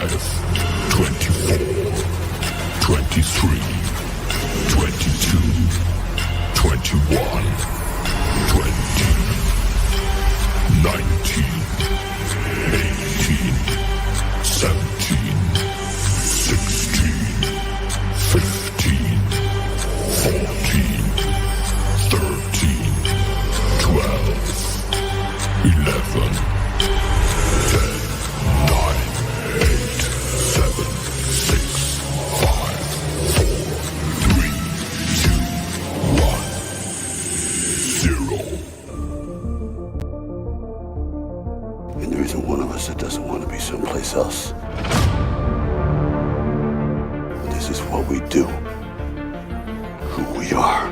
24, 23, 22, 21, 20, 19, 18, 17, 16, 15, 14, 13, 12, 11, 10, 9, 8, 7, 6, 5, 4, 3, 2, 1, 0. And there isn't one of us that doesn't want to be someplace else. This is what we do. Who we are.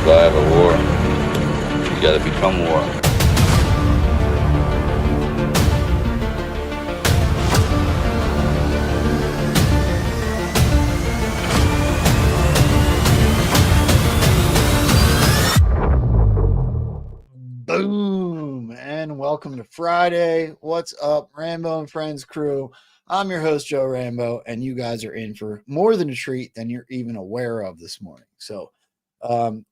Survive a war, you gotta become war. Boom, and welcome to Friday. What's up, Rambo and Frens crew? I'm your host, Joe Rambo, and you guys are in for more than a treat than you're even aware of this morning. So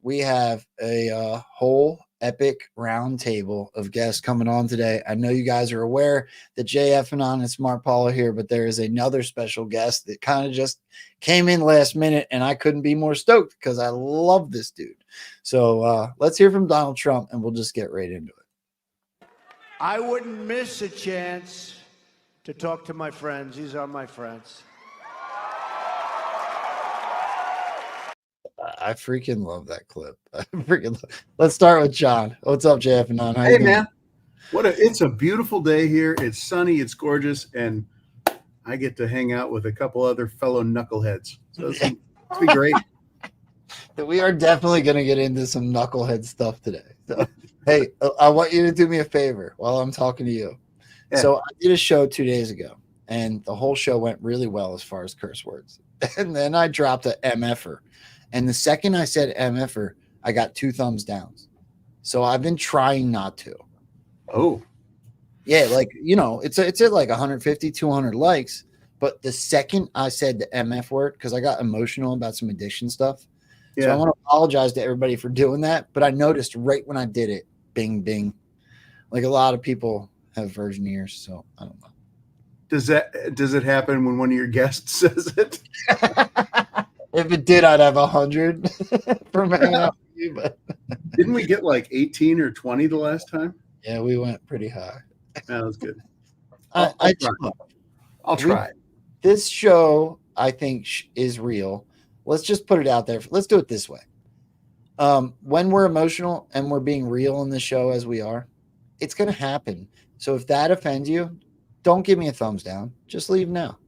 we have a whole epic round table of guests coming on today. I know you guys are aware that JFanon and Smart Paul are here, but there is another special guest that kind of just came in last minute, and I couldn't be more stoked because I love this dude. So let's hear from Donald Trump, and we'll just get right into it. I wouldn't miss a chance to talk to my friends. These are my friends. I freaking love that clip. Let's start with John. What's up, JFanon? How you Hey, doing? man. It's a beautiful day here. It's sunny. It's gorgeous. And I get to hang out with a couple other fellow knuckleheads. So it's be great. We are definitely going to get into some knucklehead stuff today. So, hey, I want you to do me a favor while I'm talking to you. Yeah. So I did a show 2 days ago, and the whole show went really well as far as curse words. And then I dropped a MFer. And the second I said MFer, I got 2 thumbs downs. So I've been trying not to. Oh. Yeah, like, you know, it's at like 150, 200 likes. But the second I said the MF word, because I got emotional about some addiction stuff. Yeah. So I want to apologize to everybody for doing that. But I noticed right when I did it, bing, bing. Like a lot of people have virgin ears. So I don't know. Does it happen when one of your guests says it? If it did, I'd have 100 from hanging out with you. But Didn't we get like 18 or 20 the last time? yeah, we went pretty high. That was good. I'll try. This show, I think, is real. Let's just put it out there. Let's do it this way. When we're emotional and we're being real in the show as we are, it's going to happen. So if that offends you, don't give me a thumbs down. Just leave now.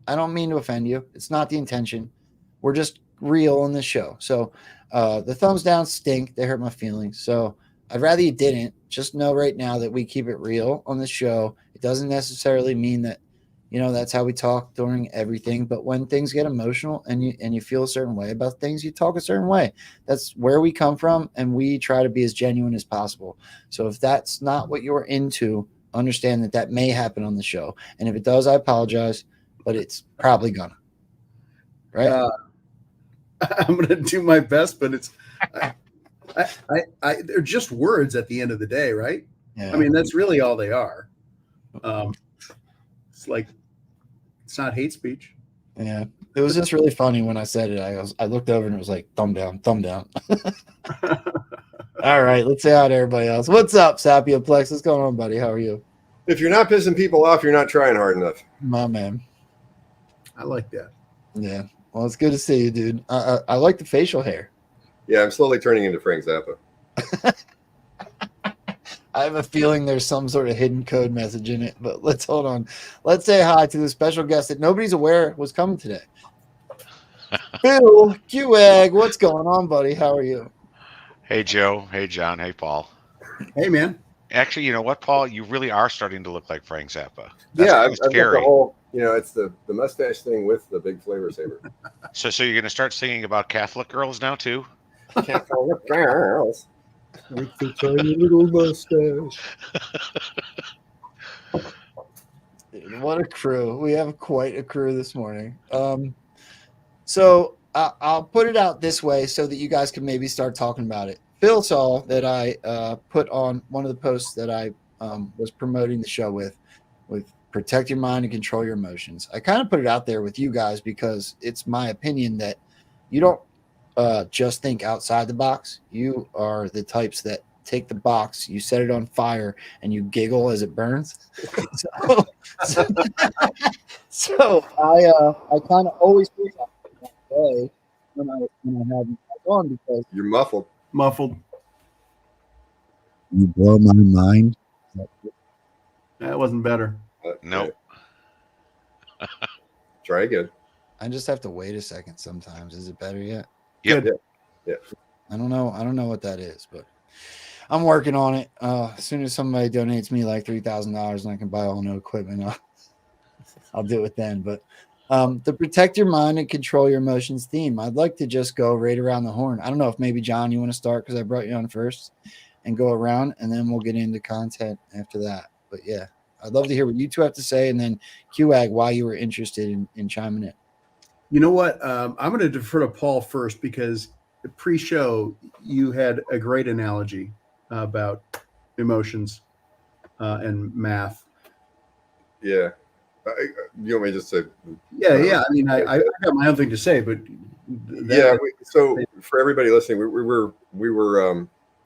I don't mean to offend you. It's not the intention. We're just real in the show. So the thumbs down stink. They hurt my feelings. So I'd rather you didn't. Just know right now that we keep it real on the show. It doesn't necessarily mean that, you know, that's how we talk during everything. But when things get emotional and you feel a certain way about things, you talk a certain way. That's where we come from, and we try to be as genuine as possible. So if that's not what you're into, understand that may happen on the show. And if it does, I apologize, but it's probably gonna. Right? I'm going to do my best, but it's they're just words at the end of the day, right? Yeah. I mean, that's really all they are. It's like, it's not hate speech. Yeah. It was just really funny when I said it. I looked over and it was like, thumb down, thumb down. All right, let's say hi to everybody else. What's up, Sapioplex? What's going on, buddy? How are you? If you're not pissing people off, you're not trying hard enough. My man. I like that. Yeah. Well, it's good to see you, dude. I like the facial hair. Yeah, I'm slowly turning into Frank Zappa. I have a feeling there's some sort of hidden code message in it, but let's hold on. Let's say hi to the special guest that nobody's aware was coming today. Bill Qwag, what's going on, buddy? How are you? Hey, Joe. Hey, John. Hey, Paul. Hey, man. Actually, you know what, Paul? You really are starting to look like Frank Zappa. Yeah, That's I've kinda got the scary. whole, it's the mustache thing with the big flavor saver. So you're going to start singing about Catholic girls now too? Can't call it girls. With the tiny little mustache. Dude, what a crew. We have quite a crew this morning. So I'll put it out this way so that you guys can maybe start talking about it. Phil saw that I put on one of the posts that I was promoting the show with protect your mind and control your emotions. I kind of put it out there with you guys because it's my opinion that you don't just think outside the box. You are the types that take the box, you set it on fire, and you giggle as it burns. So I kind of always feel that way when I have you on because You're muffled. Muffled. you blow my mind. That wasn't better. Nope. Try again. I just have to wait a second sometimes. Is it better yet? Yep. Good. Yeah. I don't know what that is, but I'm working on it. As soon as somebody donates me like $3,000 and I can buy all new equipment, I'll do it then. But the protect your mind and control your emotions theme, I'd like to just go right around the horn. I don't know if maybe John, you want to start because I brought you on first and go around, and then we'll get into content after that. But yeah, I'd love to hear what you two have to say, and then QAG, why you were interested in chiming in. You know what? I'm going to defer to Paul first because pre-show you had a great analogy about emotions and math. Yeah. You want me to just say? Yeah. I mean, I got my own thing to say, but so for everybody listening, we were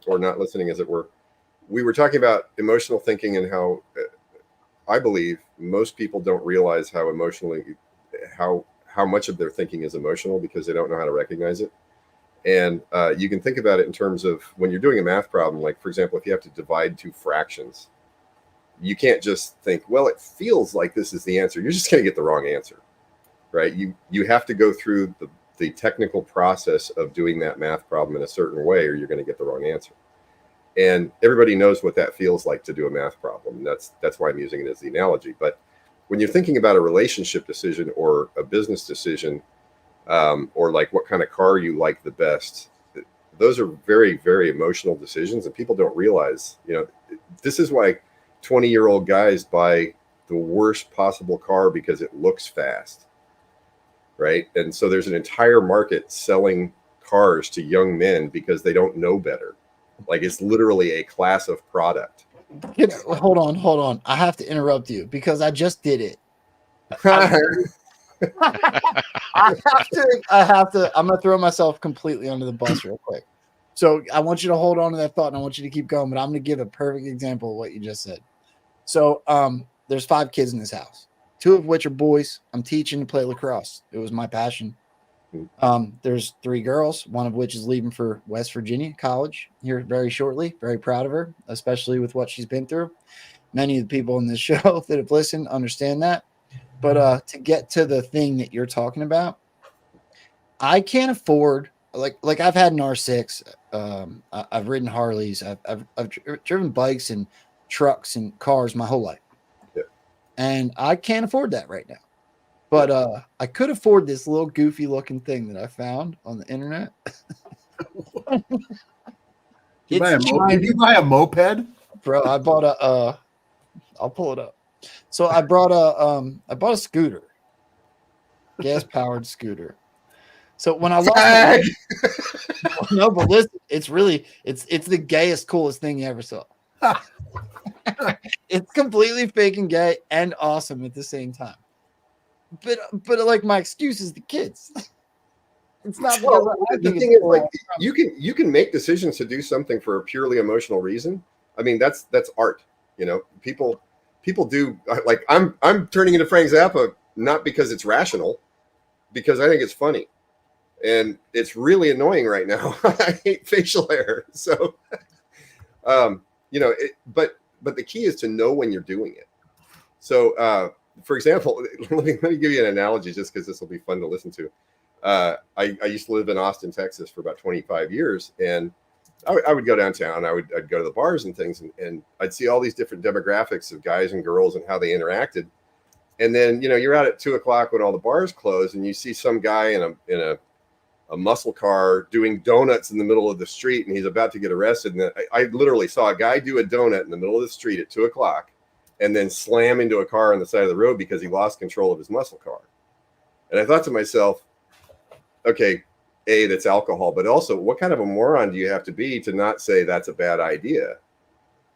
or not listening, as it were, we were talking about emotional thinking and how I believe most people don't realize how much of their thinking is emotional because they don't know how to recognize it. And you can think about it in terms of when you're doing a math problem, like, for example, if you have to divide two fractions, you can't just think, well, it feels like this is the answer. You're just going to get the wrong answer, right? You have to go through the technical process of doing that math problem in a certain way, or you're going to get the wrong answer. And everybody knows what that feels like to do a math problem. That's why I'm using it as the analogy. But when you're thinking about a relationship decision or a business decision, or like what kind of car you like the best, those are very, very emotional decisions, and people don't realize, this is why 20-year-old guys buy the worst possible car because it looks fast, right? And so there's an entire market selling cars to young men because they don't know better. Like, it's literally a class of product. Hold on. I have to interrupt you because I just did it. I have to. I'm gonna throw myself completely under the bus real quick. So I want you to hold on to that thought, and I want you to keep going. But I'm gonna give a perfect example of what you just said. So there's 5 kids in this house, 2 of which are boys. I'm teaching to play lacrosse. It was my passion. There's 3 girls, one of which is leaving for West Virginia college here very shortly. Very proud of her, especially with what she's been through. Many of the people in this show that have listened understand that. But to get to the thing that you're talking about, I can't afford like I've had an R6. I've ridden Harleys. I've driven bikes and trucks and cars my whole life, and I can't afford that right now. But I could afford this little goofy looking thing that I found on the internet. Did you buy a moped? Bro, I bought a I'll pull it up. So I bought a scooter. Gas powered scooter. So when I lost no, but listen, it's the gayest, coolest thing you ever saw. It's completely fake and gay and awesome at the same time. But like my excuse is the kids. It's not the thing is, like, you can make decisions to do something for a purely emotional reason. I mean, that's art. People do, like, I'm turning into Frank Zappa not because it's rational, because I think it's funny, and it's really annoying right now. I hate facial hair, so but the key is to know when you're doing it. So for example, let me give you an analogy just because this will be fun to listen to. I used to live in Austin, Texas for about 25 years, and I would go downtown. I'd go to the bars and things, and I'd see all these different demographics of guys and girls and how they interacted. And then, you know, you're out at 2:00 when all the bars close, and you see some guy in a muscle car doing donuts in the middle of the street, and he's about to get arrested. And I literally saw a guy do a donut in the middle of the street at 2:00 and then slam into a car on the side of the road because he lost control of his muscle car. And I thought to myself, okay, A, that's alcohol, but also what kind of a moron do you have to be to not say that's a bad idea?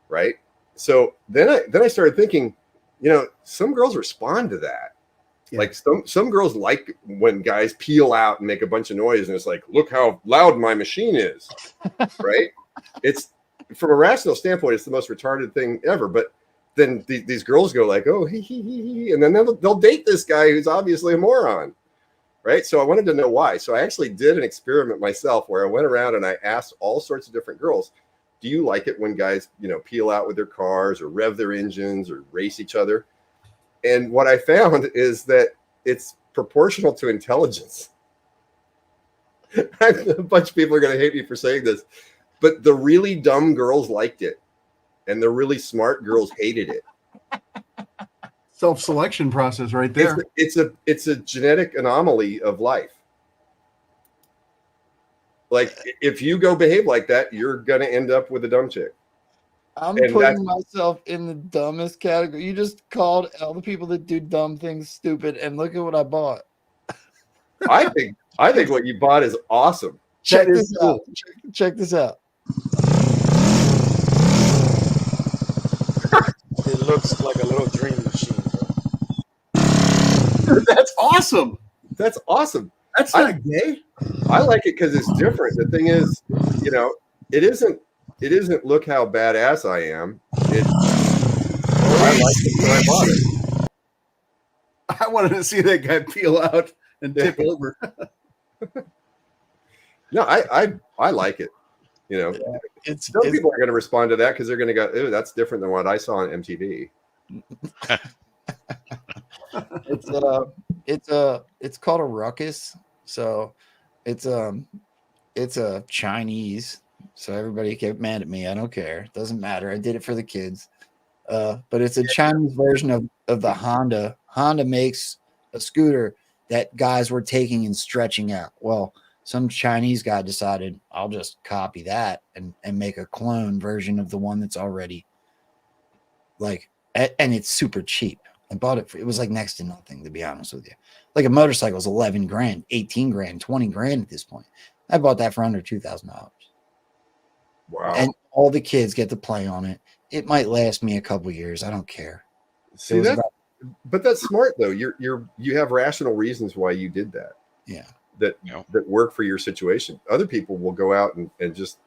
Right. So then I started thinking, you know, some girls respond to that. Yeah. Like some girls like when guys peel out and make a bunch of noise, and it's like, look how loud my machine is. Right. It's, from a rational standpoint, it's the most retarded thing ever. But then these girls go like, oh, he, and then they'll date this guy who's obviously a moron. Right. So I wanted to know why. So I actually did an experiment myself where I went around and I asked all sorts of different girls, do you like it when guys, you know, peel out with their cars or rev their engines or race each other? And what I found is that it's proportional to intelligence. A bunch of people are going to hate me for saying this, but the really dumb girls liked it and the really smart girls hated it. Self-selection process right there. It's a genetic anomaly of life. Like, if you go behave like that, you're going to end up with a dumb chick. I'm putting myself in the dumbest category. You just called all the people that do dumb things stupid, and look at what I bought. I think what you bought is awesome. Check this out. Check this out. It looks like a little dream machine. That's awesome. That's awesome. That's not gay. I like it because it's different. The thing is, you know, it isn't look how badass I am. I like it when I bought it. I wanted to see that guy peel out and tip over. No, I like it. You know, some people are going to respond to that because they're going to go, "Ooh, that's different than what I saw on MTV." It's called a ruckus. So it's a Chinese. So everybody get mad at me. I don't care. It doesn't matter. I did it for the kids. But it's a Chinese version of the Honda. Honda makes a scooter that guys were taking and stretching out. Well, some Chinese guy decided I'll just copy that and make a clone version of the one that's already like, and it's super cheap. I bought it it was like next to nothing, to be honest with you. Like a motorcycle is 11 grand, 18 grand, 20 grand at this point. I bought that for under $2,000. Wow. And all the kids get to play on it. It might last me a couple years. I don't care. See that? But that's smart though. You have rational reasons why you did that. Yeah. That work for your situation. Other people will go out and just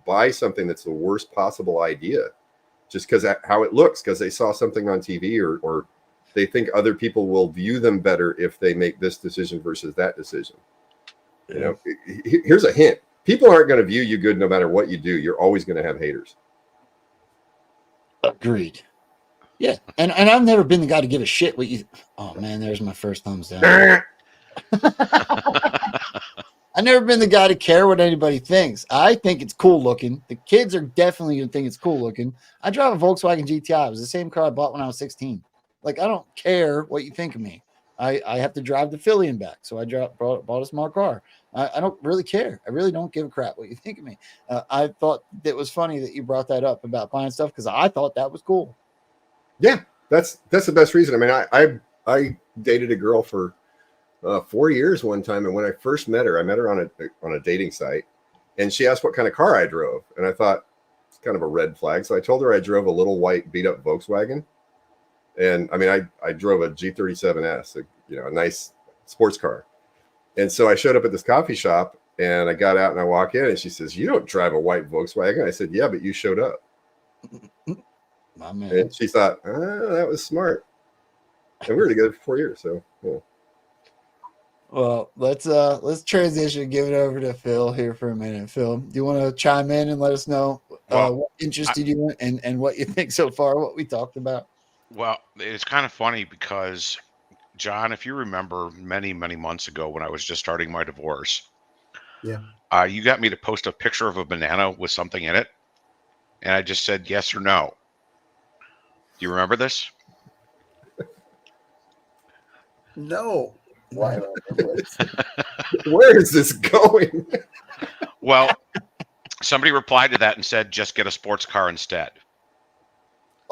buy something that's the worst possible idea just because how it looks, because they saw something on TV or they think other people will view them better if they make this decision versus that decision. Yeah. You know, here's a hint. People aren't going to view you good no matter what you do. You're always going to have haters. Agreed. Yeah. And I've never been the guy to give a shit what you. Oh, man, there's my first thumbs down. I've never been the guy to care what anybody thinks. I think it's cool looking. The kids are definitely going to think it's cool looking. I drive a Volkswagen GTI. It was the same car I bought when I was 16. Like, I don't care what you think of me. I have to drive to Philly and back. So I bought a small car. I don't really care. I really don't give a crap what you think of me. I thought it was funny that you brought that up about buying stuff because I thought that was cool. Yeah, that's the best reason. I mean, I dated a girl for 4 years one time, and when I first met her, I met her on a dating site, and she asked what kind of car I drove, and I thought it's kind of a red flag. So I told her I drove a little white beat up Volkswagen, and I mean I drove a G37S, a nice sports car, and so I showed up at this coffee shop, and I got out and I walk in, and she says, "You don't drive a white Volkswagen." I said, "Yeah, but you showed up." My man. And she thought, that was smart. And we were together for 4 years. So, yeah. Well, let's transition and give it over to Phil here for a minute. Phil, do you want to chime in and let us know what interested you and what you think so far, what we talked about? Well, it's kind of funny because, John, if you remember many, many months ago when I was just starting my divorce, Yeah. You got me to post a picture of a banana with something in it, and I just said yes or no. Do you remember this? No. Why? Where is this going? Well, somebody replied to that and said, just get a sports car instead.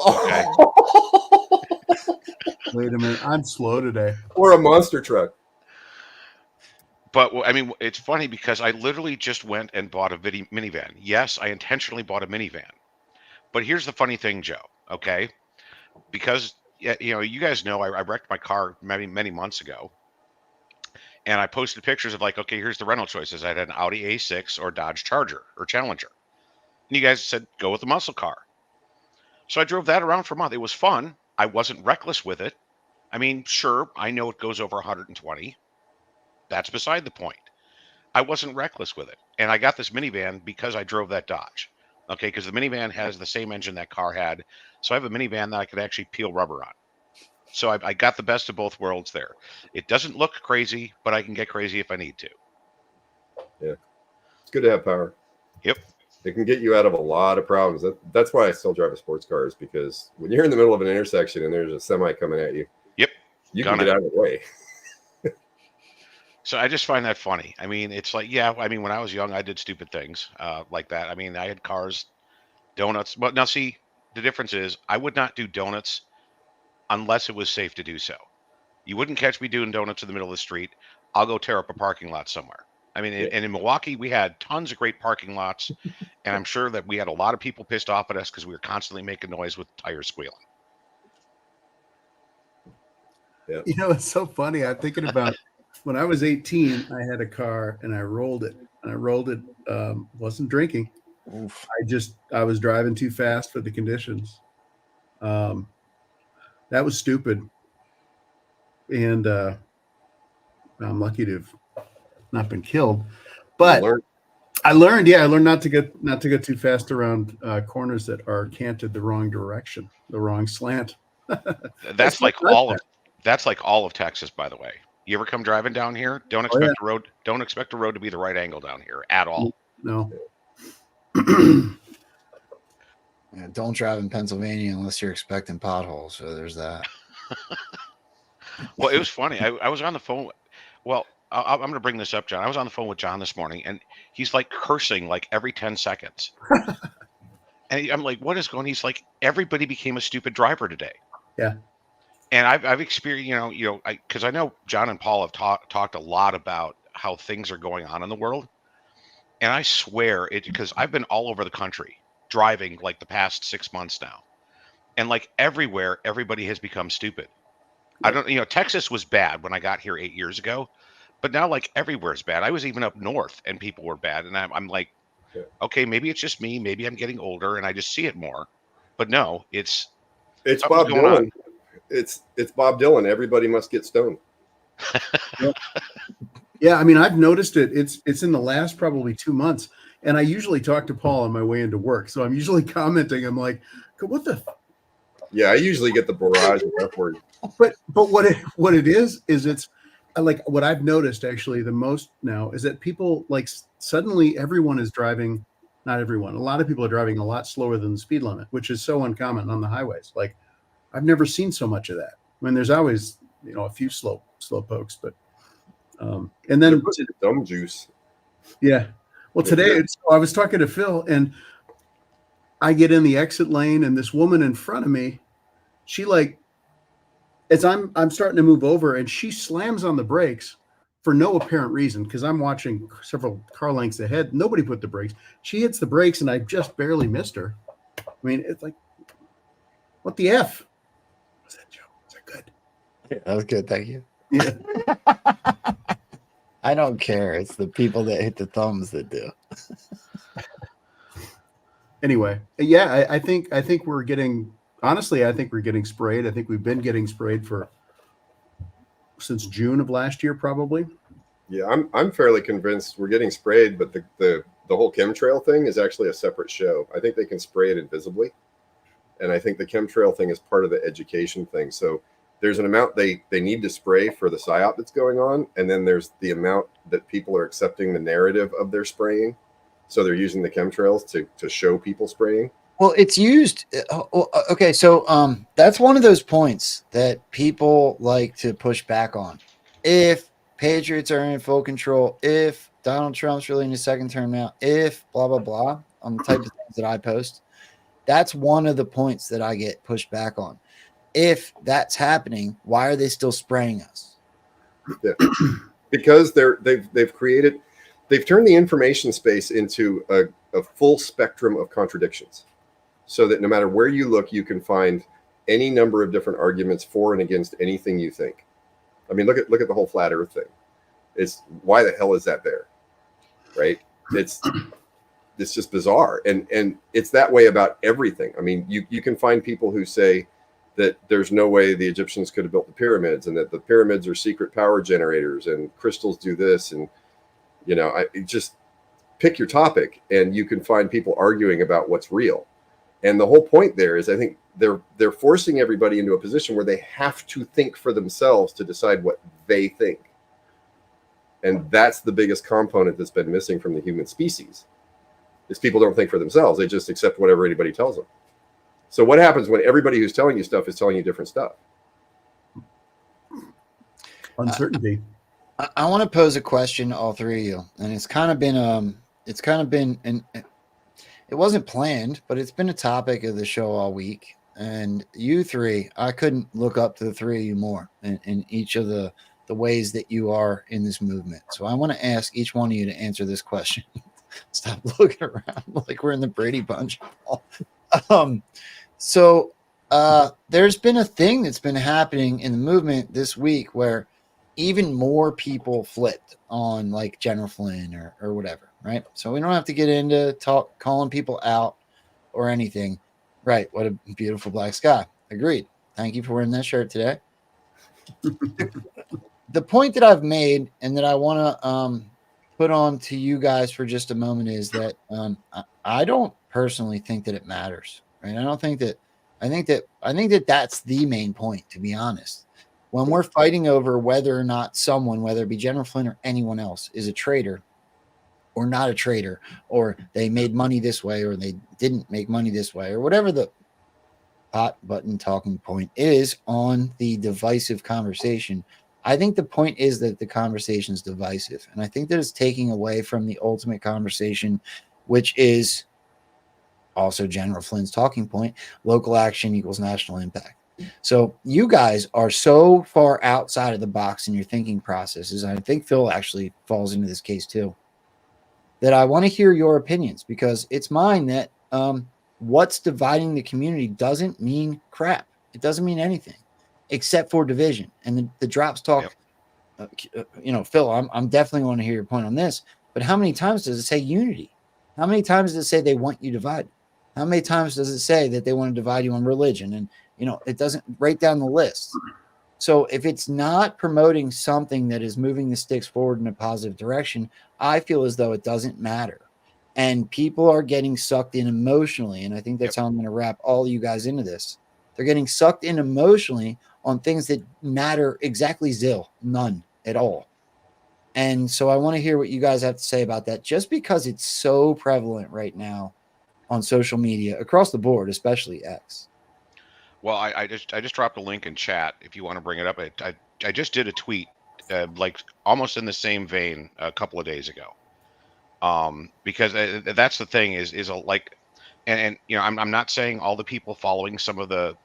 Okay. Wait a minute. I'm slow today. Or a monster truck. But I mean, it's funny because I literally just went and bought a minivan. Yes, I intentionally bought a minivan. But here's the funny thing, Joe. Okay, because you guys know I wrecked my car many months ago, and I posted pictures of like, okay, here's the rental choices. I had an Audi A6 or Dodge Charger or Challenger, and you guys said go with the muscle car. So I drove that around for a month. It was fun. I wasn't reckless with it. I mean, sure, I know it goes over 120. That's beside the point. I wasn't reckless with it. And I got this minivan because I drove that Dodge. Okay, because the minivan has the same engine that car had. So I have a minivan that I could actually peel rubber on. So I got the best of both worlds there. It doesn't look crazy, but I can get crazy if I need to. Yeah. It's good to have power. Yep. It can get you out of a lot of problems. That's why I still drive a sports car, is because when you're in the middle of an intersection and there's a semi coming at you, yep, you can get out of the way. So I just find that funny. I mean, it's like, yeah, I mean, when I was young, I did stupid things like that. I mean, I had cars, donuts. But now, see, the difference is I would not do donuts unless it was safe to do so. You wouldn't catch me doing donuts in the middle of the street. I'll go tear up a parking lot somewhere. I mean, and in Milwaukee, we had tons of great parking lots. And I'm sure that we had a lot of people pissed off at us because we were constantly making noise with tires squealing. Yeah. You know, it's so funny. I'm thinking about when I was 18, I had a car and I rolled it. And I rolled it, wasn't drinking. Oof. I was driving too fast for the conditions. That was stupid. And I'm lucky to have not been killed. But I learned not to go too fast around corners that are canted the wrong direction, the wrong slant. That's like all of Texas, by the way. You ever come driving down here? Don't expect the road to be the right angle down here at all. No. Yeah, don't drive in Pennsylvania unless you're expecting potholes. So there's that. Well, it was funny. I was on the phone. Well, I'm going to bring this up, John. I was on the phone with John this morning, and he's like cursing like every 10 seconds. And I'm like, what is going on? He's like, everybody became a stupid driver today. Yeah. And I've experienced, because I know John and Paul have talked a lot about how things are going on in the world. And I swear because I've been all over the country driving like the past 6 months now. And like everywhere, everybody has become stupid. I don't, Texas was bad when I got here 8 years ago, but now like everywhere is bad. I was even up north and people were bad. And I'm like, okay, maybe it's just me. Maybe I'm getting older and I just see it more. But no, it's Bob Dylan. It's Bob Dylan. Everybody must get stoned. Yeah, I mean, I've noticed it. It's in the last probably 2 months, and I usually talk to Paul on my way into work, so I'm usually commenting. I'm like, "What the?" Yeah, I usually get the barrage of F word. But what it is it's like what I've noticed actually the most now is that people like suddenly everyone is driving. Not everyone. A lot of people are driving a lot slower than the speed limit, which is so uncommon on the highways. Like, I've never seen so much of that. I mean, there's always a few slow pokes, but and then dumb juice. Yeah. Well, today I was talking to Phil, and I get in the exit lane, and this woman in front of me, she as I'm starting to move over, and she slams on the brakes for no apparent reason because I'm watching several car lengths ahead. Nobody put the brakes. She hits the brakes, and I just barely missed her. I mean, it's like, what the F? Was that, Joe? Was that good? Yeah, that was good. Thank you. Yeah. I don't care. It's the people that hit the thumbs that do. Anyway, yeah, I think we're getting, honestly, I think we're getting sprayed. I think we've been getting sprayed since June of last year, probably. Yeah, I'm fairly convinced we're getting sprayed, but the whole chemtrail thing is actually a separate show. I think they can spray it invisibly. And I think the chemtrail thing is part of the education thing. So There's an amount they need to spray for the psyop that's going on, and then there's the amount that people are accepting the narrative of their spraying. So they're using the chemtrails to show people spraying. Well, it's used. Okay, so that's one of those points that people like to push back on. If Patriots are in full control, if Donald Trump's really in his second term now, if blah blah blah, on the type of things that I post, that's one of the points that I get pushed back on. If that's happening, why are they still spraying us? Yeah. Because they've turned the information space into a full spectrum of contradictions, so that no matter where you look, you can find any number of different arguments for and against anything you think. I mean, look at the whole flat Earth thing. It's why the hell is that there, right? It's just bizarre, and it's that way about everything. I mean, you can find people who say that there's no way the Egyptians could have built the pyramids, and that the pyramids are secret power generators, and crystals do this, and just pick your topic, and you can find people arguing about what's real. And the whole point there is, I think they're forcing everybody into a position where they have to think for themselves to decide what they think. And that's the biggest component that's been missing from the human species, is people don't think for themselves. They just accept whatever anybody tells them. So what happens when everybody who's telling you stuff is telling you different stuff? Uncertainty. I want to pose a question to all three of you, and it's kind of been and it wasn't planned, but it's been a topic of the show all week. And you three, I couldn't look up to the three of you more in each of the ways that you are in this movement. So I want to ask each one of you to answer this question. Stop looking around like we're in the Brady Bunch. So there's been a thing that's been happening in the movement this week where even more people flipped on like General Flynn or whatever, right? So we don't have to get into calling people out or anything. Right. What a beautiful black sky. Agreed. Thank you for wearing that shirt today. The point that I've made and that I want to put on to you guys for just a moment is that I don't personally think that it matters. Right. I think that that's the main point, to be honest. When we're fighting over whether or not someone, whether it be General Flynn or anyone else, is a traitor or not a traitor, or they made money this way or they didn't make money this way, or whatever the hot button talking point is on the divisive conversation, I think the point is that the conversation is divisive. And I think that it's taking away from the ultimate conversation, which is also General Flynn's talking point: local action equals national impact. So you guys are so far outside of the box in your thinking processes, and I think Phil actually falls into this case too, that I want to hear your opinions, because it's mine that what's dividing the community doesn't mean crap. It doesn't mean anything except for division. And the drops talk, Phil, I'm definitely want to hear your point on this, but how many times does it say unity? How many times does it say they want you divided? How many times does it say that they want to divide you on religion? And it doesn't break down the list. So if it's not promoting something that is moving the sticks forward in a positive direction, I feel as though it doesn't matter. And people are getting sucked in emotionally. And I think that's how I'm going to wrap all you guys into this. They're getting sucked in emotionally on things that matter exactly none at all. And so I want to hear what you guys have to say about that, just because it's so prevalent right now on social media across the board, especially X. Well, I just dropped a link in chat if you want to bring it up. I just did a tweet like almost in the same vein a couple of days ago. Because that's the thing is like, and I'm not saying all the people following some of the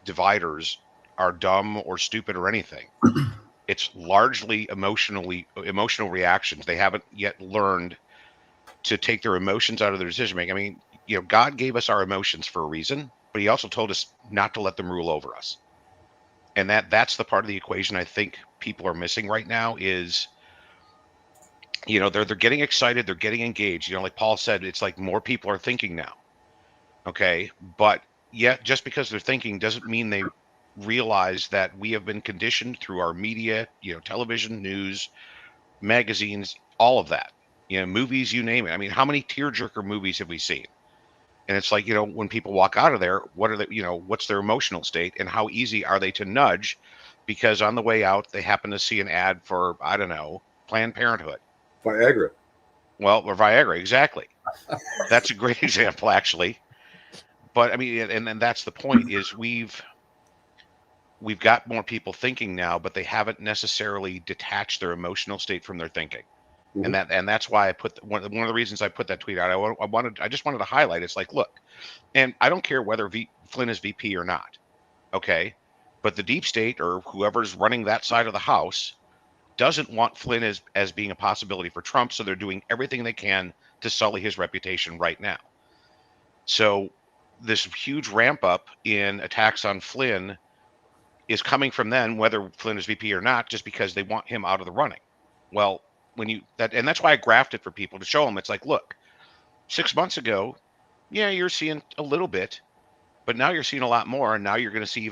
dividers are dumb or stupid or anything. It's largely emotional reactions. They haven't yet learned to take their emotions out of their decision making. I mean, God gave us our emotions for a reason, but he also told us not to let them rule over us. And that's the part of the equation I think people are missing right now is, they're getting excited, they're getting engaged. Like Paul said, it's like more people are thinking now. Okay. But yet just because they're thinking doesn't mean they realize that we have been conditioned through our media, television, news, magazines, all of that, movies, you name it. I mean, how many tearjerker movies have we seen? And it's like, when people walk out of there, what are they, what's their emotional state and how easy are they to nudge? Because on the way out, they happen to see an ad for, I don't know, Planned Parenthood. Viagra. Well, or Viagra, exactly. That's a great example, actually. But I mean, and that's the point is we've got more people thinking now, but they haven't necessarily detached their emotional state from their thinking. Mhm. And that's why I put one of the reasons I put that tweet out. I just wanted to highlight. It's like, look, and I don't care whether Flynn is VP or not, okay, but the deep state or whoever's running that side of the house doesn't want Flynn as being a possibility for Trump, so they're doing everything they can to sully his reputation right now. So this huge ramp up in attacks on Flynn is coming from them, whether Flynn is VP or not, just because they want him out of the running. Well, and that's why I graphed it for people to show them. It's like, look, 6 months ago, yeah, you're seeing a little bit, but now you're seeing a lot more, and now you're going to see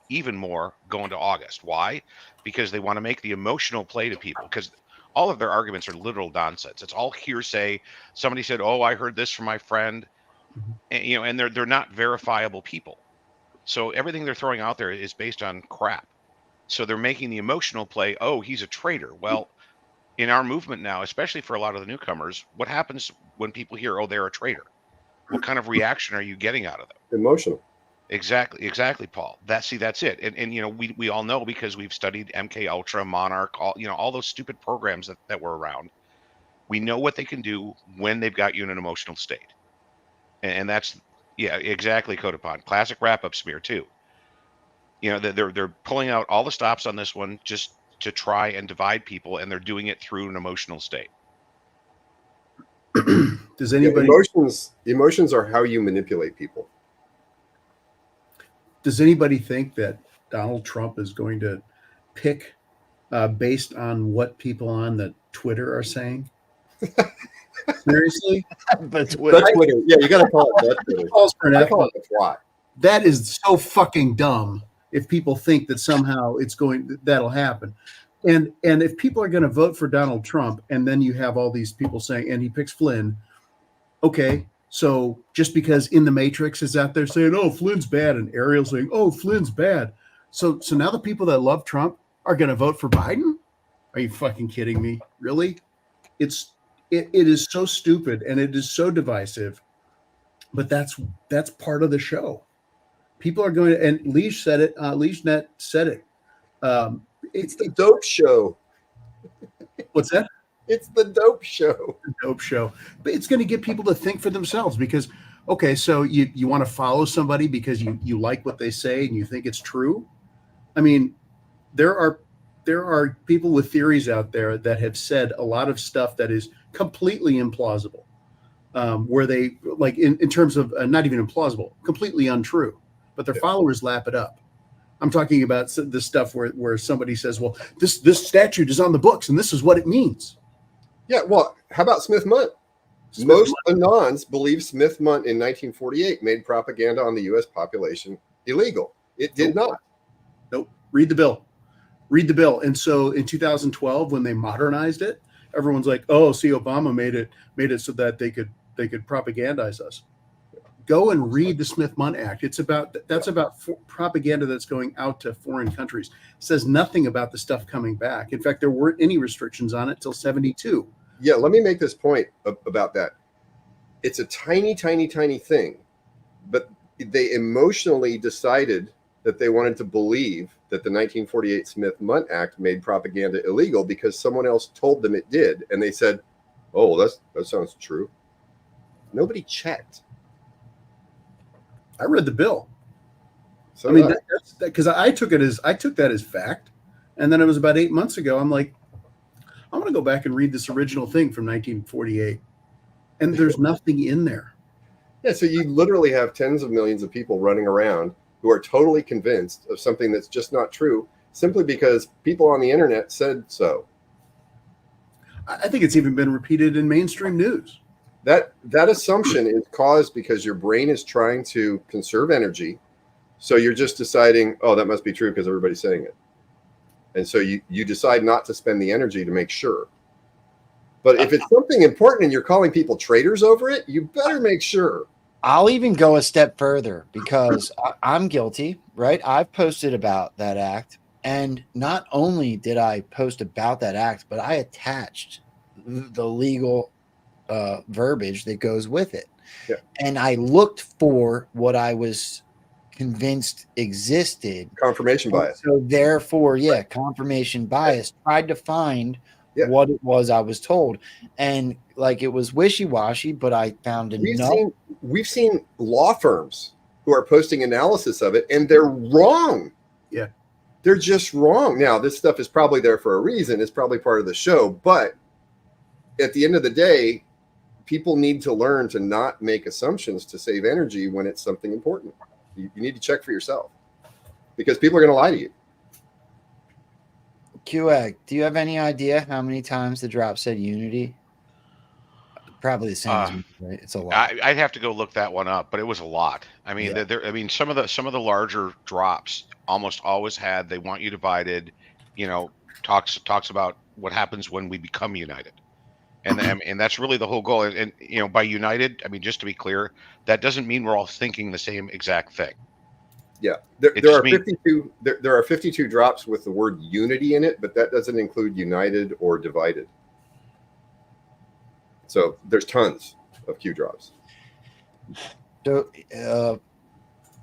even more going to August. Why? Because they want to make the emotional play to people, because all of their arguments are literal nonsense. It's all hearsay. Somebody said, "Oh, I heard this from my friend," and, and they're not verifiable people. So everything they're throwing out there is based on crap. So they're making the emotional play. Oh, he's a traitor. Well, in our movement now, especially for a lot of the newcomers, what happens when people hear, "Oh, they're a traitor"? What kind of reaction are you getting out of them? Emotional. Exactly, Paul. That's it. And we all know, because we've studied MK Ultra, Monarch, all those stupid programs that were around. We know what they can do when they've got you in an emotional state. And that's, yeah, exactly, Codapod. Classic wrap-up smear too. They're pulling out all the stops on this one just to try and divide people, and they're doing it through an emotional state. Does anybody emotions are how you manipulate people. Does anybody think that Donald Trump is going to pick based on what people on the Twitter are saying? Seriously? But Twitter. That's Twitter. Yeah, you got to call it that Twitter. Calls for an I call it the fly. That is so fucking dumb. If people think that somehow that'll happen, and if people are going to vote for Donald Trump, and then you have all these people saying, and he picks Flynn, okay, so just because In the Matrix is out there saying, "Oh, Flynn's bad," and Ariel's saying, "Oh, Flynn's bad," so now the people that love Trump are going to vote for Biden? Are you fucking kidding me? Really? It is so stupid, and it is so divisive, but that's part of the show. People are going to, and Leash said it. LeashNet said it. It's the dope show. What's that? It's the dope show. The dope show. But it's going to get people to think for themselves, because, okay, so you want to follow somebody because you like what they say and you think it's true. I mean, there are people with theories out there that have said a lot of stuff that is completely implausible, where they, like, in terms of not even implausible, completely untrue, but their followers lap it up. I'm talking about the stuff where somebody says, "Well, this statute is on the books and this is what it means." Yeah, well, how about Smith-Mundt? Most Anons believe Smith-Mundt in 1948 made propaganda on the U.S. population illegal. It did not. Nope. Read the bill. And so in 2012, when they modernized it, everyone's like, "Oh, see, Obama made it so that they could propagandize us." Go and read the Smith-Mundt Act. That's about propaganda that's going out to foreign countries. It says nothing about the stuff coming back. In fact, there weren't any restrictions on it till 1972. Yeah, let me make this point about that. It's a tiny, tiny, tiny thing, but they emotionally decided that they wanted to believe that the 1948 Smith-Mundt Act made propaganda illegal because someone else told them it did, and they said, "Oh, that sounds true." Nobody checked. I read the bill. So I mean, that's because I took that as fact, and then it was about 8 months ago. I'm like, I'm going to go back and read this original thing from 1948, and there's nothing in there. Yeah, so you literally have tens of millions of people running around who are totally convinced of something that's just not true, simply because people on the internet said so. I think it's even been repeated in mainstream news. That assumption is caused because your brain is trying to conserve energy. So you're just deciding, "Oh, that must be true because everybody's saying it." And so you decide not to spend the energy to make sure. But if it's something important and you're calling people traitors over it, you better make sure. I'll even go a step further because I'm guilty, right? I've posted about that act. And not only did I post about that act, but I attached the legal verbiage that goes with it. Yeah. And I looked for what I was convinced existed. Confirmation bias. So therefore, confirmation bias. Tried to find Yeah. what it was I was told. And like it was wishy-washy, but I found enough. We've seen law firms who are posting analysis of it, and they're wrong. Yeah. They're just wrong. Now, this stuff is probably there for a reason. It's probably part of the show. But at the end of the day, people need to learn to not make assumptions to save energy when it's something important. You need to check for yourself because people are going to lie to you. QA, do you have any idea how many times the drop said unity? Probably the same as me, right? It's a lot. I'd have to go look that one up, but it was a lot. I mean, some of the larger drops almost always had "they want you divided," talks about what happens when we become united, and that's really the whole goal. And by united, I mean, just to be clear, that doesn't mean we're all thinking the same exact thing. Yeah, there are 52. There are 52 drops with the word unity in it, but that doesn't include united or divided. So there's tons of Q drops. So,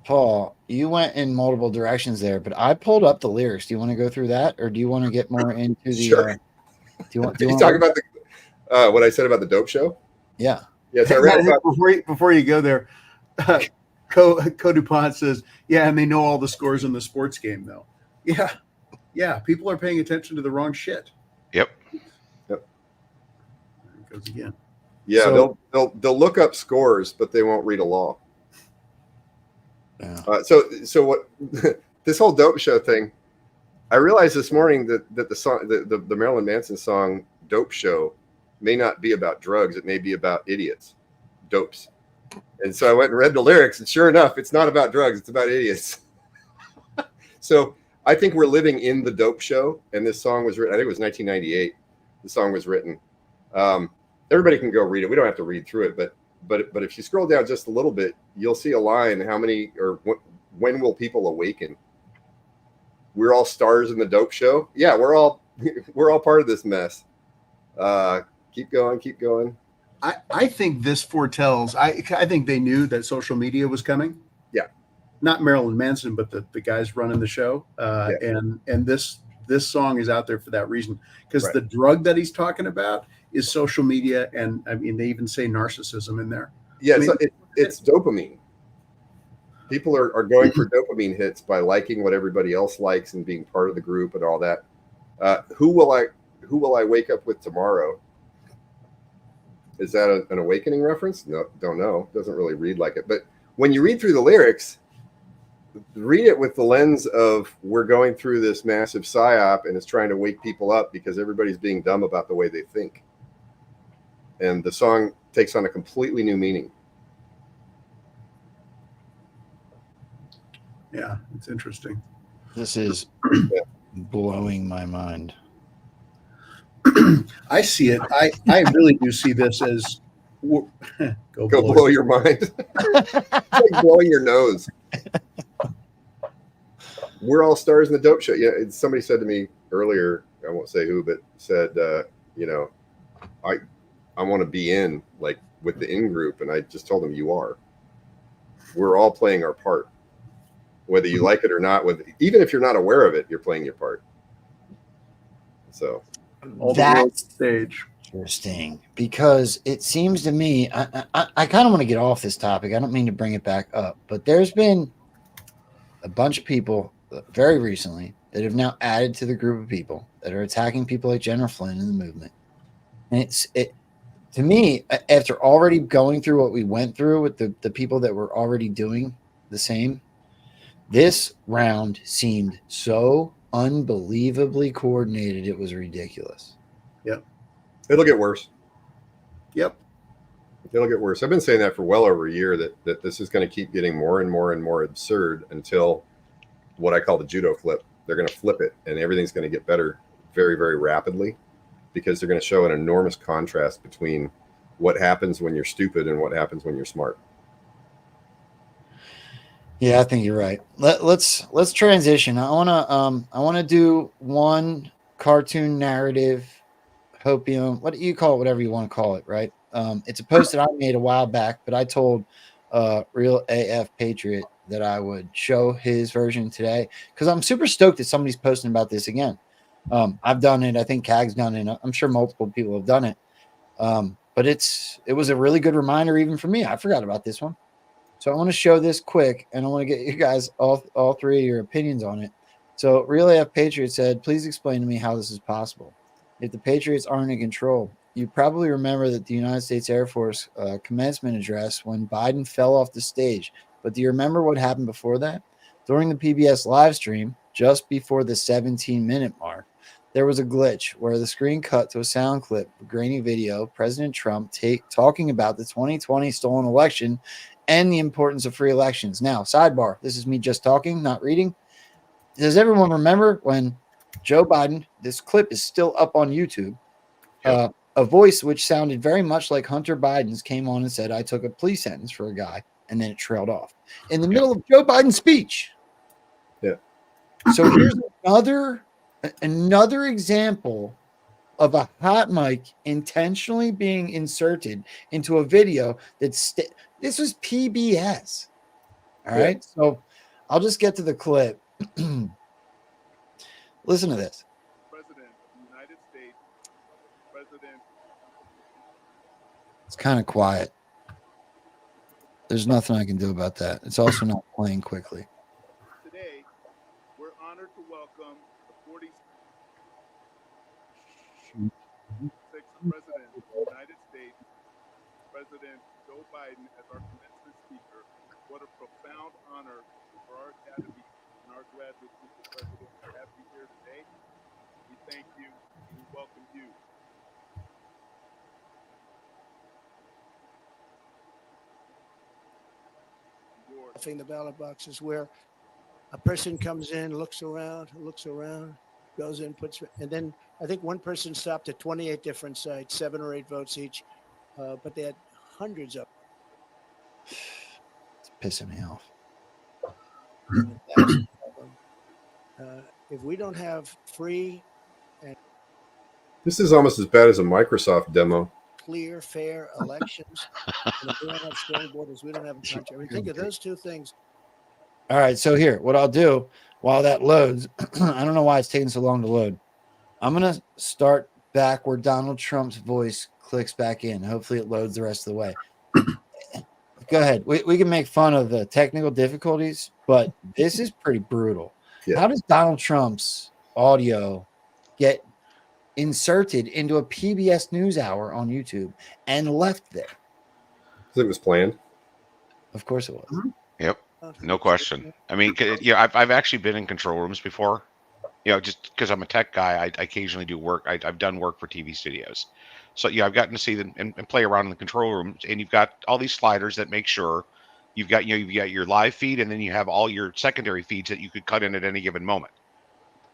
Paul, you went in multiple directions there, but I pulled up the lyrics. Do you want to go through that, or do you want to get more into the? Sure. Do you want? You talk about the what I said about the dope show? Yeah. Yeah. So I read about before you go there. Co DuPont says, yeah, and they know all the scores in the sports game, though. Yeah. People are paying attention to the wrong shit. Yep. There it goes again. Yeah, So- they'll look up scores, but they won't read a law. Yeah. So what this whole dope show thing? I realized this morning that the song, the Marilyn Manson song "Dope Show," may not be about drugs. It may be about idiots, dopes. And so I went and read the lyrics, and sure enough, it's not about drugs. It's about idiots. So I think we're living in the dope show, and this song was written. I think it was 1998. The song was written. Everybody can go read it. We don't have to read through it, but if you scroll down just a little bit, you'll see a line. How many or when will people awaken? We're all stars in the dope show. Yeah, we're all part of this mess. Keep going. I think this foretells. I think they knew that social media was coming. Yeah, not Marilyn Manson, but the guys running the show. And this song is out there for that reason because Right. the drug that he's talking about is social media, and I mean they even say narcissism in there. Yeah, I mean, it's dopamine. People are going for dopamine hits by liking what everybody else likes and being part of the group and all that. Who will I wake up with tomorrow? Is that an awakening reference? No, don't know. Doesn't really read like it. But when you read through the lyrics, read it with the lens of we're going through this massive psyop and it's trying to wake people up because everybody's being dumb about the way they think. And the song takes on a completely new meaning. Yeah, it's interesting. This is blowing my mind. I see it. I really do see this as Go blow your mind. It's like blowing your nose. We're all stars in the dope show. Yeah, somebody said to me earlier, I won't say who, but said, I want to be in like with the in group, and I just told them you are. We're all playing our part, whether you like it or not. Even if you're not aware of it, you're playing your part. So That's stage. Interesting, because it seems to me, I kind of want to get off this topic. I don't mean to bring it back up, but there's been a bunch of people very recently that have now added to the group of people that are attacking people like Jennifer Flynn in the movement. And it to me, after already going through what we went through with the people that were already doing the same, this round seemed so unbelievably coordinated. It was ridiculous. Yep. it'll get worse. Yep. It'll get worse. I've been saying that for well over a year, that this is going to keep getting more and more and more absurd until what I call the judo flip. They're going to flip it and everything's going to get better very, very rapidly, because they're going to show an enormous contrast between what happens when you're stupid and what happens when you're smart. Yeah, I think you're right. Let's transition. I wanna do one cartoon narrative hopium. What do you call it? Whatever you want to call it, right? It's a post that I made a while back, but I told Real AF Patriot that I would show his version today because I'm super stoked that somebody's posting about this again. I've done it. I think Cag's done it. I'm sure multiple people have done it. But it was a really good reminder even for me. I forgot about this one. So I want to show this quick, and I want to get you guys all three of your opinions on it. So Real AF Patriot said, please explain to me how this is possible. If the Patriots aren't in control, you probably remember that the United States Air Force commencement address when Biden fell off the stage. But do you remember what happened before that? During the PBS live stream, just before the 17-minute mark, there was a glitch where the screen cut to a sound clip, a grainy video, President Trump talking about the 2020 stolen election and the importance of free elections. Now, sidebar, this is me just talking, not reading. Does everyone remember when Joe Biden, this clip is still up on YouTube, a voice which sounded very much like Hunter Biden's came on and said, I took a plea sentence for a guy, and then it trailed off in the middle of Joe Biden's speech. Yeah. So here's another example of a hot mic intentionally being inserted into a video that's this was PBS. All right. So I'll just get to the clip. Listen to this. President of the United States, President. It's kind of quiet. There's nothing I can do about that. It's also not playing quickly. Today, we're honored to welcome the 46th President of the United States, President Joe Biden, as our commencement speaker. What a profound honor for our Academy and our graduates, Mr. President, to have you here today. We thank you and we welcome you. Stuffing the ballot boxes where a person comes in, looks around, goes in, and then I think one person stopped at 28 different sites, 7 or 8 votes each, but they had hundreds of. It's pissing me off. If we don't have free and This is almost as bad as a Microsoft demo. clear, fair elections, and if we don't have strong borders, we don't have a country. I mean, think of those two things. All right. So here, what I'll do while that loads, I don't know why it's taking so long to load. I'm going to start back where Donald Trump's voice clicks back in. Hopefully it loads the rest of the way. Go ahead. We can make fun of the technical difficulties, but this is pretty brutal. Yeah. How does Donald Trump's audio get inserted into a PBS NewsHour on YouTube and left there? It was planned. Of course it was. Yep. No question. I mean, I've actually been in control rooms before. Just because I'm a tech guy, I occasionally do work. I've done work for TV studios. So, I've gotten to see them and play around in the control rooms. And you've got all these sliders that make sure you've got your live feed, and then you have all your secondary feeds that you could cut in at any given moment.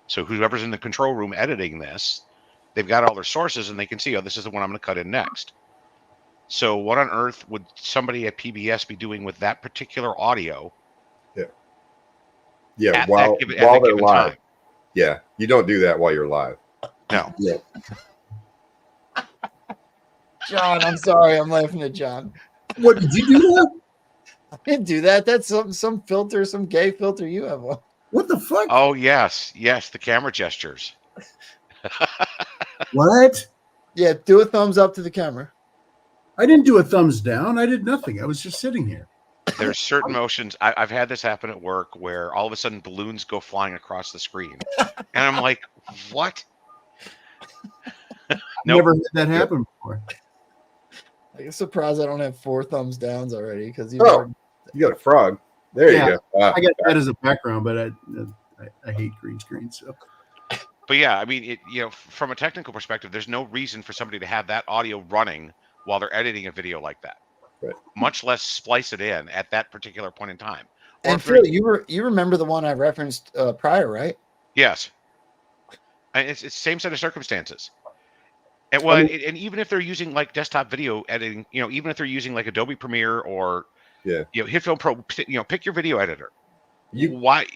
So whoever's in the control room editing this, they've got all their sources, and they can see, this is the one I'm going to cut in next. So what on earth would somebody at PBS be doing with that particular audio? Yeah, at while that they're given live. time? Yeah, you don't do that while you're live. No. Yeah. John, I'm sorry. I'm laughing at John. What did you do that? I didn't do that. That's some filter, some gay filter you have on. What the fuck? Oh, yes, the camera gestures. What? Yeah, do a thumbs up to the camera. I didn't do a thumbs down. I did nothing. I was just sitting here. There's certain motions. I've had this happen at work where all of a sudden balloons go flying across the screen, and I'm like, "What?" Never had that happen before. I'm surprised I don't have 4 thumbs downs already because you. Oh, you got a frog. There you go. I got that as a background, but I hate green screen. So, But yeah, I mean, from a technical perspective, there's no reason for somebody to have that audio running while they're editing a video like that. Right. Much less splice it in at that particular point in time. Or And Phil, you remember the one I referenced prior, right? Yes. And it's the same set of circumstances. And and even if they're using like desktop video editing, even if they're using like Adobe Premiere or HitFilm Pro, pick your video editor. Why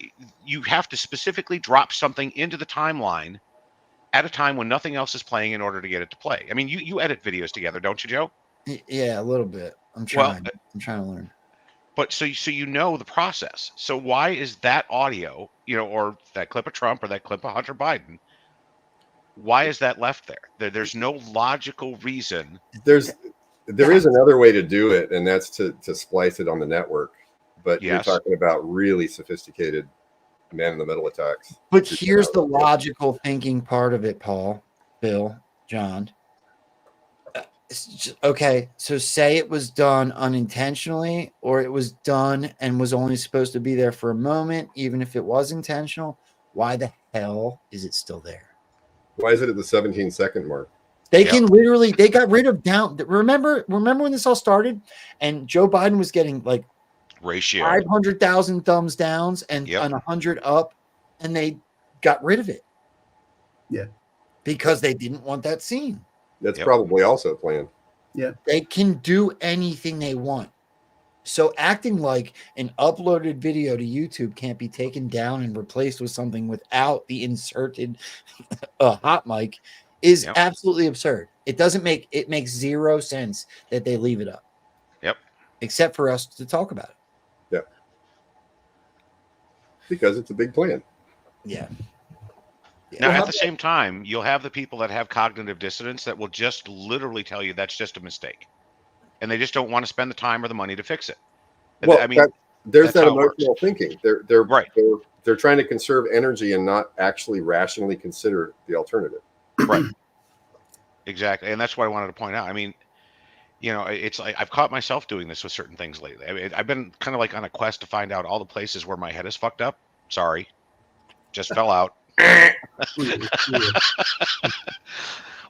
you have to specifically drop something into the timeline at a time when nothing else is playing in order to get it to play. I mean, you edit videos together, don't you, Joe? Yeah, a little bit. I'm Well, trying. I'm trying to learn. but so you know the process. So why is that audio, or that clip of Trump or that clip of Hunter Biden, why is that left there? There's no logical reason. There is another way to do it, and that's to splice it on the network. But you're Yes. talking about really sophisticated man-in-the-middle attacks. But here's the logical thinking part of it, Paul, Bill, John. Okay, so say it was done unintentionally, or it was done and was only supposed to be there for a moment, even if it was intentional. Why the hell is it still there? Why is it at the 17-second mark? They can literally, they got rid of down. Remember when this all started and Joe Biden was getting like ratio 500,000 thumbs downs and 100 up, and they got rid of it. Yeah. Because they didn't want that seen. That's probably also planned. Yeah. They can do anything they want. So acting like an uploaded video to YouTube can't be taken down and replaced with something without the inserted hot mic is absolutely absurd. It makes zero sense that they leave it up. Yep. Except for us to talk about it. Yeah. Because it's a big plan. Yeah. Now, at the same time, you'll have the people that have cognitive dissonance that will just literally tell you that's just a mistake, and they just don't want to spend the time or the money to fix it. Well, I mean, there's that emotional thinking. They're right. They're trying to conserve energy and not actually rationally consider the alternative. Right. Exactly, and that's what I wanted to point out. I mean, it's like I've caught myself doing this with certain things lately. I mean, I've been kind of like on a quest to find out all the places where my head is fucked up. Sorry, just fell out.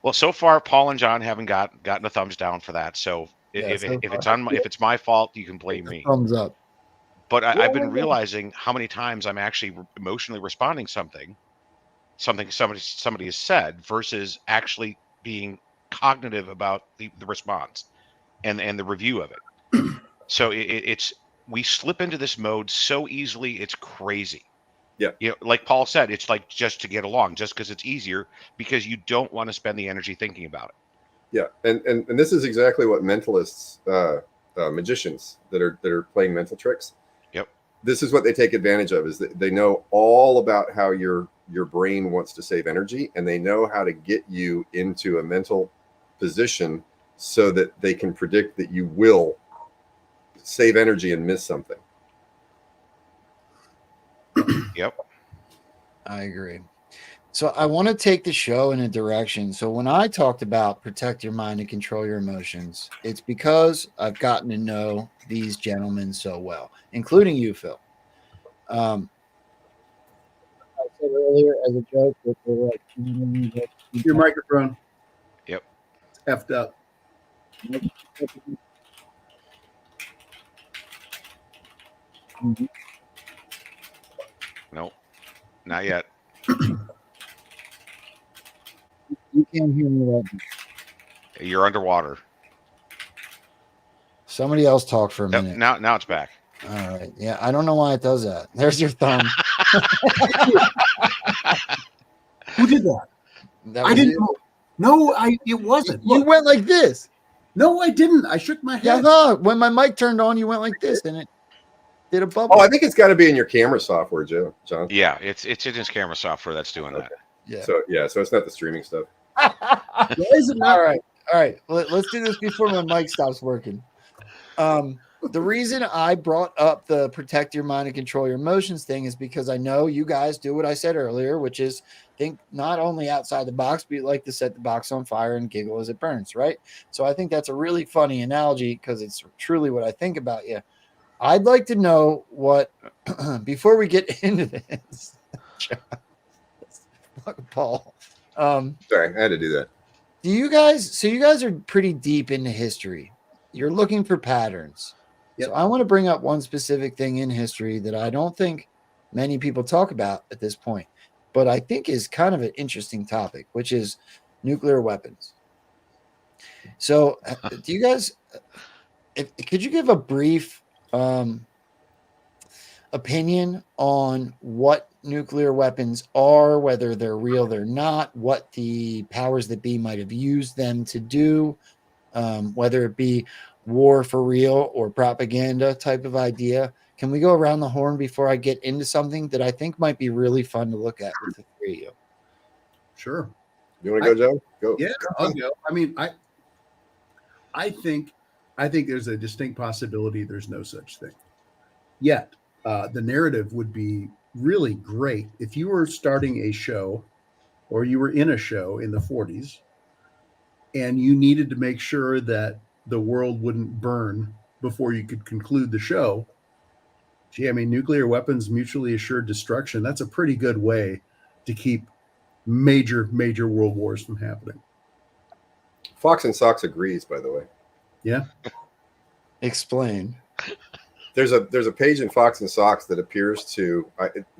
Well, so far, Paul and John haven't gotten a thumbs down for that. So if it's my fault, you can blame me. Thumbs up. But I've been realizing how many times I'm actually emotionally responding something somebody has said versus actually being cognitive about the response and the review of it. So we slip into this mode so easily, it's crazy. Yeah. Like Paul said, it's like just to get along, just because it's easier, because you don't want to spend the energy thinking about it. Yeah, and this is exactly what mentalists, magicians that are playing mental tricks. Yep. This is what they take advantage of, is that they know all about how your brain wants to save energy, and they know how to get you into a mental position so that they can predict that you will save energy and miss something. Yep. I agree. So I want to take the show in a direction. So when I talked about protect your mind and control your emotions, it's because I've gotten to know these gentlemen so well, including you, Phil. I said earlier as a joke that they were like your microphone. Yep. Effed up. Nope. Not yet. You can't hear me right now. You're underwater. Somebody else talk for a minute. Now it's back. All right. Yeah, I don't know why it does that. There's your thumb. Who did that? I didn't know. No, it wasn't. You went like this. No, I didn't. I shook my head. Yeah, when my mic turned on, you went like this, and it did a bubble. Oh, I think it's got to be in your camera software, John. Yeah, it's in his camera software that's doing that. Yeah. So it's not the streaming stuff. All right. Let's do this before my mic stops working. The reason I brought up the protect your mind and control your emotions thing is because I know you guys do what I said earlier, which is think not only outside the box, but you like to set the box on fire and giggle as it burns, right? So I think that's a really funny analogy because it's truly what I think about you. I'd like to know what, before we get into this, Paul. Sorry, I had to do that. You guys are pretty deep into history. You're looking for patterns. Yep. So I want to bring up one specific thing in history that I don't think many people talk about at this point, but I think is kind of an interesting topic, which is nuclear weapons. So do you guys, could you give a brief opinion on what nuclear weapons are, whether they're real, they're not, what the powers that be might have used them to do, whether it be war for real or propaganda type of idea. Can we go around the horn before I get into something that I think might be really fun to look at with the three of you? Sure. You want to go, Joe? Go. Yeah, I'll go. I mean, I think there's a distinct possibility there's no such thing. Yet, the narrative would be really great if you were starting a show or you were in a show in the 40s and you needed to make sure that the world wouldn't burn before you could conclude the show. Gee, I mean, nuclear weapons, mutually assured destruction, that's a pretty good way to keep major world wars from happening. Fox and Sox agrees, by the way. Yeah. Explain. There's a page in Fox and Sox that appears to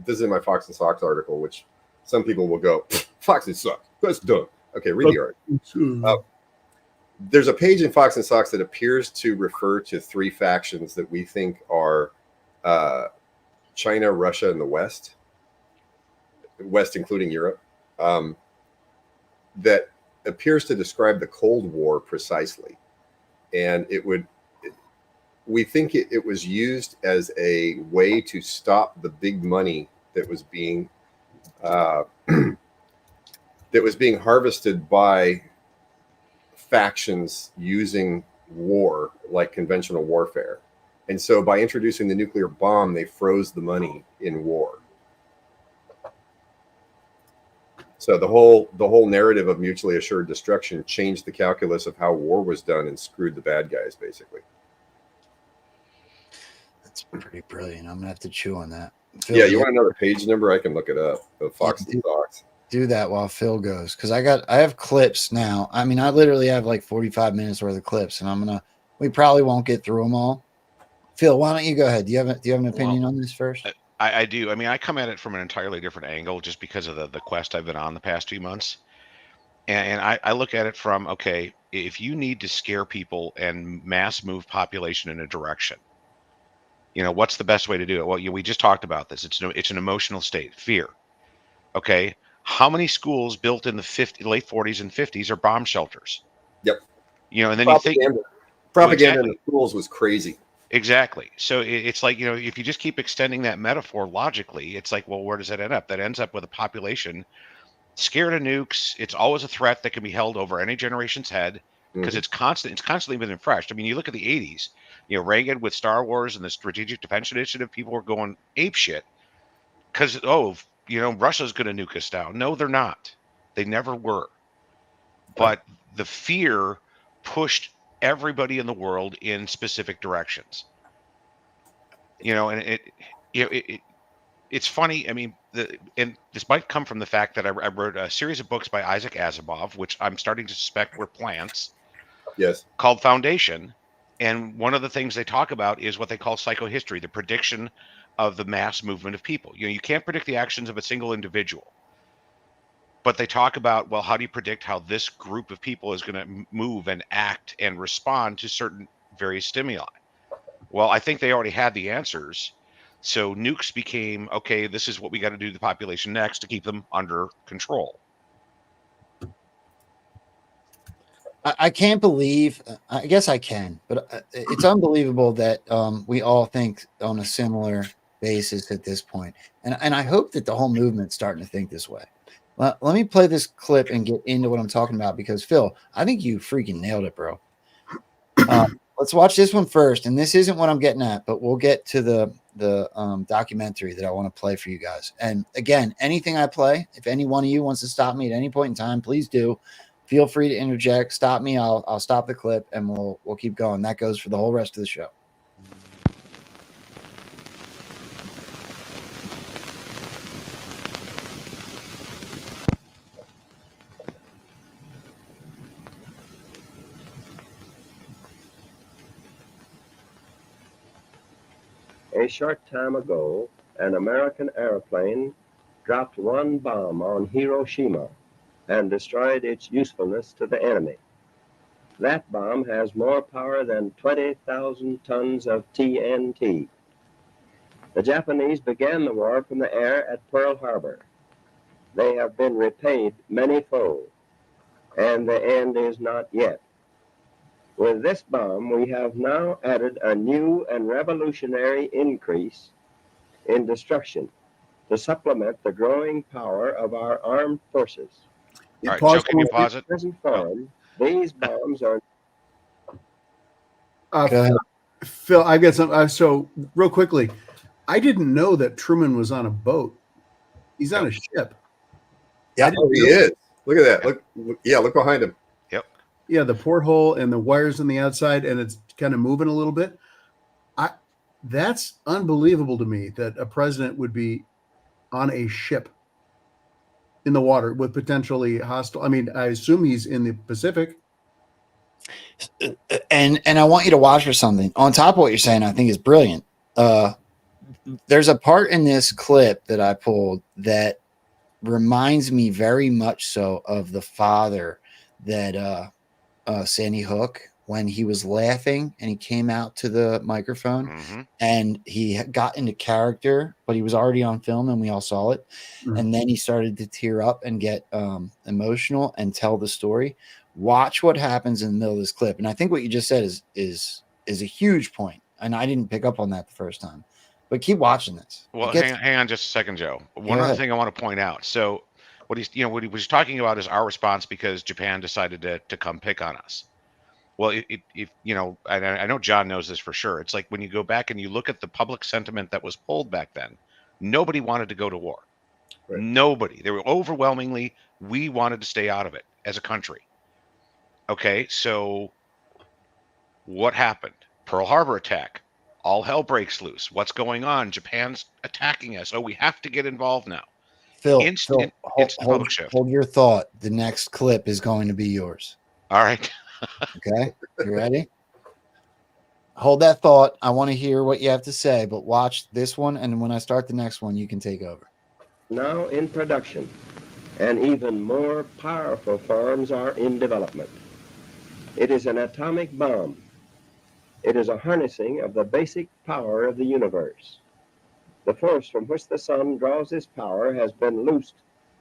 this is in my Fox and Sox article, which some people will go, Fox and Sox, that's dumb. Okay, read the article. There's a page in Fox and Sox that appears to refer to three factions that we think are China, Russia, and the West including Europe, that appears to describe the Cold War precisely. And we think it was used as a way to stop the big money that was being harvested by factions using war like conventional warfare. And so by introducing the nuclear bomb, they froze the money in war. So the whole narrative of mutually assured destruction changed the calculus of how war was done and screwed the bad guys, basically. That's pretty brilliant. I'm gonna have to chew on that. Phil, yeah, you want another page number? I can look it up. Of Fox and Sox. Do that while Phil goes, because I have clips now. I mean, I literally have like 45 minutes worth of clips, and we probably won't get through them all. Phil, why don't you go ahead? Do you have an opinion on this first? I do. I mean, I come at it from an entirely different angle just because of the quest I've been on the past few months. And I look at it from, okay, if you need to scare people and mass move population in a direction, what's the best way to do it? Well, we just talked about this. It's an emotional state, fear. Okay. How many schools built in the late 40s and 50s are bomb shelters? Yep. And then propaganda exactly. in the schools was crazy. Exactly. So it's like, if you just keep extending that metaphor logically, it's like, well, where does that end up? That ends up with a population scared of nukes. It's always a threat that can be held over any generation's head because it's constantly been refreshed. I mean, you look at the 80s, Reagan with Star Wars and the Strategic Defense Initiative, people were going ape shit because, Russia's going to nuke us down. No, they're not. They never were. But the fear pushed everybody in the world in specific directions. And it's funny. I mean, and this might come from the fact that I wrote a series of books by Isaac Asimov, which I'm starting to suspect were plants. Yes. Called Foundation. And one of the things they talk about is what they call psychohistory, the prediction of the mass movement of people. You can't predict the actions of a single individual. But they talk about, well, how do you predict how this group of people is going to move and act and respond to certain various stimuli? Well, I think they already had the answers. So nukes became, okay, this is what we got to do to the population next to keep them under control. I can't believe, I guess I can, but it's unbelievable that we all think on a similar basis at this point. And I hope that the whole movement's starting to think this way. Let me play this clip and get into what I'm talking about because, Phil, I think you freaking nailed it, bro. Let's watch this one first. And this isn't what I'm getting at, but we'll get to the documentary that I want to play for you guys. And again, anything I play, if any one of you wants to stop me at any point in time, please do. Feel free to interject. Stop me. I'll stop the clip and we'll keep going. That goes for the whole rest of the show. A short time ago, an American airplane dropped one bomb on Hiroshima and destroyed its usefulness to the enemy. That bomb has more power than 20,000 tons of TNT. The Japanese began the war from the air at Pearl Harbor. They have been repaid many-fold, and the end is not yet. With this bomb, we have now added a new and revolutionary increase in destruction to supplement the growing power of our armed forces. All right, Joe, can you pause it? In present form, these bombs are. Go ahead. Phil, I got some. So real quickly, I didn't know that Truman was on a boat. He's on a ship. Yeah, he is. Look at that. Look behind him. Yep. Yeah, the porthole and the wires on the outside, and it's kind of moving a little bit. That's unbelievable to me that a president would be on a ship in the water with potentially hostile. I mean, I assume he's in the Pacific. And I want you to watch for something on top of what you're saying. I think is brilliant. There's a part in this clip that I pulled that reminds me very much so of the father that Sandy Hook, when he was laughing and he came out to the microphone and he got into character, but he was already on film and we all saw it. And then he started to tear up and get emotional and tell the story. Watch what happens in the middle of this clip. And I think what you just said is a huge point. And I didn't pick up on that the first time, but keep watching this. Well, hang on just a second, Joe. One other thing I want to point out. So what he was talking about is our response because Japan decided to come pick on us. Well, if I know John knows this for sure. It's like when you go back and you look at the public sentiment that was polled back then, nobody wanted to go to war. Right. Nobody. They were overwhelmingly, we wanted to stay out of it as a country. Okay, so what happened? Pearl Harbor attack. All hell breaks loose. What's going on? Japan's attacking us. Oh, we have to get involved now. Phil, hold your thought. The next clip is going to be yours. All right. Okay, you ready? Hold that thought. I want to hear what you have to say, but watch this one, and when I start the next one, you can take over. Now in production, and even more powerful forms are in development. It is an atomic bomb. It is a harnessing of the basic power of the universe. The force from which the sun draws its power has been loosed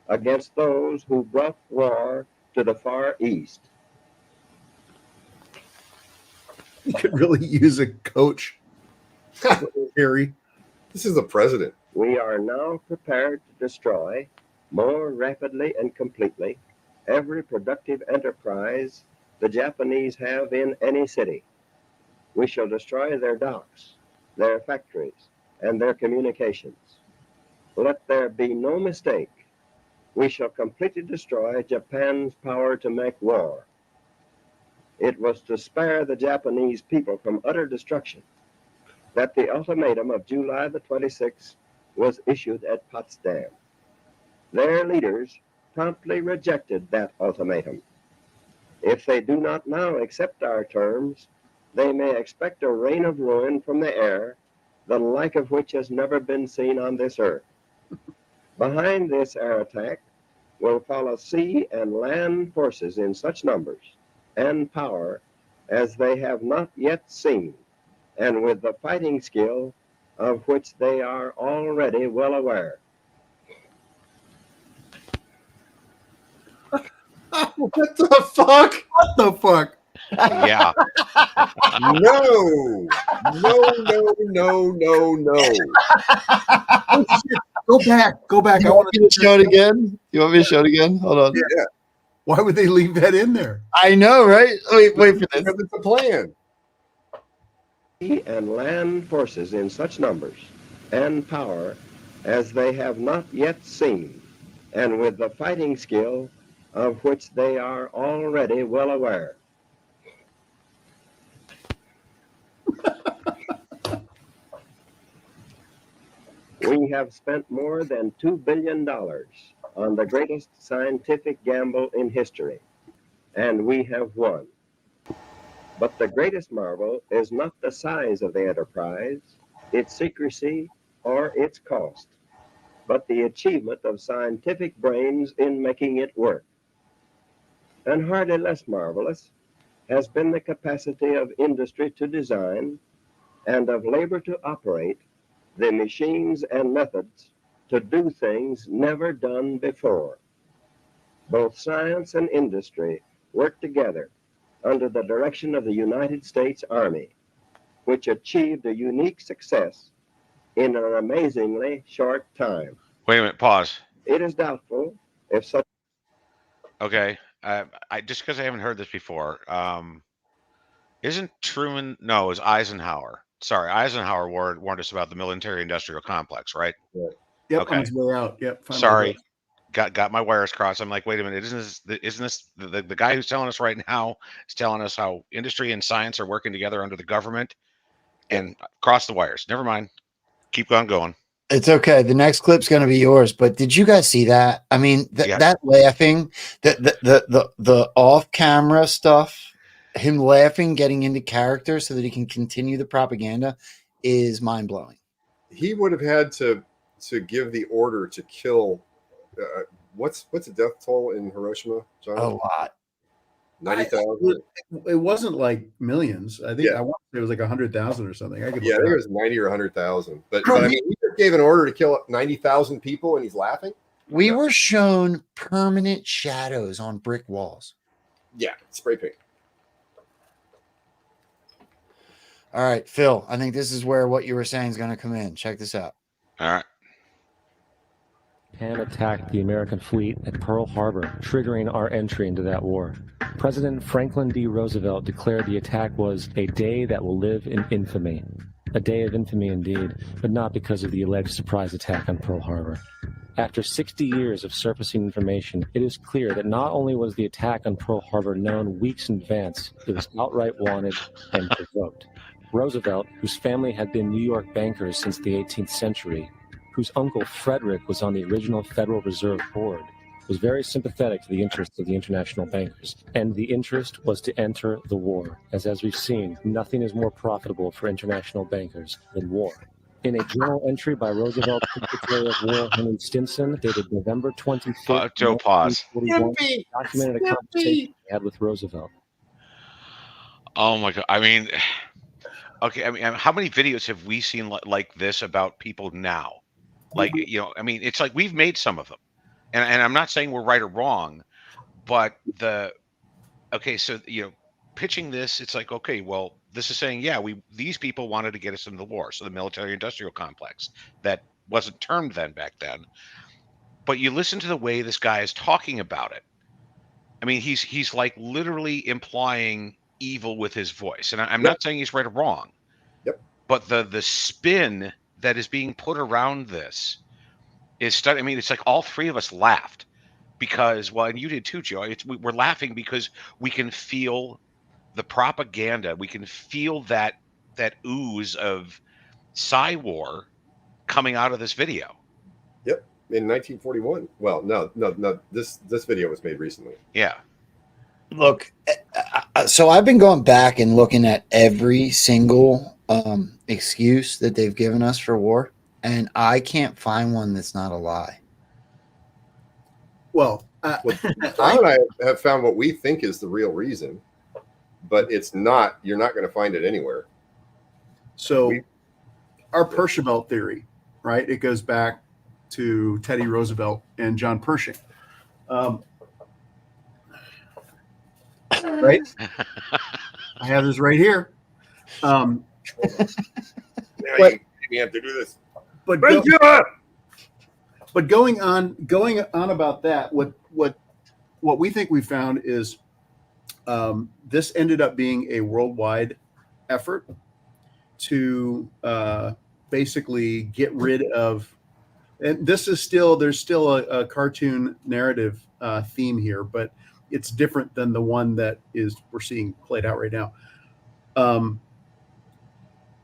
against those who brought war to the Far East. You could really use a coach, Harry. This is the president. We are now prepared to destroy more rapidly and completely every productive enterprise the Japanese have in any city. We shall destroy their docks, their factories, and their communications. Let there be no mistake. We shall completely destroy Japan's power to make war. It was to spare the Japanese people from utter destruction that the ultimatum of July the 26th was issued at Potsdam. Their leaders promptly rejected that ultimatum. If they do not now accept our terms, they may expect a rain of ruin from the air, the like of which has never been seen on this earth. Behind this air attack will follow sea and land forces in such numbers and power as they have not yet seen, and with the fighting skill of which they are already well aware. What the fuck? What the fuck? Yeah. No. Go back. You want me to show it again? You want me to show it again? Hold on. Yeah. Why would they leave that in there? I know, right? Wait for this. Because it's a plan. Sea and land forces in such numbers and power as they have not yet seen, and with the fighting skill of which they are already well aware. We have spent more than $2 billion on the greatest scientific gamble in history, and we have won. But the greatest marvel is not the size of the enterprise, its secrecy, or its cost, but the achievement of scientific brains in making it work. And hardly less marvelous has been the capacity of industry to design and of labor to operate the machines and methods to do things never done before. Both science and industry work together under the direction of the United States Army, which achieved a unique success in an amazingly short time. Wait a minute. Pause. It is doubtful if such. Okay. I just because I haven't heard this before. Isn't Truman? No, it was Eisenhower. Sorry, Eisenhower warned us about the military-industrial complex, right? Yep, Okay. on his way out. Yep. Sorry, got my wires crossed. I'm like, wait a minute, isn't this the guy who's telling us right now is telling us how industry and science are working together under the government? And cross the wires. Never mind. Keep on going. It's okay. The next clip's going to be yours. But did you guys see that? I mean, that laughing, the off-camera stuff, him laughing, getting into character so that he can continue the propaganda, is mind-blowing. He would have had to give the order to kill. What's the death toll in Hiroshima, John? A lot. 90,000. It wasn't like millions. I think I want to say it was like 100,000 or something. I think it was 90 or 100,000. But I mean, he just gave an order to kill 90,000 people, and he's laughing. We were shown permanent shadows on brick walls. Yeah, spray paint. All right, Phil, I think this is where what you were saying is going to come in. Check this out. All right. Japan attacked the American fleet at Pearl Harbor, triggering our entry into that war. President Franklin D. Roosevelt declared the attack was a day that will live in infamy. A day of infamy indeed, but not because of the alleged surprise attack on Pearl Harbor. After 60 years of surfacing information, it is clear that not only was the attack on Pearl Harbor known weeks in advance, it was outright wanted and provoked. Roosevelt, whose family had been New York bankers since the 18th century, whose uncle Frederick was on the original Federal Reserve Board, was very sympathetic to the interests of the international bankers, and the interest was to enter the war, as we've seen, nothing is more profitable for international bankers than war. In a journal entry by Roosevelt's Secretary of War Henry Stimson, dated November 25th, Joe, pause. documented a conversation he had with Roosevelt. Oh my God! I mean, okay. I mean, how many videos have we seen like this about people now? Like, you know, I mean, it's like we've made some of them, and I'm not saying we're right or wrong, but so you know, pitching this, it's like, okay, well, this is saying, yeah, these people wanted to get us into the war, so the military-industrial complex that wasn't termed then back then, but you listen to the way this guy is talking about it. I mean, he's like literally implying evil with his voice, and I'm not saying he's right or wrong. Yep. But the spin that is being put around this is I mean, it's like all three of us laughed because, well, and you did too, Joe. We're laughing because we can feel the propaganda. We can feel that ooze of Psy-War coming out of this video. Yep, in 1941. Well, no. This video was made recently. Yeah. Look, so I've been going back and looking at every single excuse that they've given us for war, and I can't find one that's not a lie. Well, Tom and I have found what we think is the real reason, but it's not. You're not going to find it anywhere. So our Pershing belt theory, right? It goes back to Teddy Roosevelt and John Pershing. Right? I have this right here. You have to do this. But going on about that, what we think we found is this ended up being a worldwide effort to basically get rid of, and there's still a cartoon narrative theme here, but it's different than the one that we're seeing played out right now.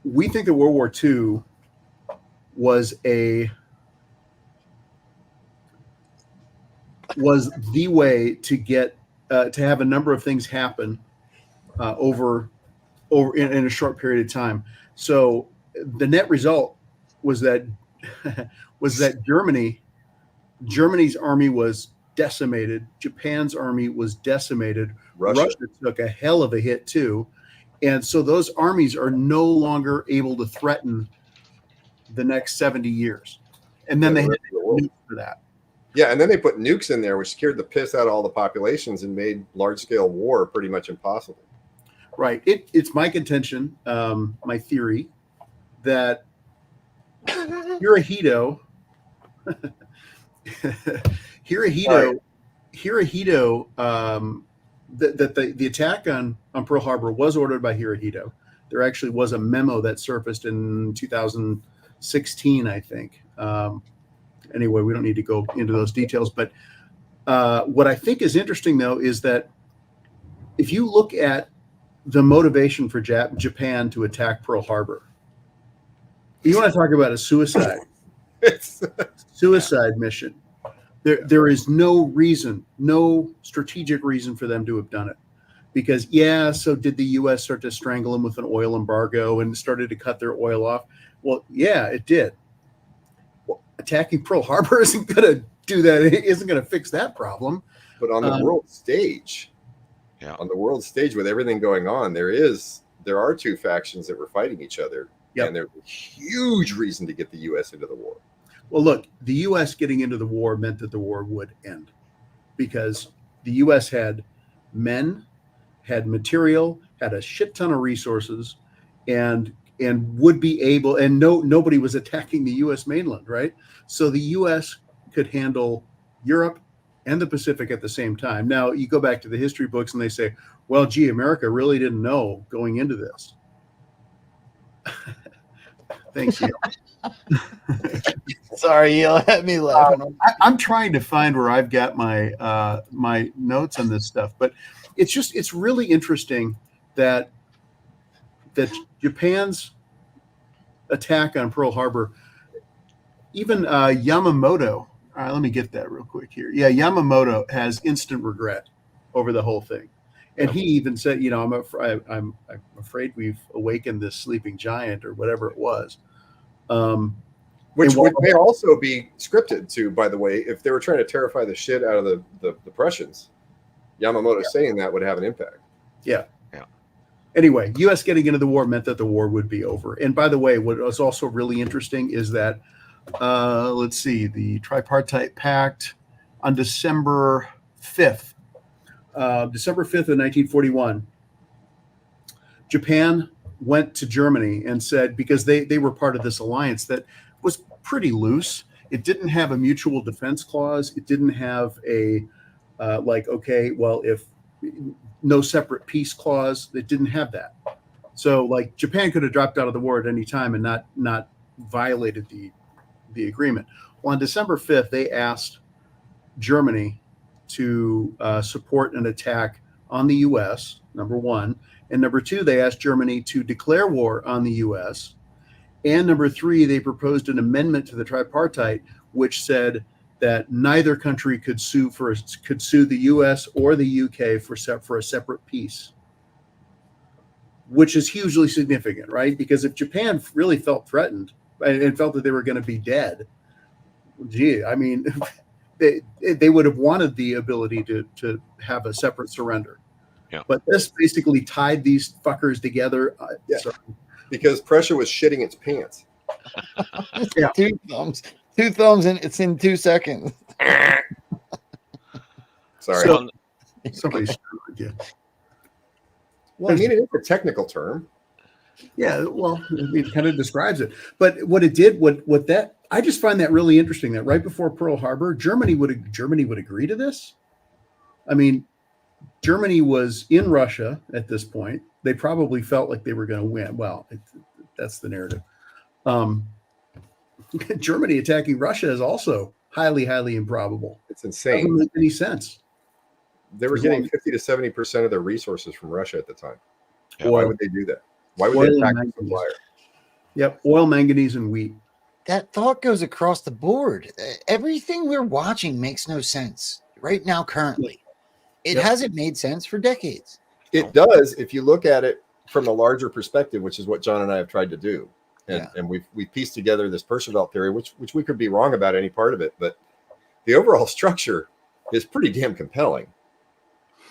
We think that World War II was the way to get to have a number of things happen over in a short period of time. So the net result was that Germany's army was decimated. Japan's army was decimated. Russia took a hell of a hit too. And so those armies are no longer able to threaten the next 70 years. And then Yeah, they the had rest of the world. nukes for that. Yeah, and then they put nukes in there, which scared the piss out of all the populations and made large-scale war pretty much impossible. Right. It's my contention, my theory, that Hirohito, that the attack on Pearl Harbor was ordered by Hirohito. There actually was a memo that surfaced in 2016, I think. Anyway, we don't need to go into those details. But what I think is interesting, though, is that if you look at the motivation for Japan to attack Pearl Harbor, you want to talk about a suicide mission. There is no reason, no strategic reason for them to have done it. Because, so did the U.S. start to strangle them with an oil embargo and started to cut their oil off? Well, yeah, it did. Well, attacking Pearl Harbor isn't going to do that. It isn't going to fix that problem. But on the world stage, with everything going on, there are two factions that were fighting each other. Yep. And there's a huge reason to get the U.S. into the war. Well, look, the U.S. getting into the war meant that the war would end because the U.S. had men, had material, had a shit ton of resources, and would be able. And nobody was attacking the U.S. mainland, right? So the U.S. could handle Europe and the Pacific at the same time. Now you go back to the history books and they say, "Well, gee, America really didn't know going into this." Thanks, Neil. Sorry, you'll let me laugh. I'm trying to find where I've got my my notes on this stuff, but it's really interesting that Japan's attack on Pearl Harbor, even Yamamoto. Let me get that real quick here. Yeah, Yamamoto has instant regret over the whole thing, and he even said, I'm afraid we've awakened this sleeping giant or whatever it was. Which may also be scripted too, by the way. If they were trying to terrify the shit out of the Prussians, Yamamoto saying that would have an impact. Yeah. Anyway, U.S. getting into the war meant that the war would be over. And by the way, what was also really interesting is that, let's see, the Tripartite Pact on December 5th of 1941, Japan went to Germany and said, because they were part of this alliance that was pretty loose. It didn't have a mutual defense clause. It didn't have a if no separate peace clause. It didn't have that. So Japan could have dropped out of the war at any time and not violated the agreement. Well, on December 5th, they asked Germany to support an attack on the U.S., number one. And number two, they asked Germany to declare war on the U.S. And number three, they proposed an amendment to the tripartite, which said that neither country could sue the U.S. or the U.K. for a separate peace, which is hugely significant, right? Because if Japan really felt threatened and felt that they were going to be dead, gee, I mean, they would have wanted the ability to have a separate surrender. Yeah. But this basically tied these fuckers together. Because Prussia was shitting its pants. Yeah. Two thumbs, and it's in 2 seconds. Sorry. So, somebody's screwed you. Well, I mean, it's a technical term. Yeah, well, it kind of describes it. But what it did, I just find that really interesting that right before Pearl Harbor, Germany would agree to this. I mean, Germany was in Russia at this point. They probably felt like they were going to win. Well, that's the narrative. Germany attacking Russia is also highly, highly improbable. It's insane. Doesn't make any sense. They were getting 50 to 70% of their resources from Russia at the time. Yeah. Why would they do that? Why would they attack the supplier? Yep, oil, manganese, and wheat. That thought goes across the board. Everything we're watching makes no sense right now, currently. It hasn't made sense for decades. It does if you look at it from a larger perspective, which is what John and I have tried to do. And we've pieced together this Percival theory, which we could be wrong about any part of it, but the overall structure is pretty damn compelling.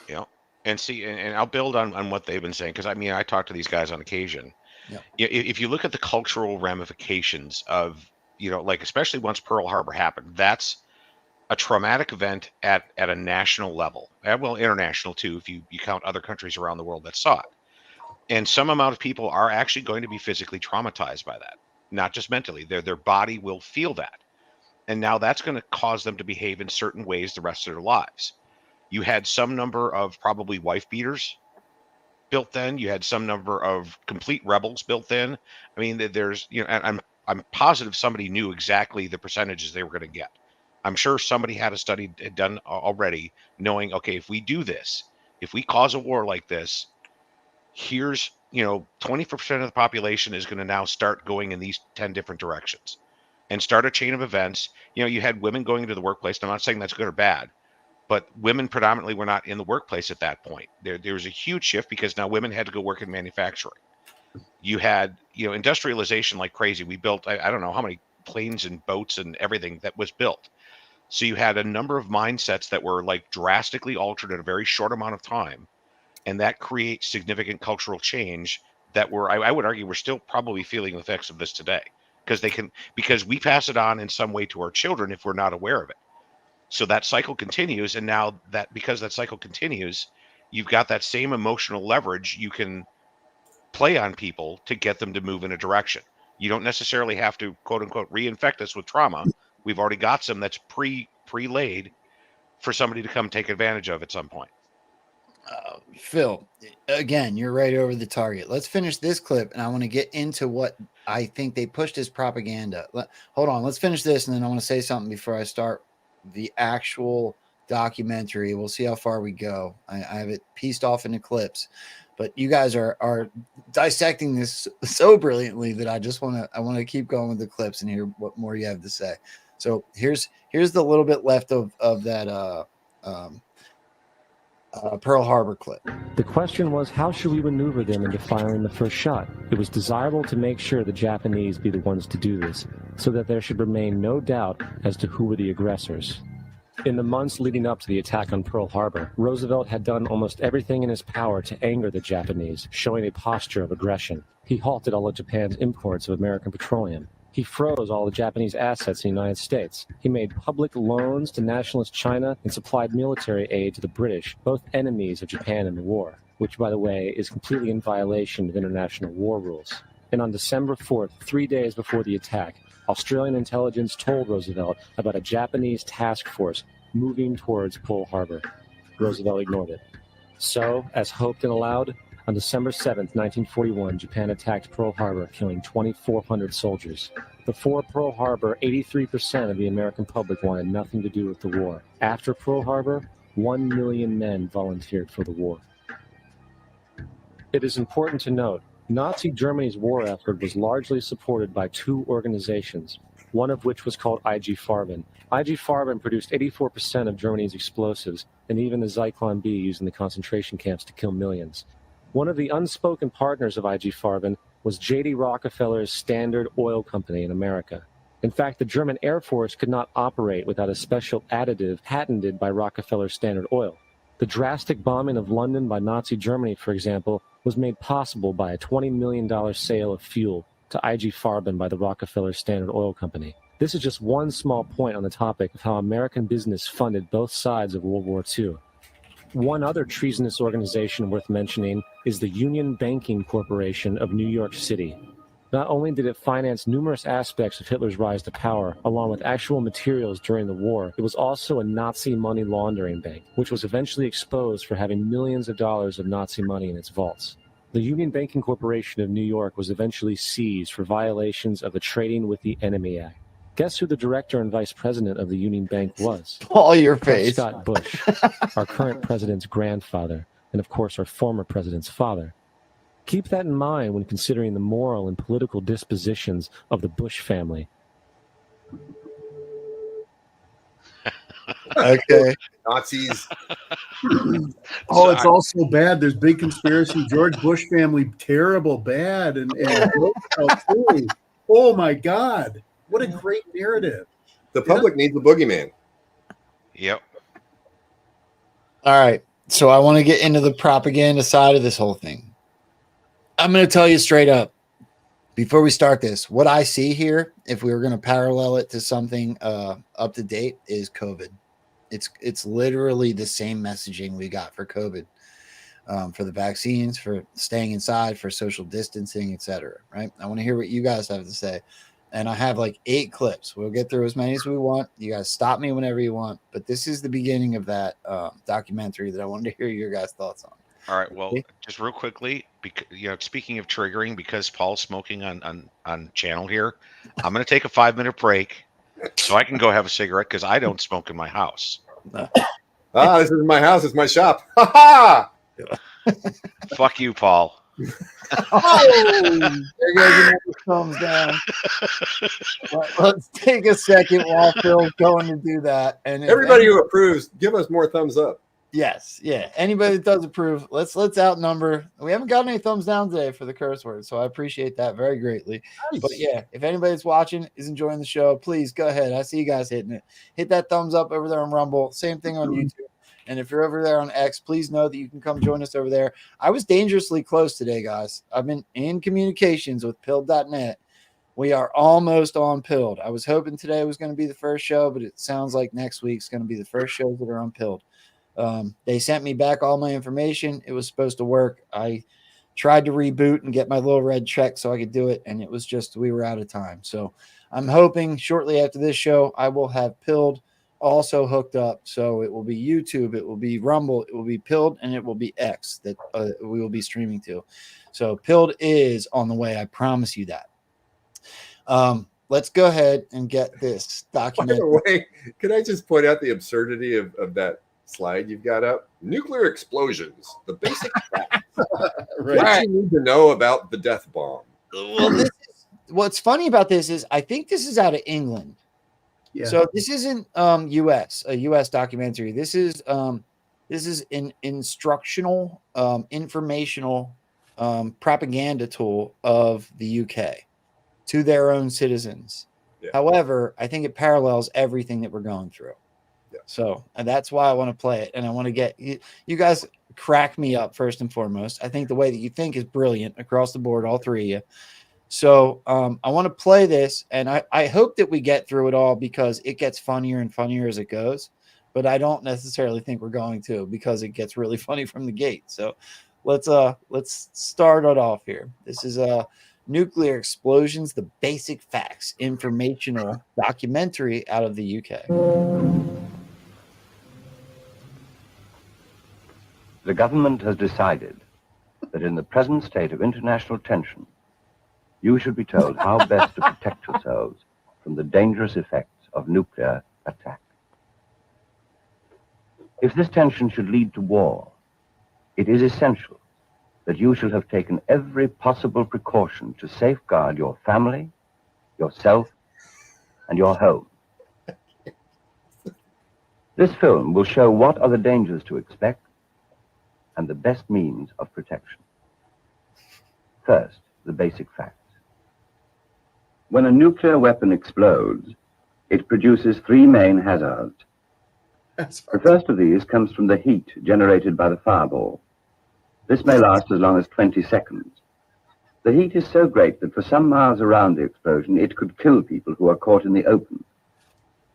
Yeah. And see, and I'll build on what they've been saying, because I mean, I talk to these guys on occasion, Yep. If you look at the cultural ramifications of, like especially once Pearl Harbor happened, that's a traumatic event at a national level, well, international too, if you count other countries around the world that saw it. And some amount of people are actually going to be physically traumatized by that, not just mentally. Their body will feel that. And now that's going to cause them to behave in certain ways the rest of their lives. You had some number of probably wife beaters built in. You had some number of complete rebels built in. I mean, there's, and I'm positive somebody knew exactly the percentages they were going to get. I'm sure somebody had a study done already, knowing, okay, if we do this, if we cause a war like this, here's 20% of the population is going to now start going in these 10 different directions and start a chain of events. You had women going into the workplace. I'm not saying that's good or bad, but women predominantly were not in the workplace at that point. There was a huge shift because now women had to go work in manufacturing. You had industrialization like crazy. We built I don't know how many planes and boats and everything that was built. So you had a number of mindsets that were like drastically altered in a very short amount of time, and that creates significant cultural change that I would argue we're still probably feeling the effects of this today, because we pass it on in some way to our children if we're not aware of it. So that cycle continues, and now because that cycle continues, you've got that same emotional leverage you can play on people to get them to move in a direction. You don't necessarily have to quote unquote reinfect us with trauma. We've already got some that's pre-laid for somebody to come take advantage of at some point. Phil, again, you're right over the target. Let's finish this clip, and I want to get into what I think they pushed as propaganda. Hold on, let's finish this, and then I want to say something before I start the actual documentary. We'll see how far we go. I have it pieced off into clips, but you guys are dissecting this so brilliantly that I want to keep going with the clips and hear what more you have to say. So here's the little bit left of that Pearl Harbor clip. The question was, how should we maneuver them into firing the first shot? It was desirable to make sure the Japanese be the ones to do this, so that there should remain no doubt as to who were the aggressors. In the months leading up to the attack on Pearl Harbor, Roosevelt had done almost everything in his power to anger the Japanese, showing a posture of aggression. He halted all of Japan's imports of American petroleum. He froze all the Japanese assets in the United States. He made public loans to nationalist China and supplied military aid to the British, both enemies of Japan in the war, which, by the way, is completely in violation of international war rules. And on December 4th, 3 days before the attack, Australian intelligence told Roosevelt about a Japanese task force moving towards Pearl Harbor. Roosevelt ignored it. So, as hoped and allowed, on December 7th, 1941, Japan attacked Pearl Harbor, killing 2,400 soldiers. Before Pearl Harbor, 83% of the American public wanted nothing to do with the war. After Pearl Harbor, 1 million men volunteered for the war. It is important to note, Nazi Germany's war effort was largely supported by two organizations, one of which was called IG Farben. IG Farben produced 84% of Germany's explosives, and even the Zyklon B used in the concentration camps to kill millions. One of the unspoken partners of IG Farben was J.D. Rockefeller's Standard Oil Company in America. In fact, the German Air Force could not operate without a special additive patented by Rockefeller's Standard Oil. The drastic bombing of London by Nazi Germany, for example, was made possible by a $20 million sale of fuel to IG Farben by the Rockefeller Standard Oil Company. This is just one small point on the topic of how American business funded both sides of World War II. One other treasonous organization worth mentioning is the Union Banking Corporation of New York City. Not only did it finance numerous aspects of Hitler's rise to power, along with actual materials during the war, it was also a Nazi money laundering bank, which was eventually exposed for having millions of dollars of Nazi money in its vaults. The Union Banking Corporation of New York was eventually seized for violations of the Trading with the Enemy Act. Guess who the director and vice president of the Union Bank was? All your face. Scott Bush, our current president's grandfather, and of course our former president's father. Keep that in mind when considering the moral and political dispositions of the Bush family. Okay. Nazis. Oh, it's all so bad. There's big conspiracy. George Bush family, terrible, bad, and too. Oh my God. What a great narrative. The public needs a boogeyman. Yep. All right. So I want to get into the propaganda side of this whole thing. I'm going to tell you straight up, Before we start this, what I see here, if we were going to parallel it to something up to date, is COVID. It's literally the same messaging we got for COVID, for the vaccines, for staying inside, for social distancing, etc. Right? I want to hear what you guys have to say, and I have like 8 clips. We'll get through as many as we want. You guys stop me whenever you want, but this is the beginning of that documentary that I wanted to hear your guys' thoughts on. All right. Well, Okay? just real quickly, because speaking of triggering, because Paul's smoking on channel here, I'm going to take a 5-minute break so I can go have a cigarette because I don't smoke in my house. This is my house. It's my shop. Ha ha! Fuck you, Paul. Oh, there goes another thumbs down. Let's take a second while Phil's going to do that. And if Everybody who approves, give us more thumbs up. yes, yeah. Anybody that does approve, let's outnumber. We haven't gotten any thumbs down today for the curse word, so I appreciate that very greatly. Nice. But yeah, if anybody that's watching is enjoying the show, please go ahead. I see you guys hitting it. Hit that thumbs up over there on Rumble. Same thing on YouTube. And if you're over there on X, please know that you can come join us over there. I was dangerously close today, guys. I've been in communications with Pilled.net. We are almost on Pilled. I was hoping today was going to be the first show, but it sounds like next week's going to be the first shows that are on Pilled. They sent me back all my information. It was supposed to work. I tried to reboot and get my little red check so I could do it, and it was just we were out of time. So I'm hoping shortly after this show, I will have Pilled also hooked up. So it will be YouTube, it will be Rumble, it will be Pilled, and it will be X that we will be streaming to. So Pilled is on the way. I promise you that. Let's go ahead and get this document. By the way, could I just point out the absurdity of that slide you've got up? Nuclear explosions, the basic facts. What you need to know about the death bomb. Well, what's funny about this is I think this is out of England. Yeah. So this isn't a US documentary. This is an instructional, informational propaganda tool of the UK to their own citizens. Yeah. However, I think it parallels everything that we're going through. Yeah. So, and that's why I want to play it. And I want to get you guys crack me up first and foremost. I think the way that you think is brilliant across the board, all three of you. So I want to play this, and I hope that we get through it all because it gets funnier and funnier as it goes. But I don't necessarily think we're going to because it gets really funny from the gate. So let's start it off here. This is Nuclear Explosions, the Basic Facts, informational documentary out of the UK. The government has decided that in the present state of international tension, you should be told how best to protect yourselves from the dangerous effects of nuclear attack. If this tension should lead to war, it is essential that you should have taken every possible precaution to safeguard your family, yourself, and your home. This film will show what are the dangers to expect and the best means of protection. First, the basic facts. When a nuclear weapon explodes, it produces 3 main hazards. The first of these comes from the heat generated by the fireball. This may last as long as 20 seconds. The heat is so great that for some miles around the explosion, it could kill people who are caught in the open,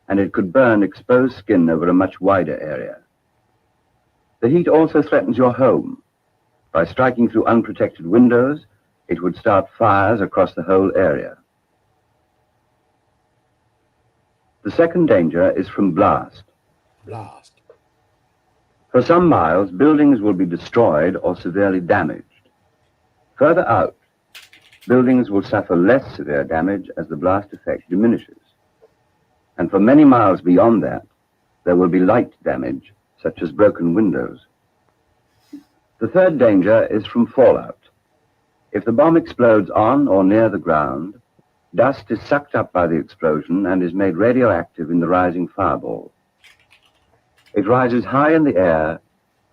and it could burn exposed skin over a much wider area. The heat also threatens your home. By striking through unprotected windows, it would start fires across the whole area. The second danger is from blast. For some miles, buildings will be destroyed or severely damaged. Further out, buildings will suffer less severe damage as the blast effect diminishes. And for many miles beyond that, there will be light damage, such as broken windows. The third danger is from fallout. If the bomb explodes on or near the ground, dust is sucked up by the explosion and is made radioactive in the rising fireball. It rises high in the air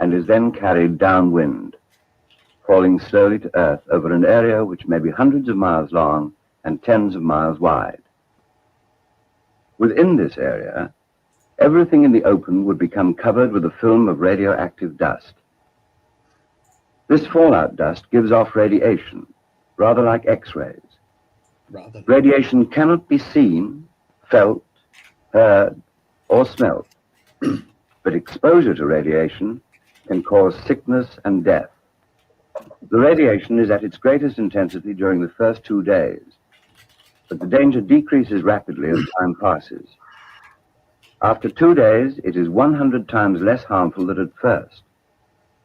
and is then carried downwind, falling slowly to earth over an area which may be hundreds of miles long and tens of miles wide. Within this area, everything in the open would become covered with a film of radioactive dust. This fallout dust gives off radiation, rather like X-rays, rather. Radiation cannot be seen, felt, heard, or smelled. But exposure to radiation can cause sickness and death. The radiation is at its greatest intensity during the first 2 days, but the danger decreases rapidly as time passes. After 2 days, it is 100 times less harmful than at first,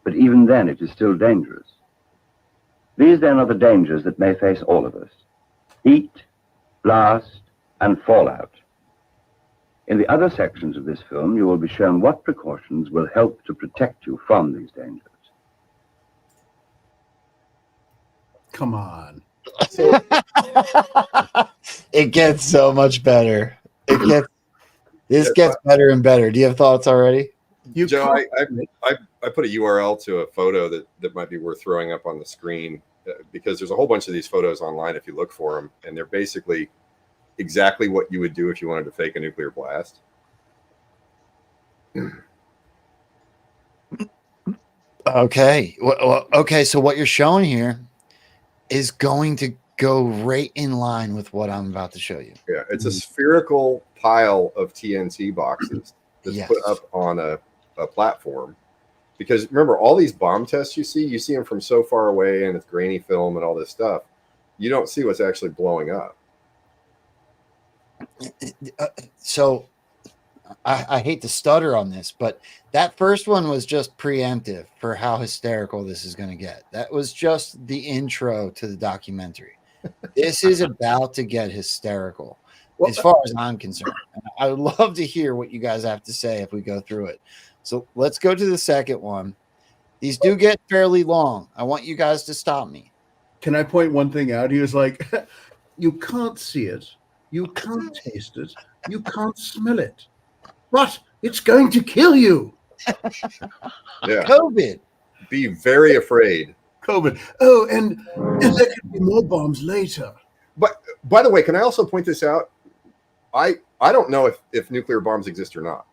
but even then it is still dangerous. These then are the dangers that may face all of us: heat, blast, and fallout. In the other sections of this film, you will be shown what precautions will help to protect you from these dangers. Come on. It gets so much better. This gets better and better. Do you have thoughts already? Joe, I put a URL to a photo that might be worth throwing up on the screen because there's a whole bunch of these photos online if you look for them, and they're basically exactly what you would do if you wanted to fake a nuclear blast. Okay. Well, okay. So what you're showing here is going to go right in line with what I'm about to show you. Yeah, it's a spherical pile of TNT boxes that's put up on a platform. Because remember, all these bomb tests you see them from so far away, and it's grainy film and all this stuff. You don't see what's actually blowing up. So I hate to stutter on this, but that first one was just preemptive for how hysterical this is going to get. That was just the intro to the documentary. This is about to get hysterical, as far as I'm concerned. And I would love to hear what you guys have to say if we go through it. So let's go to the second one. These do get fairly long. I want you guys to stop me. Can I point one thing out? He was like, you can't see it. You can't taste it. You can't smell it. But it's going to kill you. Yeah. COVID. Be very afraid. COVID. Oh, and there could be more bombs later. But by the way, can I also point this out? I don't know if nuclear bombs exist or not.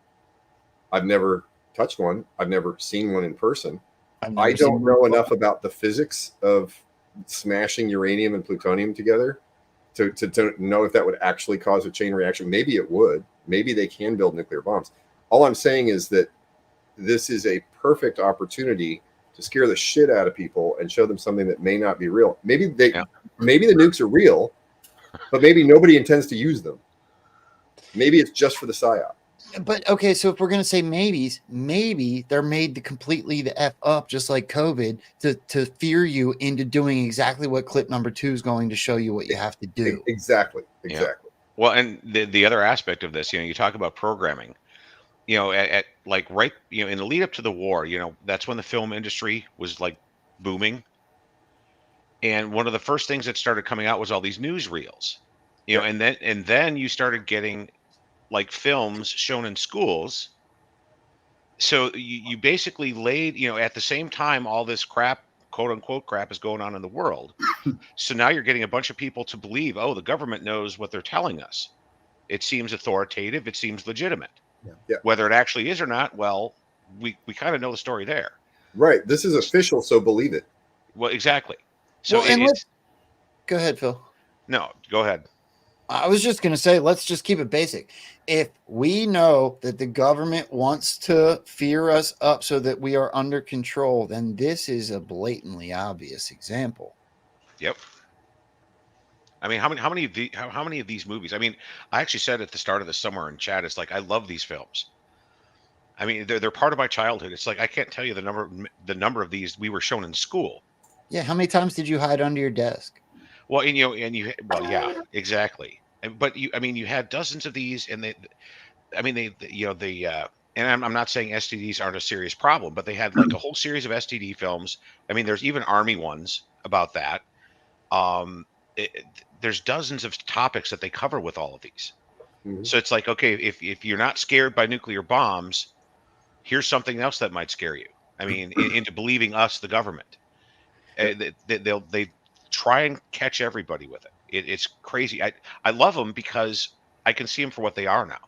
I've never touched one. I've never seen one in person. I don't know enough about the physics of smashing uranium and plutonium together to know if that would actually cause a chain reaction. Maybe it would. Maybe they can build nuclear bombs. All I'm saying is that this is a perfect opportunity to scare the shit out of people and show them something that may not be real. Maybe the nukes are real, but maybe nobody intends to use them. Maybe it's just for the psyop. But okay, so if we're gonna say maybes, maybe they're made to completely the F up, just like COVID, to fear you into doing exactly what clip number 2 is going to show you what you have to do. Exactly. Yeah. Well, and the other aspect of this, you talk about programming, at like right, in the lead up to the war, that's when the film industry was like booming. And one of the first things that started coming out was all these newsreels, and then you started getting like films shown in schools. So you basically laid, at the same time, all this crap, quote unquote crap, is going on in the world. So now you're getting a bunch of people to believe, oh, the government knows what they're telling us. It seems authoritative. It seems legitimate. Yeah. Whether it actually is or not, well, we kind of know the story there. Right. This is official, so believe it. Well, exactly. So go ahead, Phil. No, go ahead. I was just going to say, let's just keep it basic. If we know that the government wants to fear us up so that we are under control, then this is a blatantly obvious example. Yep. I mean, how many of these movies? I mean, I actually said at the start of the summer in chat, it's like I love these films. I mean, they're part of my childhood. It's like I can't tell you the number of these we were shown in school. Yeah, how many times did you hide under your desk? Well, yeah, exactly. But you had dozens of these, and and I'm not saying STDs aren't a serious problem, but they had like a whole series of STD films. I mean, there's even Army ones about that. There's dozens of topics that they cover with all of these. Mm-hmm. So it's like, okay, if you're not scared by nuclear bombs, here's something else that might scare you. I mean, into believing us, the government. They try and catch everybody with it. It's crazy. I love them because I can see them for what they are now.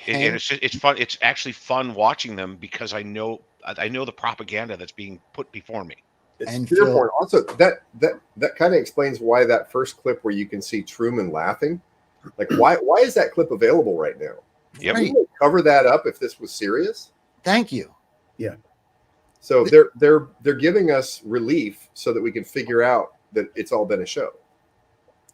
And it's fun. It's actually fun watching them because I know the propaganda that's being put before me. And to your Phil, point, also that kind of explains why that first clip where you can see Truman laughing, like why is that clip available right now? Yep. Wouldn't they cover that up if this was serious? thank you. Yeah. So they're giving us relief so that we can figure out that it's all been a show.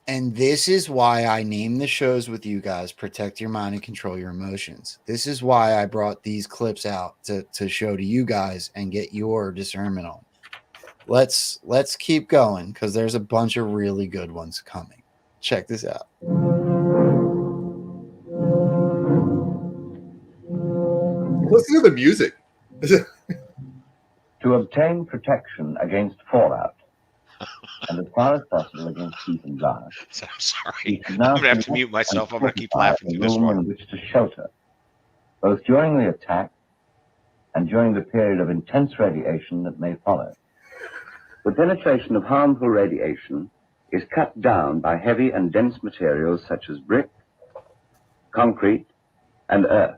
And this is why I named the shows with you guys, Protect Your Mind and Control Your Emotions. This is why I brought these clips out to show to you guys and get your discernment on. Let's keep going because there's a bunch of really good ones coming. Check this out. Listen to the music. To obtain protection against fallout, and as far as possible against heat and blast, I'm sorry. I'm going to have to mute myself. I'm going to keep laughing through this one. In which to shelter, both during the attack and during the period of intense radiation that may follow. The penetration of harmful radiation is cut down by heavy and dense materials such as brick, concrete, and earth.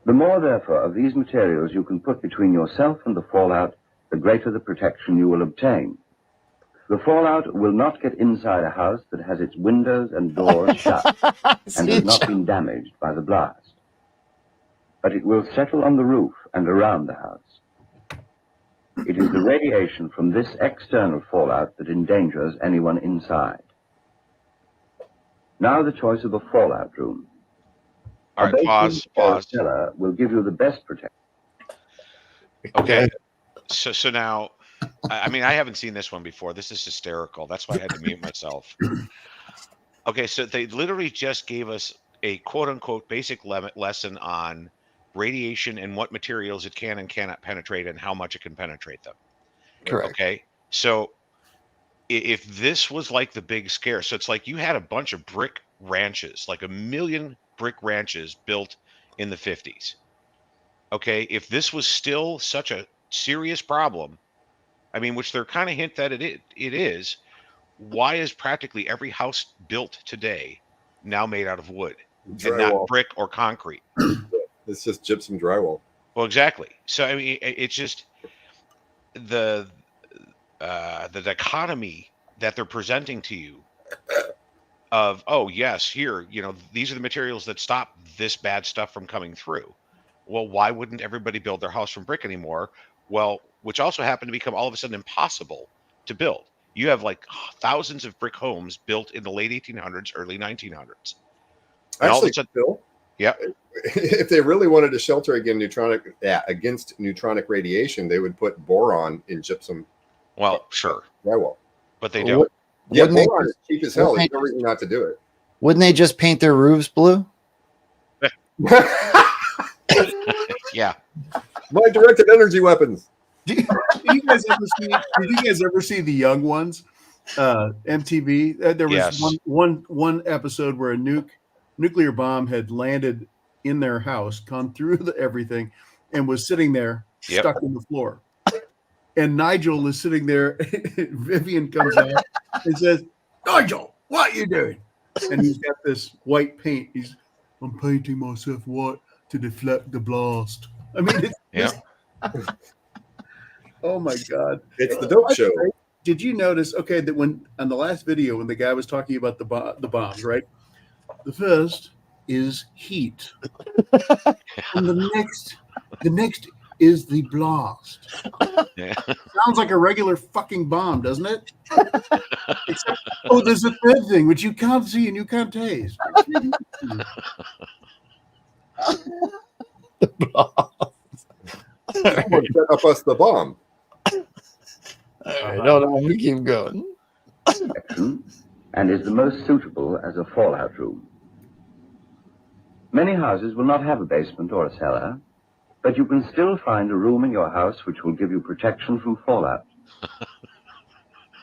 The more, therefore, of these materials you can put between yourself and the fallout, the greater the protection you will obtain. The fallout will not get inside a house that has its windows and doors shut and has not been damaged by the blast. But it will settle on the roof and around the house. It is the radiation from this external fallout that endangers anyone inside. Now the choice of a fallout room. All right, pause. Cellar will give you the best protection. Okay. So now, I mean, I haven't seen this one before. This is hysterical. That's why I had to mute myself. Okay, so they literally just gave us a quote-unquote basic lesson on radiation and what materials it can and cannot penetrate and how much it can penetrate them. Correct. Okay, so if this was like the big scare, so it's like you had a bunch of brick ranches, like 1 million brick ranches built in the 50s. Okay, if this was still such a serious problem, I mean, which they're kind of hint that it is, why is practically every house built today now made out of wood and not brick or concrete? It's just gypsum drywall. Well, exactly. So I mean, it's just the dichotomy that they're presenting to you of, oh yes, here, these are the materials that stop this bad stuff from coming through. Well, why wouldn't everybody build their house from brick anymore? Well, which also happened to become all of a sudden impossible to build. You have like thousands of brick homes built in the late 1800s, early 1900s. And Actually, Phil, yeah, if they really wanted to shelter against neutronic radiation, they would put boron in gypsum. Well, sure, drywall, but they don't. Yeah, boron is cheap as hell. There's no reason not to do it. Wouldn't they just paint their roofs blue? Yeah. My directed energy weapons. Did you guys ever see The Young Ones? MTV. There was one episode where a nuclear bomb had landed in their house, gone through everything, and was sitting there stuck in the floor. And Nigel is sitting there. Vivian comes out and says, "Nigel, what are you doing?" And he's got this white paint. I'm painting myself white to deflect the blast. I mean, oh my God. It's the dope show. Did you notice, that when on the last video, when the guy was talking about the bombs, right? The first is heat. And the next is the blast. Yeah. Sounds like a regular fucking bomb, doesn't it? Except, there's a third thing which you can't see and you can't taste. The blast. Someone set up us the bomb. All right, hold on, we keep going. And is the most suitable as a fallout room. Many houses will not have a basement or a cellar, but you can still find a room in your house which will give you protection from fallout.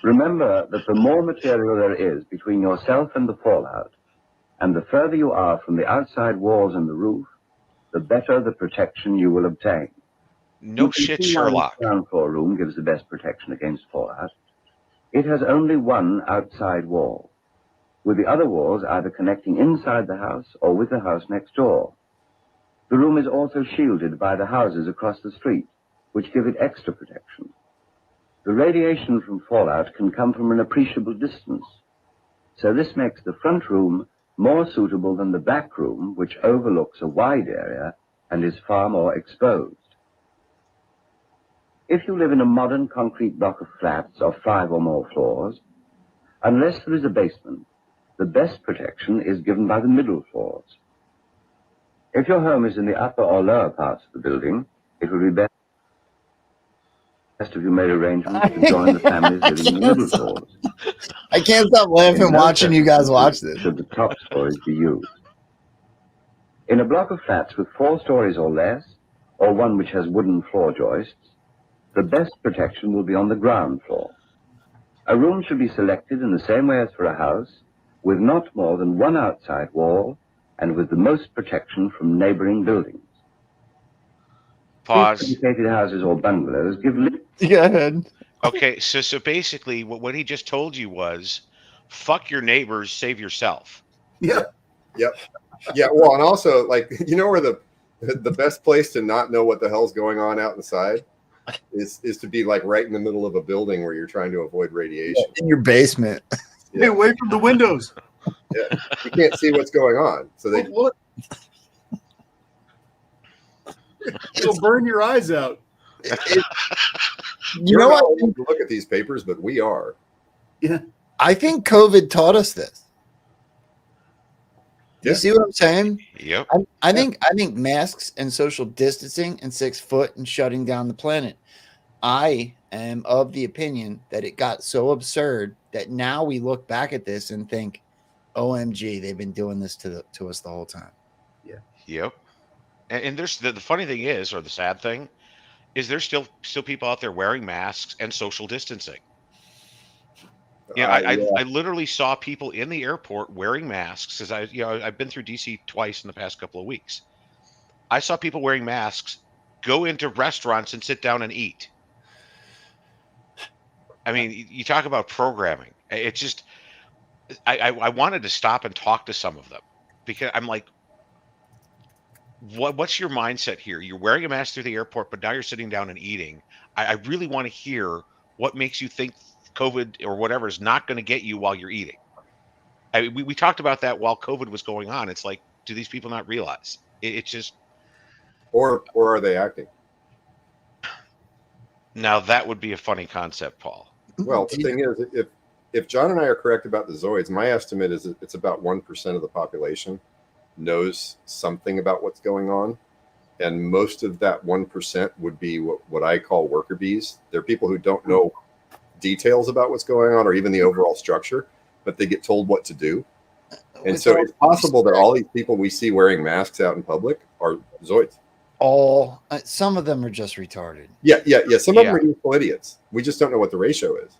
Remember that the more material there is between yourself and the fallout, and the further you are from the outside walls and the roof, the better the protection you will obtain. No shit, Sherlock. The ground floor room gives the best protection against fallout. It has only one outside wall, with the other walls either connecting inside the house or with the house next door. The room is also shielded by the houses across the street, which give it extra protection. The radiation from fallout can come from an appreciable distance. So this makes the front room more suitable than the back room, which overlooks a wide area and is far more exposed. If you live in a modern concrete block of flats of 5 or more floors, unless there is a basement, the best protection is given by the middle floors. If your home is in the upper or lower parts of the building, it will be best if you made arrangements to join the families living in the middle floors. I can't stop laughing In no watching you guys watch circumstances this. should the top stories be used. In a block of flats with 4 stories or less, or one which has wooden floor joists, the best protection will be on the ground floor. A room should be selected in the same way as for a house, with not more than one outside wall and with the most protection from neighboring buildings. Pause. Prefabricated houses or bungalows give Go ahead. Okay, so basically what he just told you was, fuck your neighbors, save yourself. Yeah. Yep. Yeah. Well, and also, like, you know where the best place to not know what the hell's going on out inside is to be like right in the middle of a building where you're trying to avoid radiation. In your basement. Stay away from the windows. Yeah. You can't see what's going on. So they Look. It'll burn your eyes out. You know what? Look at these papers, but we are. Yeah. I think COVID taught us this. You see what I'm saying? Yep. I think masks and social distancing and 6 foot and shutting down the planet. I am of the opinion that it got so absurd that now we look back at this and think, OMG, they've been doing this to us the whole time. Yeah. Yep. And there's the funny thing is, or the sad thing, is there's still people out there wearing masks and social distancing. Yeah, I literally saw people in the airport wearing masks. As I've been through DC twice in the past couple of weeks. I saw people wearing masks go into restaurants and sit down and eat. I mean, you talk about programming. It's just, I wanted to stop and talk to some of them because I'm like, what's your mindset here? You're wearing a mask through the airport, but now you're sitting down and eating. I really want to hear what makes you think COVID or whatever is not going to get you while you're eating. I mean, we talked about that while COVID was going on. It's like, do these people not realize? It's just, or are they acting? Now that would be a funny concept, Paul. Well, the thing is, if John and I are correct about the Zoids, my estimate is it's about 1% of the population knows something about what's going on. And most of that 1% would be what I call worker bees. They're people who don't know details about what's going on or even the overall structure, but they get told what to do. And so it's possible that all these people we see wearing masks out in public are Zoids. Some of them are just retarded. Yeah. Some of them are useful idiots. We just don't know what the ratio is.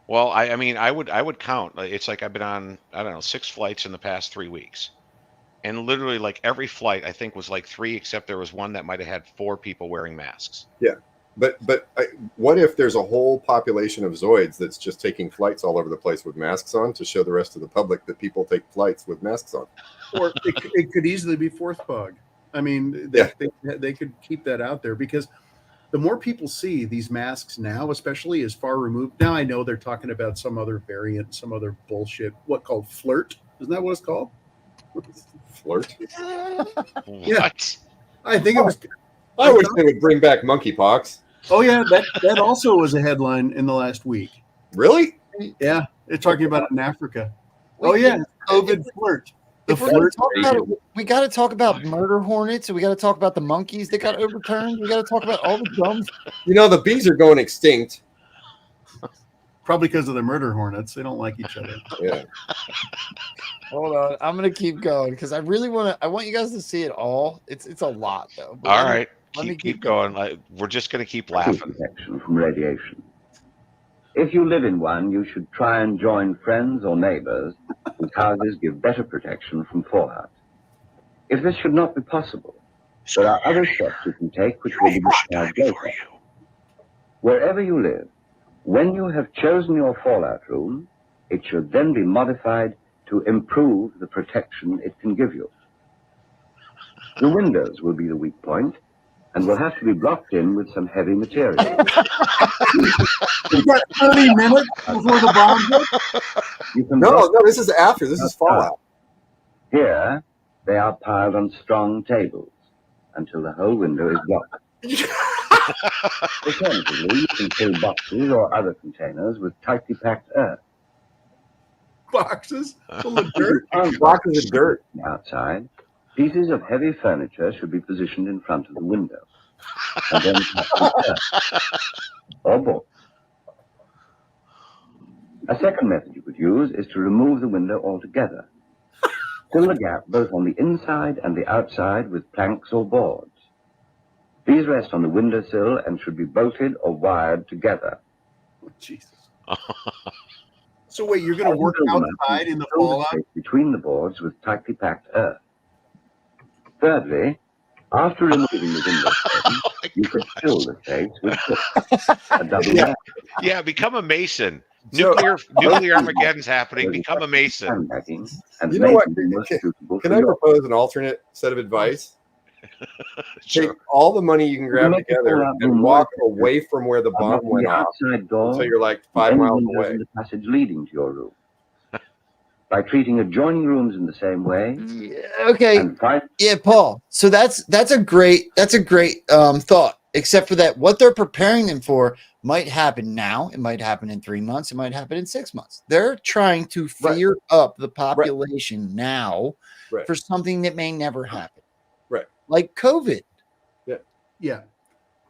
Well, I mean, I would count. It's like I've been on, I don't know, 6 flights in the past 3 weeks. And literally, like every flight, I think was like 3, except there was one that might have had 4 people wearing masks. Yeah, but what if there's a whole population of Zoids that's just taking flights all over the place with masks on to show the rest of the public that people take flights with masks on? Or it could easily be fourth bug. I mean, they could keep that out there because the more people see these masks now, especially as far removed. Now I know they're talking about some other variant, some other bullshit. What called flirt? Isn't that what it's called? Flirt? Yeah. I think it was. I wish they would bring back monkeypox. Oh yeah, that also was a headline in the last week. Really? Yeah, they're talking about it in Africa. COVID flirt. The flirt. We got to talk about murder hornets, and we got to talk about the monkeys that got overturned. We got to talk about all the dumb. You know, the bees are going extinct. Probably because of the murder hornets. They don't like each other. Yeah. Hold on, I'm gonna keep going because I really want you guys to see it all. It's a lot though. All right, keep going. We're just gonna keep laughing. Protection from radiation. If you live in one, you should try and join friends or neighbors whose houses give better protection from fallout. If this should not be possible, there are other steps you can take which will be described later. Wherever you live, when you have chosen your fallout room, it should then be modified to improve the protection it can give you. The windows will be the weak point, and will have to be blocked in with some heavy material. You got 30 minutes before the bomb hits? You can No, block no, this is after. This is fallout. Here, they are piled on strong tables until the whole window is blocked. Alternatively, you can fill boxes or other containers with tightly packed earth. Boxes full of dirt? Boxes of dirt. Outside, pieces of heavy furniture should be positioned in front of the window. And then packed with earth or boards. A second method you could use is to remove the window altogether. Fill the gap both on the inside and the outside with planks or boards. These rest on the windowsill and should be bolted or wired together. Oh, Jesus. So wait, you're going to work outside in the fallout? Between the boards with tightly packed earth. Thirdly, after removing the window frame, you could fill the space with a double layer. Yeah, become a mason. Nuclear Armageddon's happening. Become a mason. You know what? Can I propose an alternate set of advice? Sure. Take all the money you can grab together and walk away from where the bomb went off until you're like 5 miles away. The passage leading to your room. By treating adjoining rooms in the same way. Okay. Yeah, Paul. So that's a great thought. Except for that, what they're preparing them for might happen now. It might happen in 3 months. It might happen in 6 months. They're trying to fear up the population now for something that may never happen. Right. Like COVID. Yeah.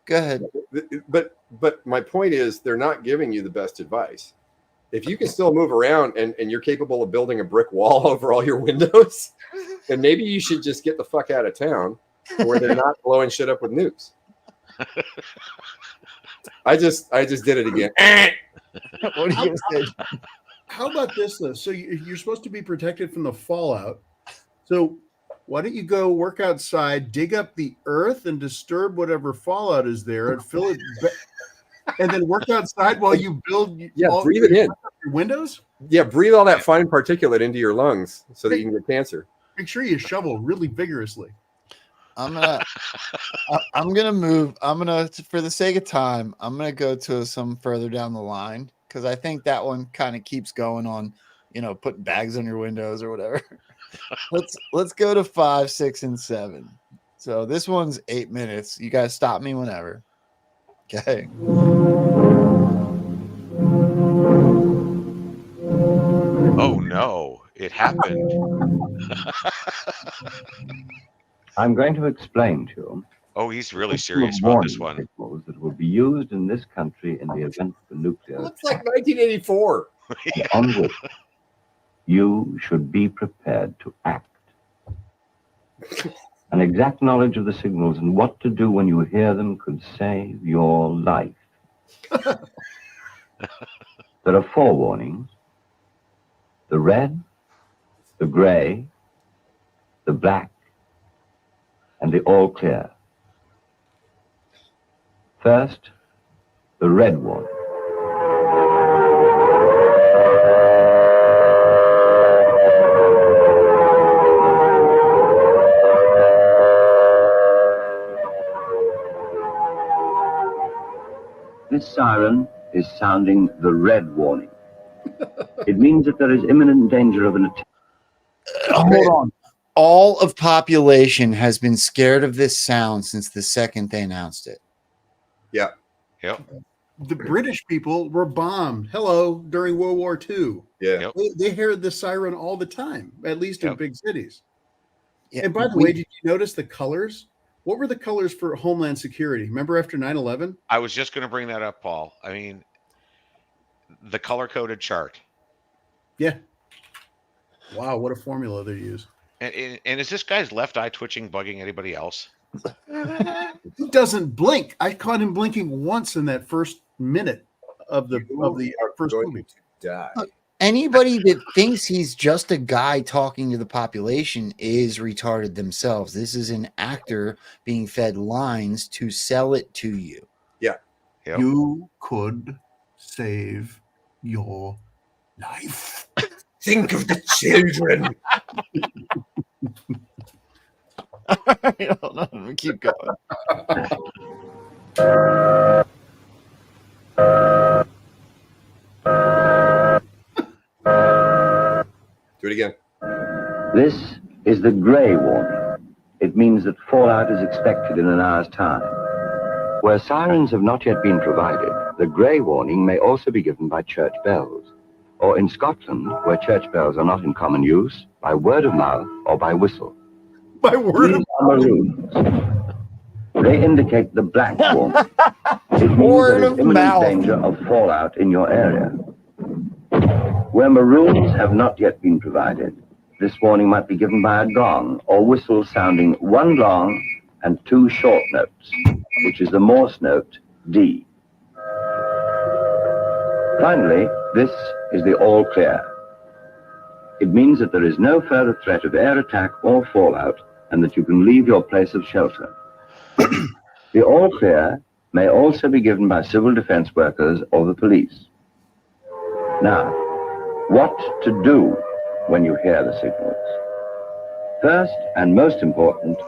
Go ahead. But my point is, they're not giving you the best advice. If you can still move around and you're capable of building a brick wall over all your windows, then maybe you should just get the fuck out of town where they're not blowing shit up with nukes. I just did it again. What are you gonna say? How about this though? So you're supposed to be protected from the fallout. So why don't you go work outside, dig up the earth, and disturb whatever fallout is there, and fill it, and then work outside while you build. Breathe it in. Your windows. Yeah, breathe all that fine particulate into your lungs so that you can get cancer. Make sure you shovel really vigorously. I'm gonna move. For the sake of time, I'm gonna go to some further down the line because I think that one kind of keeps going on, putting bags on your windows or whatever. Let's go to 5, 6, and 7. So this one's 8 minutes. You guys stop me whenever. Okay. Oh no, it happened. I'm going to explain to you. Oh, he's really serious about this one. That will be used in this country in the event of a nuclear. Looks like 1984. On which you should be prepared to act. An exact knowledge of the signals and what to do when you hear them could save your life. There are 4 warnings: the red, the gray, the black, and the all clear. First, the red warning. This siren is sounding the red warning. It means that there is imminent danger of an attack. Hold on. All of population has been scared of this sound since the second they announced it. Yeah. Yep. The British people were bombed. Hello, during World War II. Yeah. They heard the siren all the time, at least in big cities. Yeah. And by the way, did you notice the colors? What were the colors for Homeland Security? Remember after 9/11? I was just going to bring that up, Paul. I mean, the color-coded chart. Yeah. Wow, what a formula they use. And is this guy's left eye twitching, bugging anybody else? He doesn't blink. I caught him blinking once in that first minute of the first movie. Die. Anybody that thinks he's just a guy talking to the population is retarded themselves. This is an actor being fed lines to sell it to you. Yeah. Yep. You could save your life. Think of the children. Hold on, we keep going. Do it again. This is the gray warning. It means that fallout is expected in an hour's time. Where sirens have not yet been provided, the gray warning may also be given by church bells, or in Scotland, where church bells are not in common use, by word of mouth or by whistle. By word of maroons. They indicate the black warning. It means Word there is of imminent mouth. danger of fallout in your area. Where maroons have not yet been provided, this warning might be given by a gong or whistle sounding one long and two short notes, which is the Morse note D. Finally, this is the all clear. It means that there is no further threat of air attack or fallout and that you can leave your place of shelter. The all clear may also be given by civil defense workers or the police. Now, what to do when you hear the signals? First and most important,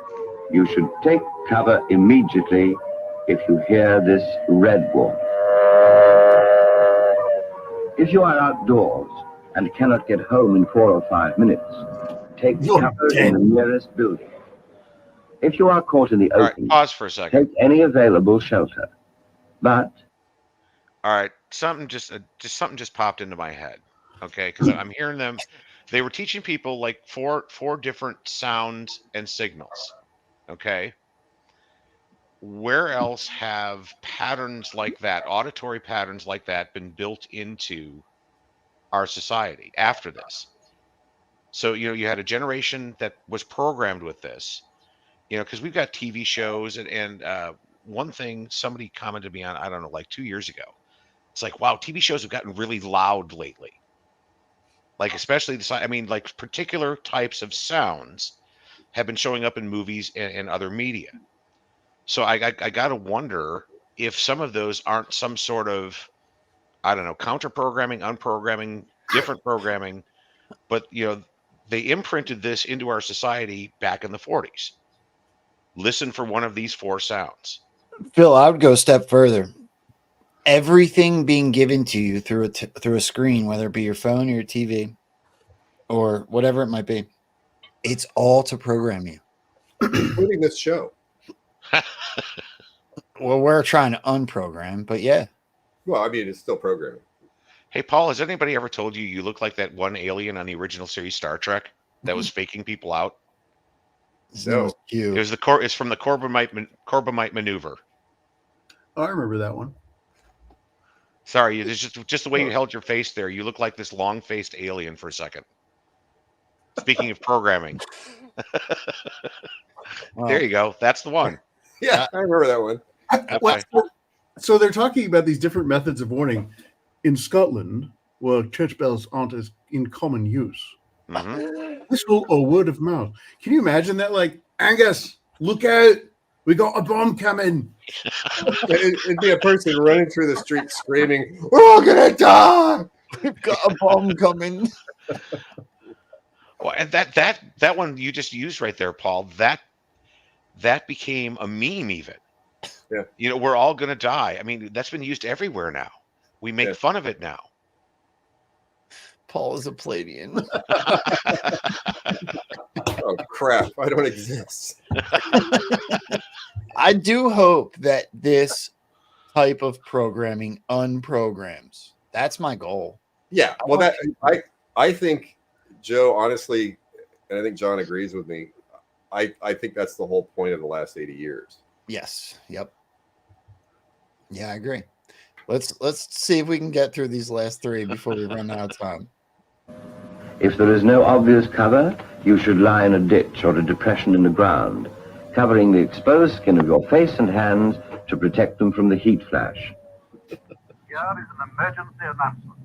you should take cover immediately if you hear this red warning. If you are outdoors and cannot get home in 4 or 5 minutes, take cover in the nearest building. If you are caught in the All right, open, pause for a second. take any available shelter. But All right, something just popped into my head. Okay, because I'm hearing them. They were teaching people like four different sounds and signals. Okay, where else have patterns like that, auditory patterns like that, been built into our society after this? So you had a generation that was programmed with this. Because we've got TV shows and one thing somebody commented me on, I don't know, like 2 years ago. It's like, wow, TV shows have gotten really loud lately. Like, especially like particular types of sounds have been showing up in movies and other media. So I got to wonder if some of those aren't some sort of, I don't know, counter programming, unprogramming, different programming, but they imprinted this into our society back in the 40s. Listen for one of these 4 sounds. Phil, I would go a step further. Everything being given to you through a screen, whether it be your phone or your TV or whatever it might be, it's all to program you, including this show. Well, we're trying to unprogram, but yeah. Well, I mean, it's still programming. Hey, Paul, has anybody ever told you look like that one alien on the original series Star Trek that was faking people out? No, it was it's from the Corbomite maneuver. Oh, I remember that one. Sorry, it's just the way you held your face there. You look like this long-faced alien for a second. Speaking of programming, there you go. That's the one. Yeah, I remember that one. Okay. So they're talking about these different methods of warning in Scotland, where church bells aren't as in common use. Mm-hmm. Whistle or word of mouth. Can you imagine that? Like, Angus, look out! We got a bomb coming. It'd be a person running through the street screaming, "We're all gonna die! We've got a bomb coming." Well, and that one you just used right there, Paul. That became a meme, even. Yeah. We're all gonna die. I mean, that's been used everywhere now. We make fun of it now. Paul is a Palladian. Oh crap! I don't exist. I do hope that this type of programming unprograms. That's my goal. Yeah. Well, I think, Joe, honestly, and I think John agrees with me. I think that's the whole point of the last 80 years. Yes. Yep. Yeah, I agree. Let's see if we can get through these last 3 before we run out of time. if there is no obvious cover, you should lie in a ditch or a depression in the ground, covering the exposed skin of your face and hands to protect them from the heat flash. Here is an emergency announcement.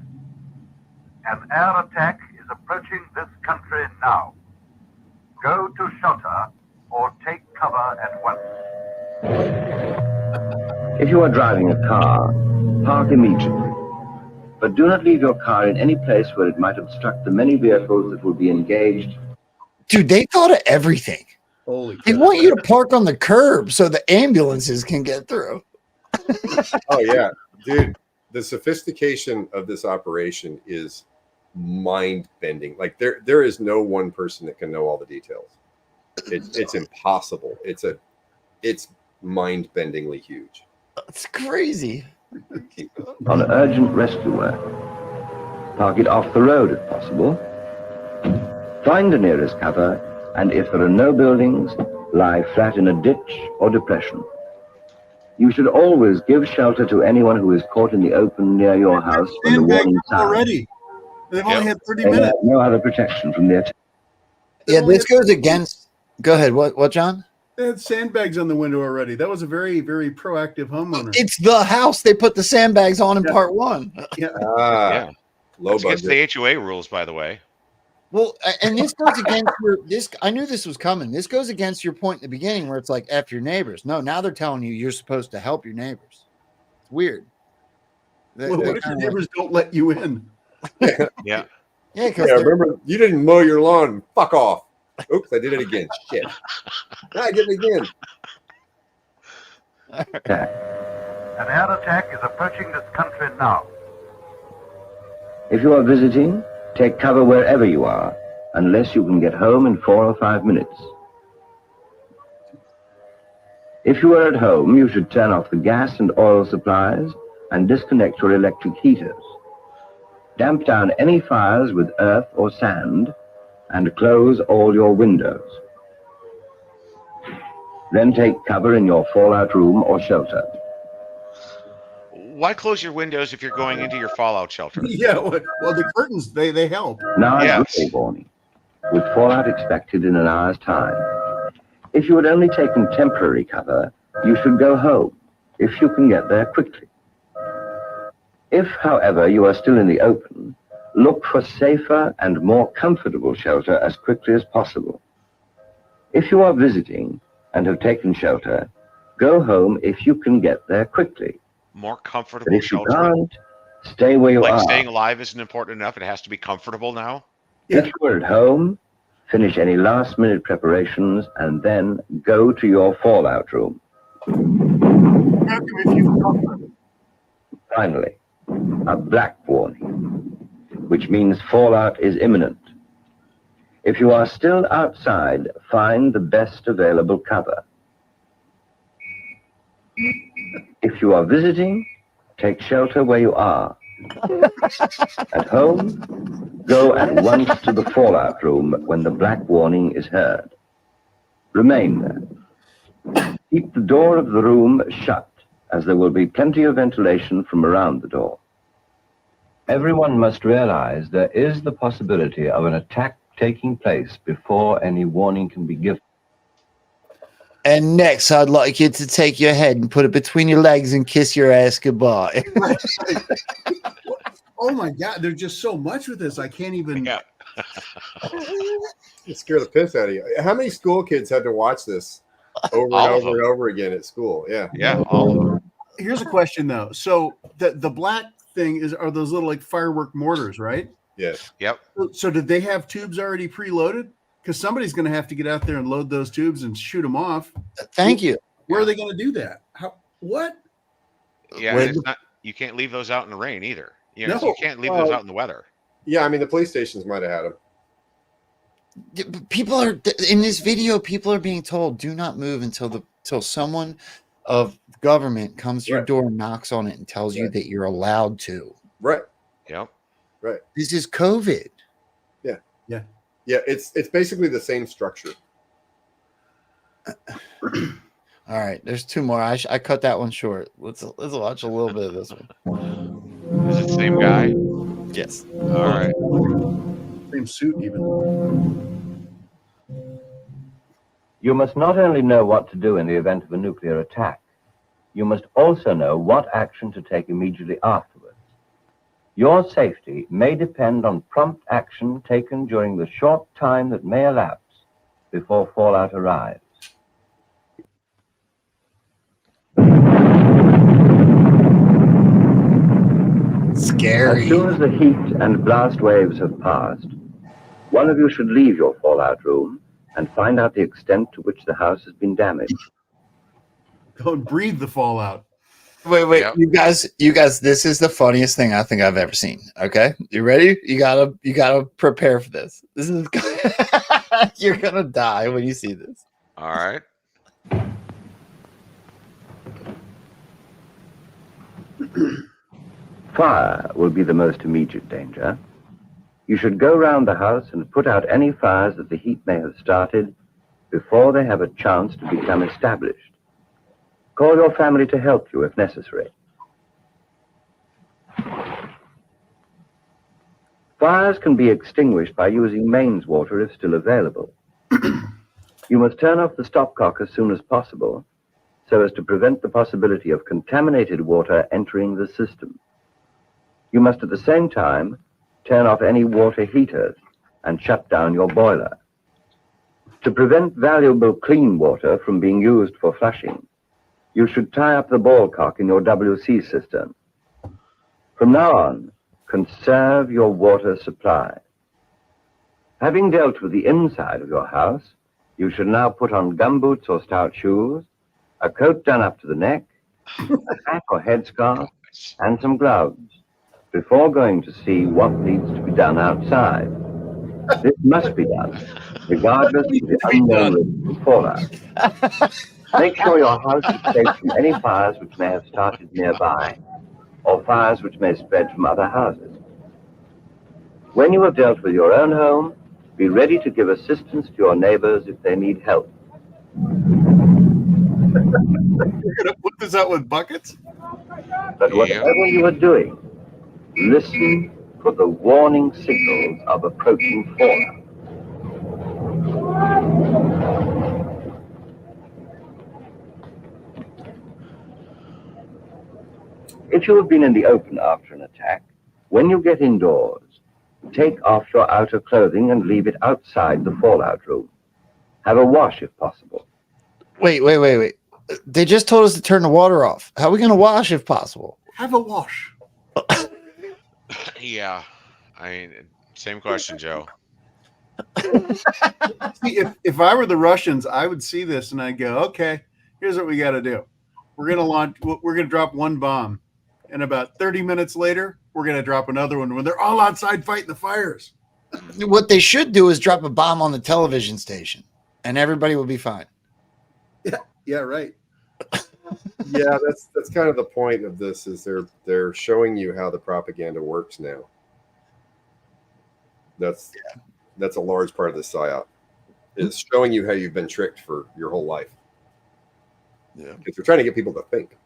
An air attack is approaching this country now. Go to shelter or take cover at once. If you are driving a car, park immediately. But do not leave your car in any place where it might obstruct the many vehicles that will be engaged. Dude, they thought of everything. Holy They cow. want you to park on the curb so the ambulances can get through. Oh yeah, dude. The sophistication of this operation is mind-bending. Like there is no one person that can know all the details. It's impossible. It's mind-bendingly huge. It's crazy. On urgent rescue work. Park it off the road if possible. Find the nearest cover, and if there are no buildings, lie flat in a ditch or depression. You should always give shelter to anyone who is caught in the open near your house when the warning sounds. Already. They've only had 30 They minutes. have no other protection from the attack. Yeah, this goes against. Go ahead. What, John? They had sandbags on the window already. That was a very, very proactive homeowner. It's the house they put the sandbags on in part one. Yeah. Yeah. Low That's against budget. the HOA rules, by the way. Well, and this goes against this. I knew this was coming. This goes against your point in the beginning where it's like F your neighbors. No, now they're telling you you're supposed to help your neighbors. It's weird. Well, what if your neighbors don't let you in? Yeah. Yeah, Remember, you didn't mow your lawn. Fuck off. Oops, I did it again. Shit. I did it again. An air attack is approaching this country now. If you are visiting, take cover wherever you are, unless you can get home in 4 or 5 minutes. If you are at home, you should turn off the gas and oil supplies and disconnect your electric heaters. Damp down any fires with earth or sand and close all your windows. Then take cover in your fallout room or shelter. Why close your windows if you're going into your fallout shelter? Yeah, well, the curtains, they help. Now Yes. it's warning, with fallout expected in an hour's time. If you had only taken temporary cover, you should go home, if you can get there quickly. If, however, you are still in the open, look for safer and more comfortable shelter as quickly as possible. If you are visiting and have taken shelter, go home if you can get there quickly. More But comfortable if you shelter. can't, stay where you Like are. staying alive isn't important enough. It has to be comfortable now. If you are at home, finish any last-minute preparations and then go to your fallout room. Finally, a black warning, which means fallout is imminent. If you are still outside, find the best available cover. If you are visiting, take shelter where you are. At home, go at once to the fallout room when the black warning is heard. Remain there. Keep the door of the room shut, as there will be plenty of ventilation from around the door. Everyone must realize there is the possibility of an attack taking place before any warning can be given. And next, I'd like you to take your head and put it between your legs and kiss your ass goodbye. Oh my God, there's just so much with this. I can't even. Yeah. You scare the piss out of you. How many school kids had to watch this over and All of over and them. over again at school? Yeah. Yeah, all of them. Here's a question though. So the black thing are those little like firework mortars, right? Yes. Yep. So did they have tubes already preloaded? Because somebody's going to have to get out there and load those tubes and shoot them off. Thank you. Where are they going to do that? How? What? Yeah, Where and it's not. You can't leave those out in the rain either. You know, No. so you can't leave those out in the weather. Yeah, I mean the police stations might have had them. People are in this video. People are being told, "Do not move until someone of government comes to your Right. door and knocks on it and tells you Right. that you're allowed to." Right. Yep. Right. This is COVID. Yeah, it's basically the same structure. All right, there's two more. I cut that one short. Let's watch a little bit of this one. Is it the same guy? Yes. All right. Same suit even. You must not only know what to do in the event of a nuclear attack, you must also know what action to take immediately afterwards. Your safety may depend on prompt action taken during the short time that may elapse before fallout arrives. Scary. As soon as the heat and blast waves have passed, one of you should leave your fallout room and find out the extent to which the house has been damaged. Don't breathe the fallout. Wait, Yep. you guys, this is the funniest thing I think I've ever seen. Okay, you ready? You gotta prepare for this. This is you're gonna die when you see this. All right. Fire will be the most immediate danger. You should go round the house and put out any fires that the heat may have started before they have a chance to become established. Call your family to help you if necessary. Fires can be extinguished by using mains water if still available. You must turn off the stopcock as soon as possible so as to prevent the possibility of contaminated water entering the system. You must at the same time turn off any water heaters and shut down your boiler. To prevent valuable clean water from being used for flushing, you should tie up the ball cock in your WC cistern. From now on, conserve your water supply. Having dealt with the inside of your house, you should now put on gumboots or stout shoes, a coat done up to the neck, a hat or headscarf, and some gloves before going to see what needs to be done outside. This must be done, regardless of the unknown risk of fallout. Make sure your house is safe from any fires which may have started nearby, or fires which may spread from other houses. When you have dealt with your own home, be ready to give assistance to your neighbors if they need help. You're gonna put this out with buckets? But whatever you are doing, listen for the warning signals of approaching fallout. If you have been in the open after an attack, when you get indoors, take off your outer clothing and leave it outside the fallout room. Have a wash if possible. Wait. They just told us to turn the water off. How are we gonna wash if possible? Have a wash. Yeah. I mean, same question, Joe. See, if I were the Russians, I would see this and I'd go, okay, here's what we got to do. We're gonna drop one bomb, and about 30 minutes later, we're gonna drop another one when they're all outside fighting the fires. What they should do is drop a bomb on the television station, and everybody will be fine. Yeah, right. Yeah, that's kind of the point of this, is they're showing you how the propaganda works now. That's a large part of the psyop. It's showing you how you've been tricked for your whole life. Yeah, because they're trying to get people to think.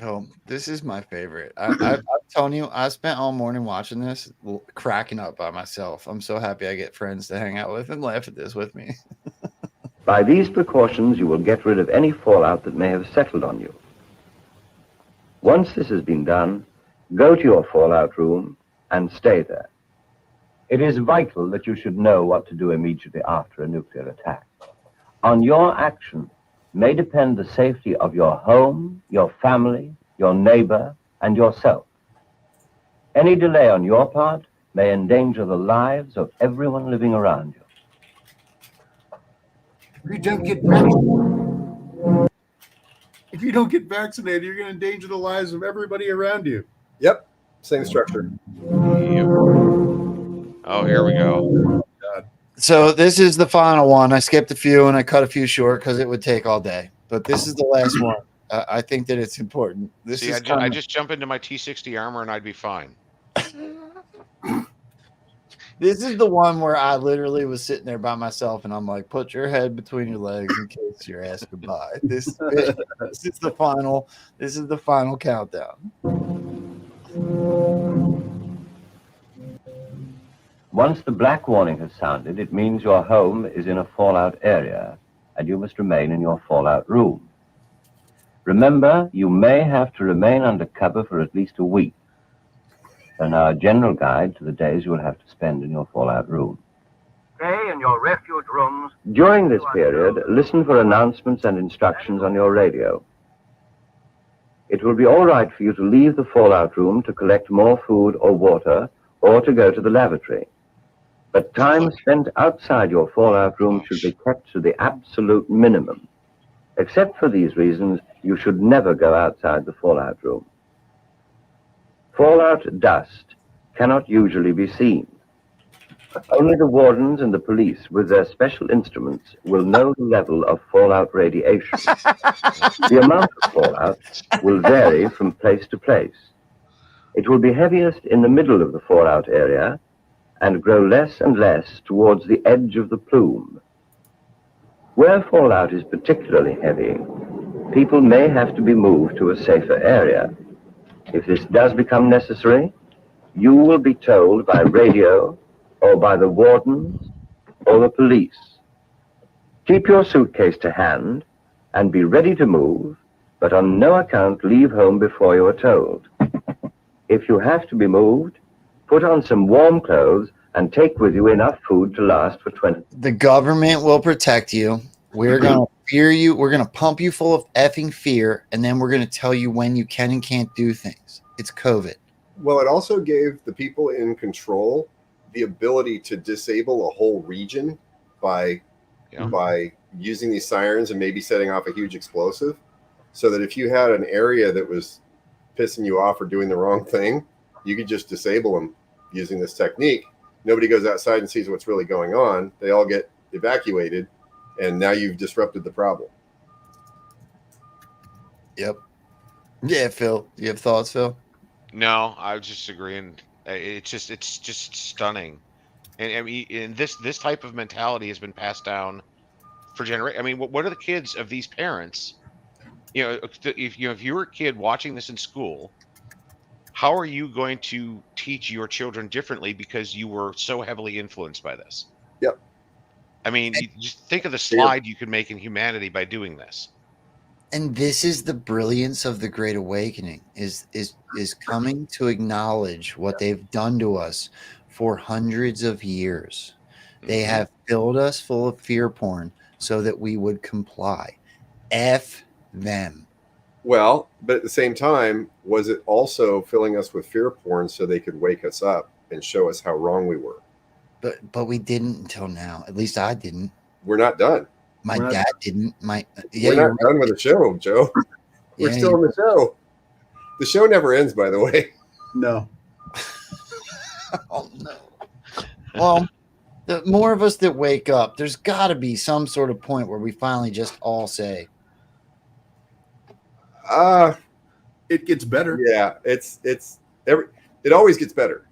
Oh, this is my favorite. I'm telling you, I spent all morning watching this, cracking up by myself. I'm so happy I get friends to hang out with and laugh at this with me. By these precautions, you will get rid of any fallout that may have settled on you. Once this has been done, go to your fallout room and stay there. It is vital that you should know what to do immediately after a nuclear attack. On your action may depend the safety of your home, your family, your neighbor, and yourself. Any delay on your part may endanger the lives of everyone living around you. If you don't get vaccinated, you're going to endanger the lives of everybody around you. Yep, same structure. Yep. Oh, here we go. So this is the final one. I skipped a few and I cut a few short because it would take all day. But this is the last one. I think that it's important. This See, is I just jump into my T-60 armor and I'd be fine. This is the one where I literally was sitting there by myself and I'm like, put your head between your legs in case you're asked goodbye. This is the final. This is the final countdown. Once the black warning has sounded, it means your home is in a fallout area and you must remain in your fallout room. Remember, you may have to remain under cover for at least a week. And our general guide to the days you will have to spend in your fallout room. Stay in your refuge rooms. During this period, listen for announcements and instructions on your radio. It will be all right for you to leave the fallout room to collect more food or water or to go to the lavatory. But time spent outside your fallout room should be kept to the absolute minimum. Except for these reasons, you should never go outside the fallout room. Fallout dust cannot usually be seen. Only the wardens and the police, with their special instruments, will know the level of fallout radiation. The amount of fallout will vary from place to place. It will be heaviest in the middle of the fallout area and grow less and less towards the edge of the plume. Where fallout is particularly heavy, people may have to be moved to a safer area. If this does become necessary, you will be told by radio or by the wardens or the police. Keep your suitcase to hand and be ready to move, but on no account leave home before you are told. If you have to be moved, put on some warm clothes and take with you enough food to last for 20. The government will protect you. We're going to fear you. We're going to pump you full of effing fear, and then we're going to tell you when you can and can't do things. It's COVID. Well, it also gave the people in control the ability to disable a whole region by using these sirens and maybe setting off a huge explosive, so that if you had an area that was pissing you off or doing the wrong thing, you could just disable them using this technique. Nobody goes outside and sees what's really going on. They all get evacuated, and now you've disrupted the problem. Yep. Yeah, Phil. You have thoughts, Phil? No, I was just agreeing. It's just stunning, and I mean, this type of mentality has been passed down for generations. I mean, what are the kids of these parents? If you were a kid watching this in school, how are you going to teach your children differently because you were so heavily influenced by this? Yep. I mean, you just think of the slide you could make in humanity by doing this. And this is the brilliance of the Great Awakening, is coming to acknowledge what they've done to us for hundreds of years. They have filled us full of fear porn so that we would comply. F them. Well, but at the same time, was it also filling us with fear porn so they could wake us up and show us how wrong we were? But we didn't until now. At least I didn't. We're not done. My dad didn't. We're not done with the show, Joe. We're still in the show. The show never ends, by the way. No. Oh no. Well, the more of us that wake up, there's got to be some sort of point where we finally just all say, it gets better. Yeah, it always gets better.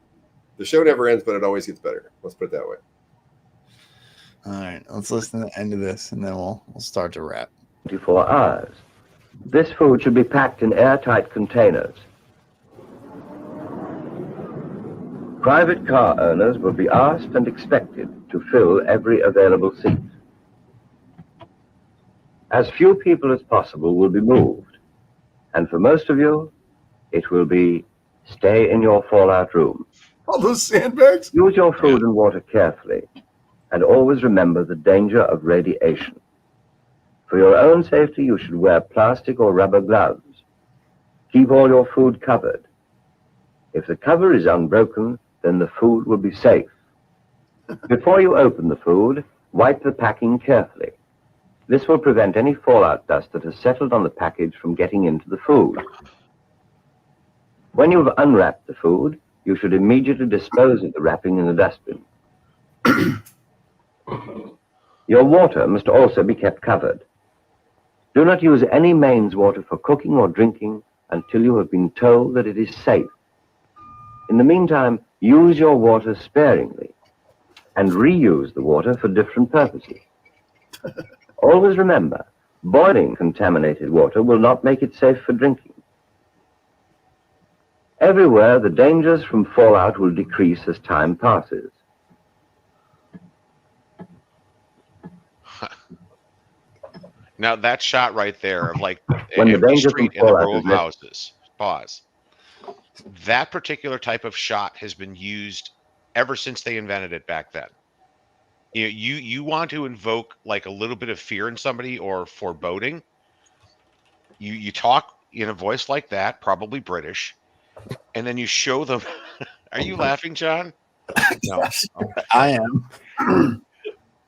The show never ends, but it always gets better. Let's put it that way. All right, let's listen to the end of this, and then we'll start to wrap. 24 hours. This food should be packed in airtight containers. Private car owners will be asked and expected to fill every available seat. As few people as possible will be moved, and for most of you, it will be stay in your fallout room. All those sandbags? Use your food and water carefully, and always remember the danger of radiation. For your own safety, you should wear plastic or rubber gloves. Keep all your food covered. If the cover is unbroken, then the food will be safe. Before you open the food, wipe the packing carefully. This will prevent any fallout dust that has settled on the package from getting into the food. When you've unwrapped the food, you should immediately dispose of the wrapping in the dustbin. Your water must also be kept covered. Do not use any mains water for cooking or drinking until you have been told that it is safe. In the meantime, use your water sparingly and reuse the water for different purposes. Always remember, boiling contaminated water will not make it safe for drinking. Everywhere, the dangers from fallout will decrease as time passes. Now that shot right there of like When the every danger street from in the fallout row of is less- houses. Pause. That particular type of shot has been used ever since they invented it back then. You want to invoke like a little bit of fear in somebody or foreboding. You talk in a voice like that, probably British, and then you show them. Are you laughing, John? No. I am.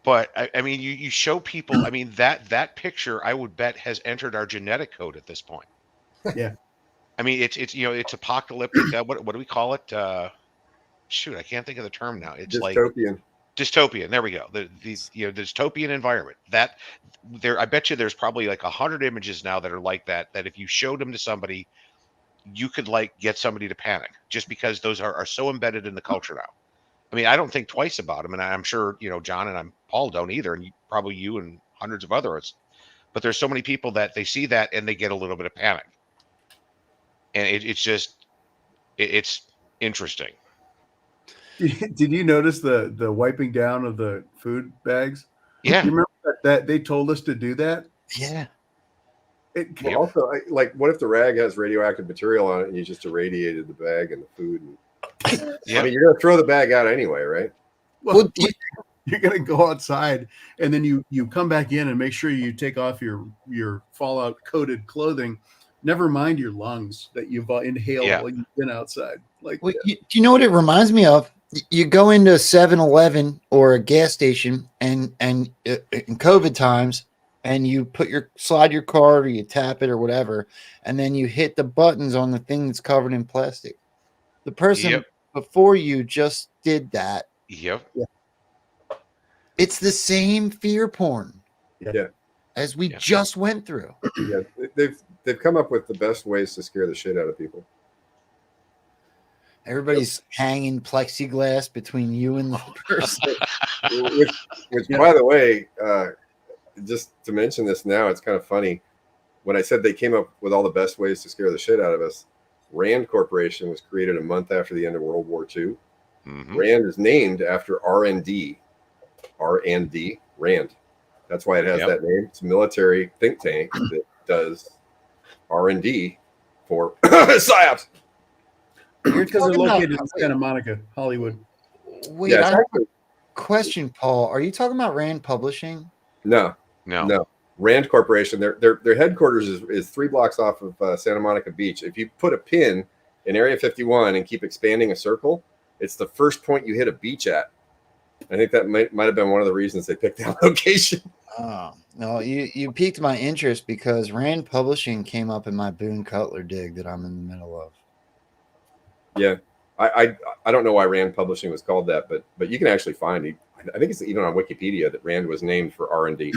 But I mean, you show people. I mean, that picture, I would bet, has entered our genetic code at this point. Yeah. I mean, it's it's apocalyptic. What do we call it? Shoot, I can't think of the term now. It's like Dystopian. dystopian. There we go. The dystopian environment. That there, I bet you there's probably like 100 images now that are like that. That if you showed them to somebody, you could like get somebody to panic just because those are so embedded in the culture now. I mean, I don't think twice about them, and I'm sure John and Paul don't either, and probably you and hundreds of others. But there's so many people that they see that and they get a little bit of panic, and it's interesting. Did you notice the wiping down of the food bags? Yeah. You remember that they told us to do that? Yeah. Well, also, like, what if the rag has radioactive material on it and you just irradiated the bag and the food? I mean, you're going to throw the bag out anyway, right? Well, you're going to go outside and then you come back in and make sure you take off your fallout coated clothing. Never mind your lungs that you've inhaled while you've been outside. Like, do you know what it reminds me of? You go into a 7-Eleven or a gas station and in COVID times, and you slide your card or you tap it or whatever, and then you hit the buttons on the thing that's covered in plastic. The person before you just did that. Yep. Yeah. It's the same fear porn. Yeah. As we just went through. Yeah, they've come up with the best ways to scare the shit out of people. Everybody's hanging plexiglass between you and the person. which, by the way, just to mention this now, it's kind of funny. When I said they came up with all the best ways to scare the shit out of us, Rand Corporation was created a month after the end of World War II. Mm-hmm. Rand is named after R&D. R&D, Rand. That's why it has that name. It's a military think tank that does R&D for psyops. Because they're located in Santa Monica, Hollywood. Wait, I have a question, Paul. Are you talking about Rand Publishing? No. Rand Corporation. Their headquarters is 3 blocks off of Santa Monica Beach. If you put a pin in Area 51 and keep expanding a circle, it's the first point you hit a beach at. I think that might have been one of the reasons they picked that location. Oh, no, you piqued my interest because Rand Publishing came up in my Boone Cutler dig that I'm in the middle of. Yeah, I don't know why Rand Publishing was called that, but you can actually find it. I think it's even on Wikipedia that Rand was named for R&D.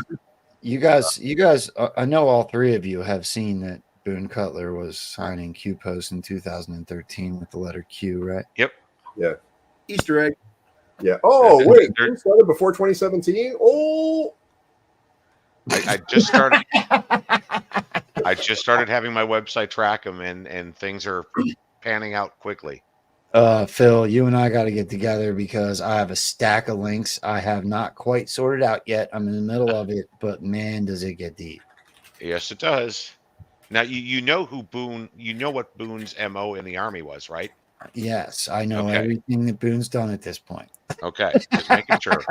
You guys, I know all three of you have seen that Boone Cutler was signing Q Post in 2013 with the letter Q, right? Yep. Yeah. Easter egg. Yeah. Oh, wait, you started before 2017? Oh. I just started. I just started having my website track them, and things are panning out quickly. Phil, you and I got to get together because I have a stack of links I have not quite sorted out yet. I'm in the middle of it, but man, does it get deep. Yes, it does. Now you know who Boone. You know what Boone's MO in the Army was, right? Yes, I know everything that Boone's done at this point. Okay, just making sure.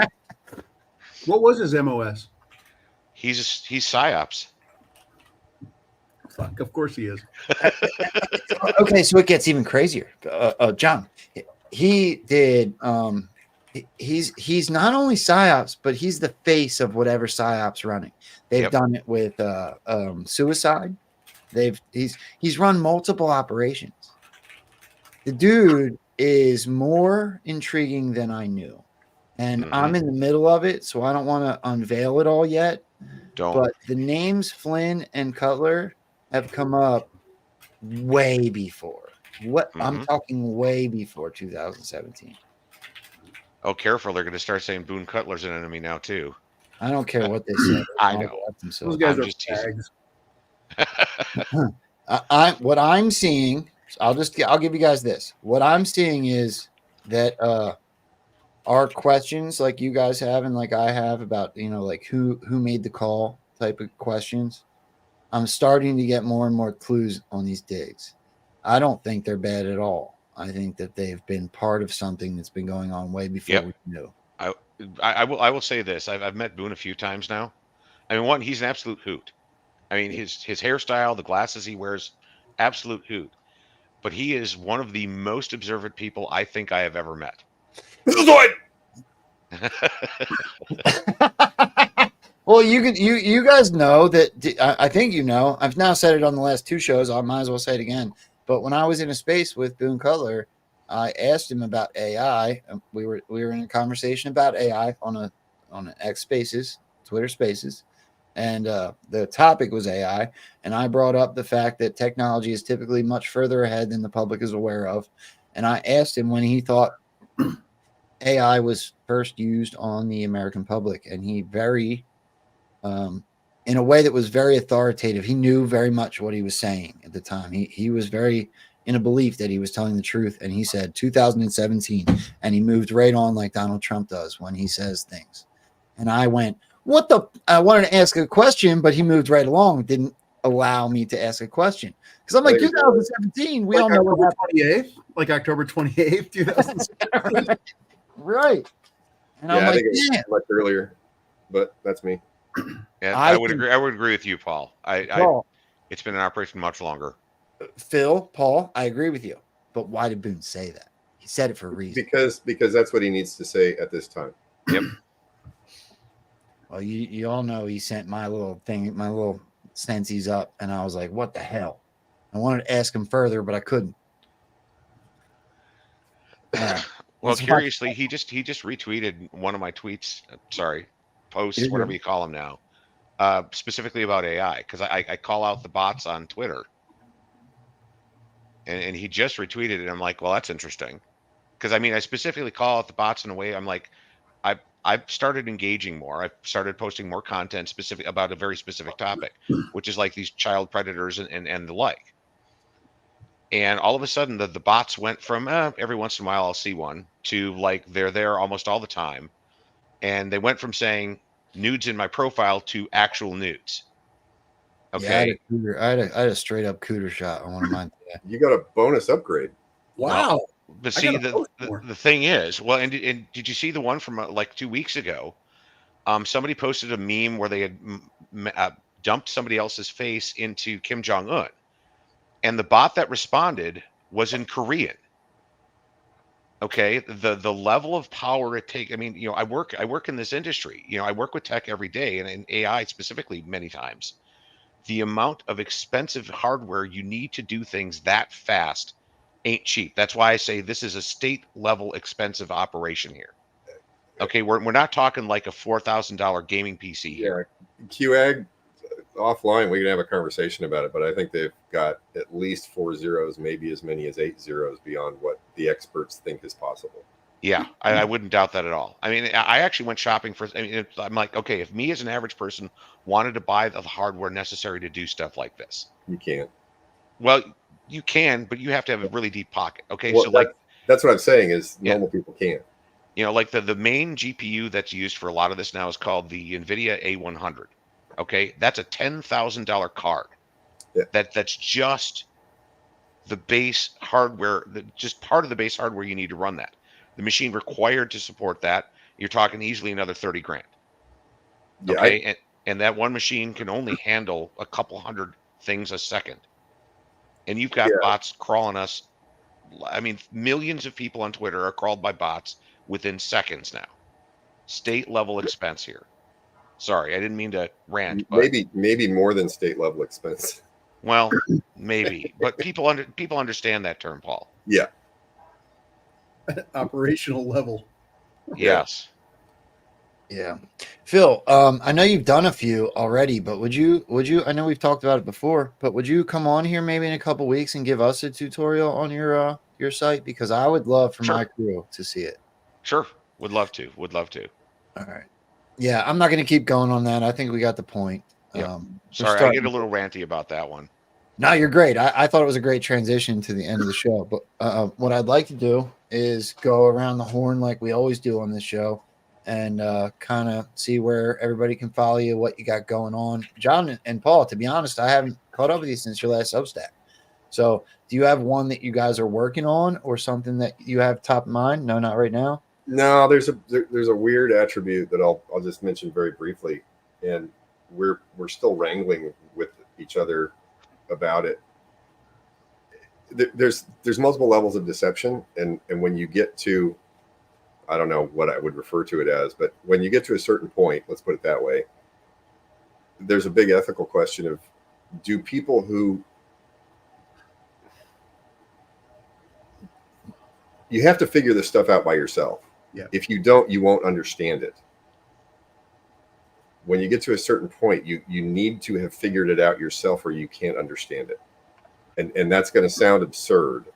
What was his MOS? He's psyops. Fuck, of course he is. Okay, so it gets even crazier. John, he did. He's not only psyops, but he's the face of whatever psyops running. They've done it with suicide. He's run multiple operations. The dude is more intriguing than I knew, and I'm in the middle of it, so I don't want to unveil it all yet. But the names Flynn and Cutler have come up way before. I'm talking way before 2017. Oh, careful! They're going to start saying Boone Cutler's an enemy now too. I don't care what they say. I know. Those guys are just tags. What I'm seeing, I'll give you guys this. What I'm seeing is that our questions, like you guys have and like I have about like who made the call type of questions. I'm starting to get more and more clues on these digs. I don't think they're bad at all. I think that they've been part of something that's been going on way before we knew. I will say this. I've met Boone a few times now. I mean, one, he's an absolute hoot. I mean, his hairstyle, the glasses he wears, absolute hoot. But he is one of the most observant people I think I have ever met. Well, you guys know that. I think you know. I've now said it on the last two shows. I might as well say it again. But when I was in a space with Boone Cutler, I asked him about AI. We were in a conversation about AI on an X Spaces, Twitter Spaces, and the topic was AI. And I brought up the fact that technology is typically much further ahead than the public is aware of. And I asked him when he thought AI was first used on the American public, and he in a way that was very authoritative. He knew very much what he was saying at the time. He was very in a belief that he was telling the truth, and he said 2017, and he moved right on like Donald Trump does when he says things. And I went, what the? I wanted to ask a question, but he moved right along, didn't allow me to ask a question because I'm like 2017. We all know what happened. Like October 28th, 2017. Right. And I'm I like, think it was much earlier, but that's me. Yeah, I would agree. I would agree with you, Paul. Paul. It's been in operation much longer. Phil, Paul, I agree with you. But why did Boone say that? He said it for a reason. Because that's what he needs to say at this time. Yep. Well, you all know he sent my little thing, my little sensies up, and I was like, what the hell? I wanted to ask him further, but I couldn't. Well, curiously, he just retweeted one of my tweets. Posts, whatever you call them now, specifically about AI, because I call out the bots on Twitter, and he just retweeted it. I'm like, well, that's interesting, because I mean, I specifically call out the bots in a way. I'm like, I've started engaging more. I've started posting more content specific about a very specific topic, which is like these child predators and the like. And all of a sudden, the bots went from every once in a while I'll see one to like they're there almost all the time. And they went from saying nudes in my profile to actual nudes. Okay. Yeah, I had a straight up cooter shot on one of mine today. You got a bonus upgrade. Wow. Well, but see, the thing is, well, and did you see the one from like 2 weeks ago? Somebody posted a meme where they had dumped somebody else's face into Kim Jong-un. And the bot that responded was in Korean. Okay, the level of power it takes. I mean, I work in this industry. I work with tech every day, and in AI specifically many times. The amount of expensive hardware you need to do things that fast ain't cheap. That's why I say this is a state level expensive operation here. Okay, we're not talking like a $4,000 gaming PC here. Yeah, QAG offline we can have a conversation about it, but I think they've got at least 4 zeros, maybe as many as 8 zeros beyond what the experts think is possible. Yeah, I wouldn't doubt that at all. I mean, I actually went shopping for. I mean, I'm like, okay, if me as an average person wanted to buy the hardware necessary to do stuff like this, you can't. Well, you can, but you have to have a really deep pocket. Okay, well, so like that's what I'm saying is normal people can't. Like the main GPU that's used for a lot of this now is called the NVIDIA A100. Okay, that's a $10,000 card. Yeah. That's just the base hardware, just part of the base hardware you need to run that. The machine required to support that, you're talking easily another 30 grand. Yeah, okay, and that one machine can only handle a couple hundred things a second. And you've got bots crawling us. I mean, millions of people on Twitter are crawled by bots within seconds now. State level expense here. Sorry, I didn't mean to rant. But maybe more than state level expense. Well, maybe, but people understand that term, Paul. Yeah. Operational level. Yes. Yeah. Phil, I know you've done a few already, but would you, I know we've talked about it before, but would you come on here maybe in a couple weeks and give us a tutorial on your site? Because I would love for my crew to see it. Sure. Would love to. All right. Yeah. I'm not going to keep going on that. I think we got the point. Yep. Sorry, I get a little ranty about that one. No, you're great. I thought it was a great transition to the end of the show. But what I'd like to do is go around the horn like we always do on this show and kind of see where everybody can follow you, what you got going on. John and Paul, to be honest, I haven't caught up with you since your last Substack. So do you have one that you guys are working on or something that you have top of mind? No, not right now. No, there's a weird attribute that I'll just mention very briefly. And we're still wrangling with each other about it. There's multiple levels of deception, and when you get to I don't know what I would refer to it as, but when you get to a certain point, let's put it that way, there's a big ethical question of, do people who, you have to figure this stuff out by yourself. Yeah. If you don't, you won't understand it. When you get to a certain point, you need to have figured it out yourself, or you can't understand it. And that's going to sound absurd.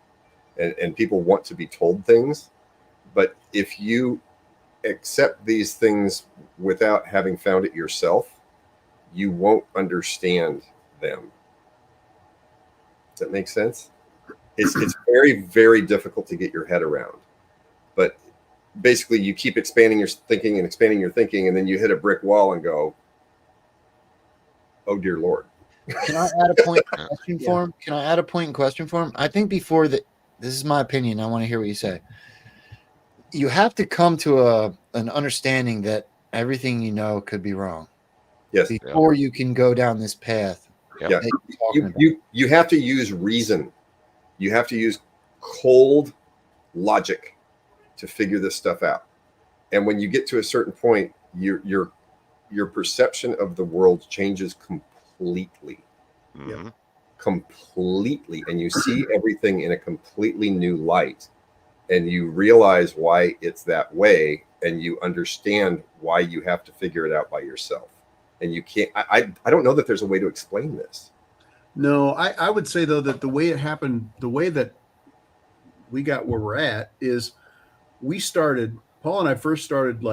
And people want to be told things. But if you accept these things without having found it yourself, you won't understand them. Does that make sense? It's very, very difficult to get your head around. But basically, you keep expanding your thinking and expanding your thinking, and then you hit a brick wall and go, oh, dear Lord. Can I add a point in question for him? Can I add a point in question for him? I think before that, this is my opinion. I want to hear what you say. You have to come to an understanding that everything you know could be wrong. Yes. Before you can go down this path. Yeah. You have to use reason. You have to use cold logic to figure this stuff out. And when you get to a certain point, your perception of the world changes completely. Mm-hmm. Completely. And you see everything in a completely new light. And you realize why it's that way, and you understand why you have to figure it out by yourself. And you can't, I don't know that there's a way to explain this. No, I would say, though, that the way it happened, the way that we got where we're at is Paul and I first started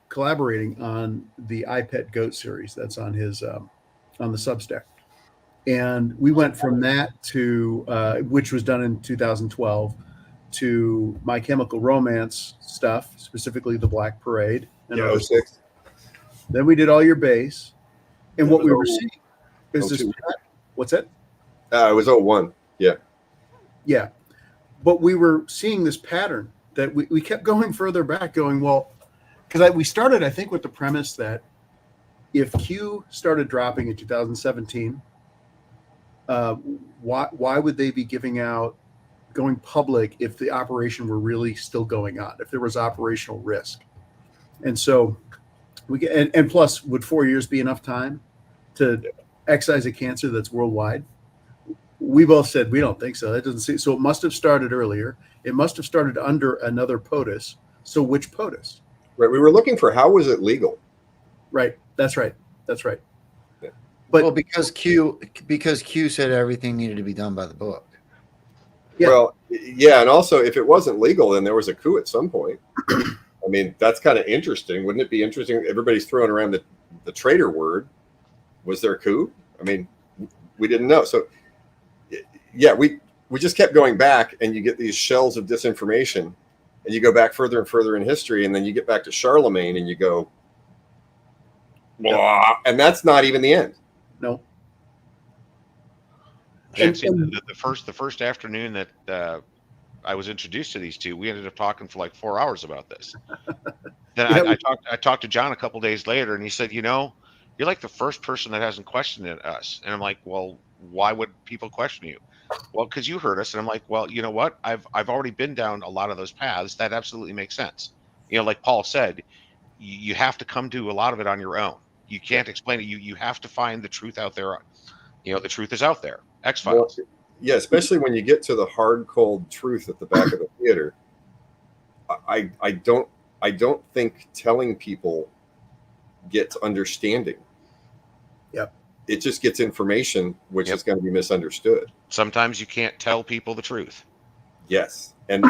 collaborating on the iPet Goat series that's on his, on the Substack. And we went from that to, which was done in 2012, to My Chemical Romance stuff, specifically The Black Parade. And 06. Then we did All Your Base. And what we were seeing is this. What's that? It was 01. Yeah. Yeah. But we were seeing this pattern that we kept going further back, going, well, because we started, I think, with the premise that if Q started dropping in 2017, why would they be going public if the operation were really still going on, if there was operational risk? And so and plus, would 4 years be enough time to excise a cancer that's worldwide? We both said we don't think so. That doesn't seem so. It must have started earlier. It must have started under another POTUS. So which POTUS? Right. We were looking for, how was it legal? Right. That's right. Yeah. But because Q said everything needed to be done by the book. Yeah. Well, yeah, and also if it wasn't legal, then there was a coup at some point. I mean, that's kind of interesting. Wouldn't it be interesting? Everybody's throwing around the traitor word. Was there a coup? I mean, we didn't know. So, yeah, we just kept going back, and you get these shells of disinformation, and you go back further and further in history, and then you get back to Charlemagne, and you go, blah, and that's not even the end. No. Nancy, the first afternoon that I was introduced to these two, we ended up talking for like 4 hours about this. Then I talked to John a couple days later, and he said, you're like the first person that hasn't questioned us. And I'm like, well, why would people question you? Well, because you heard us. And I'm like, well, you know what? I've already been down a lot of those paths. That absolutely makes sense. Like Paul said, you have to come to a lot of it on your own. You can't explain it. You have to find the truth out there. The truth is out there. X-Files. Well, yeah, especially when you get to the hard, cold truth at the back of the theater. I don't think telling people gets understanding. Yep. It just gets information, which is going to be misunderstood. Sometimes you can't tell people the truth. Yes. And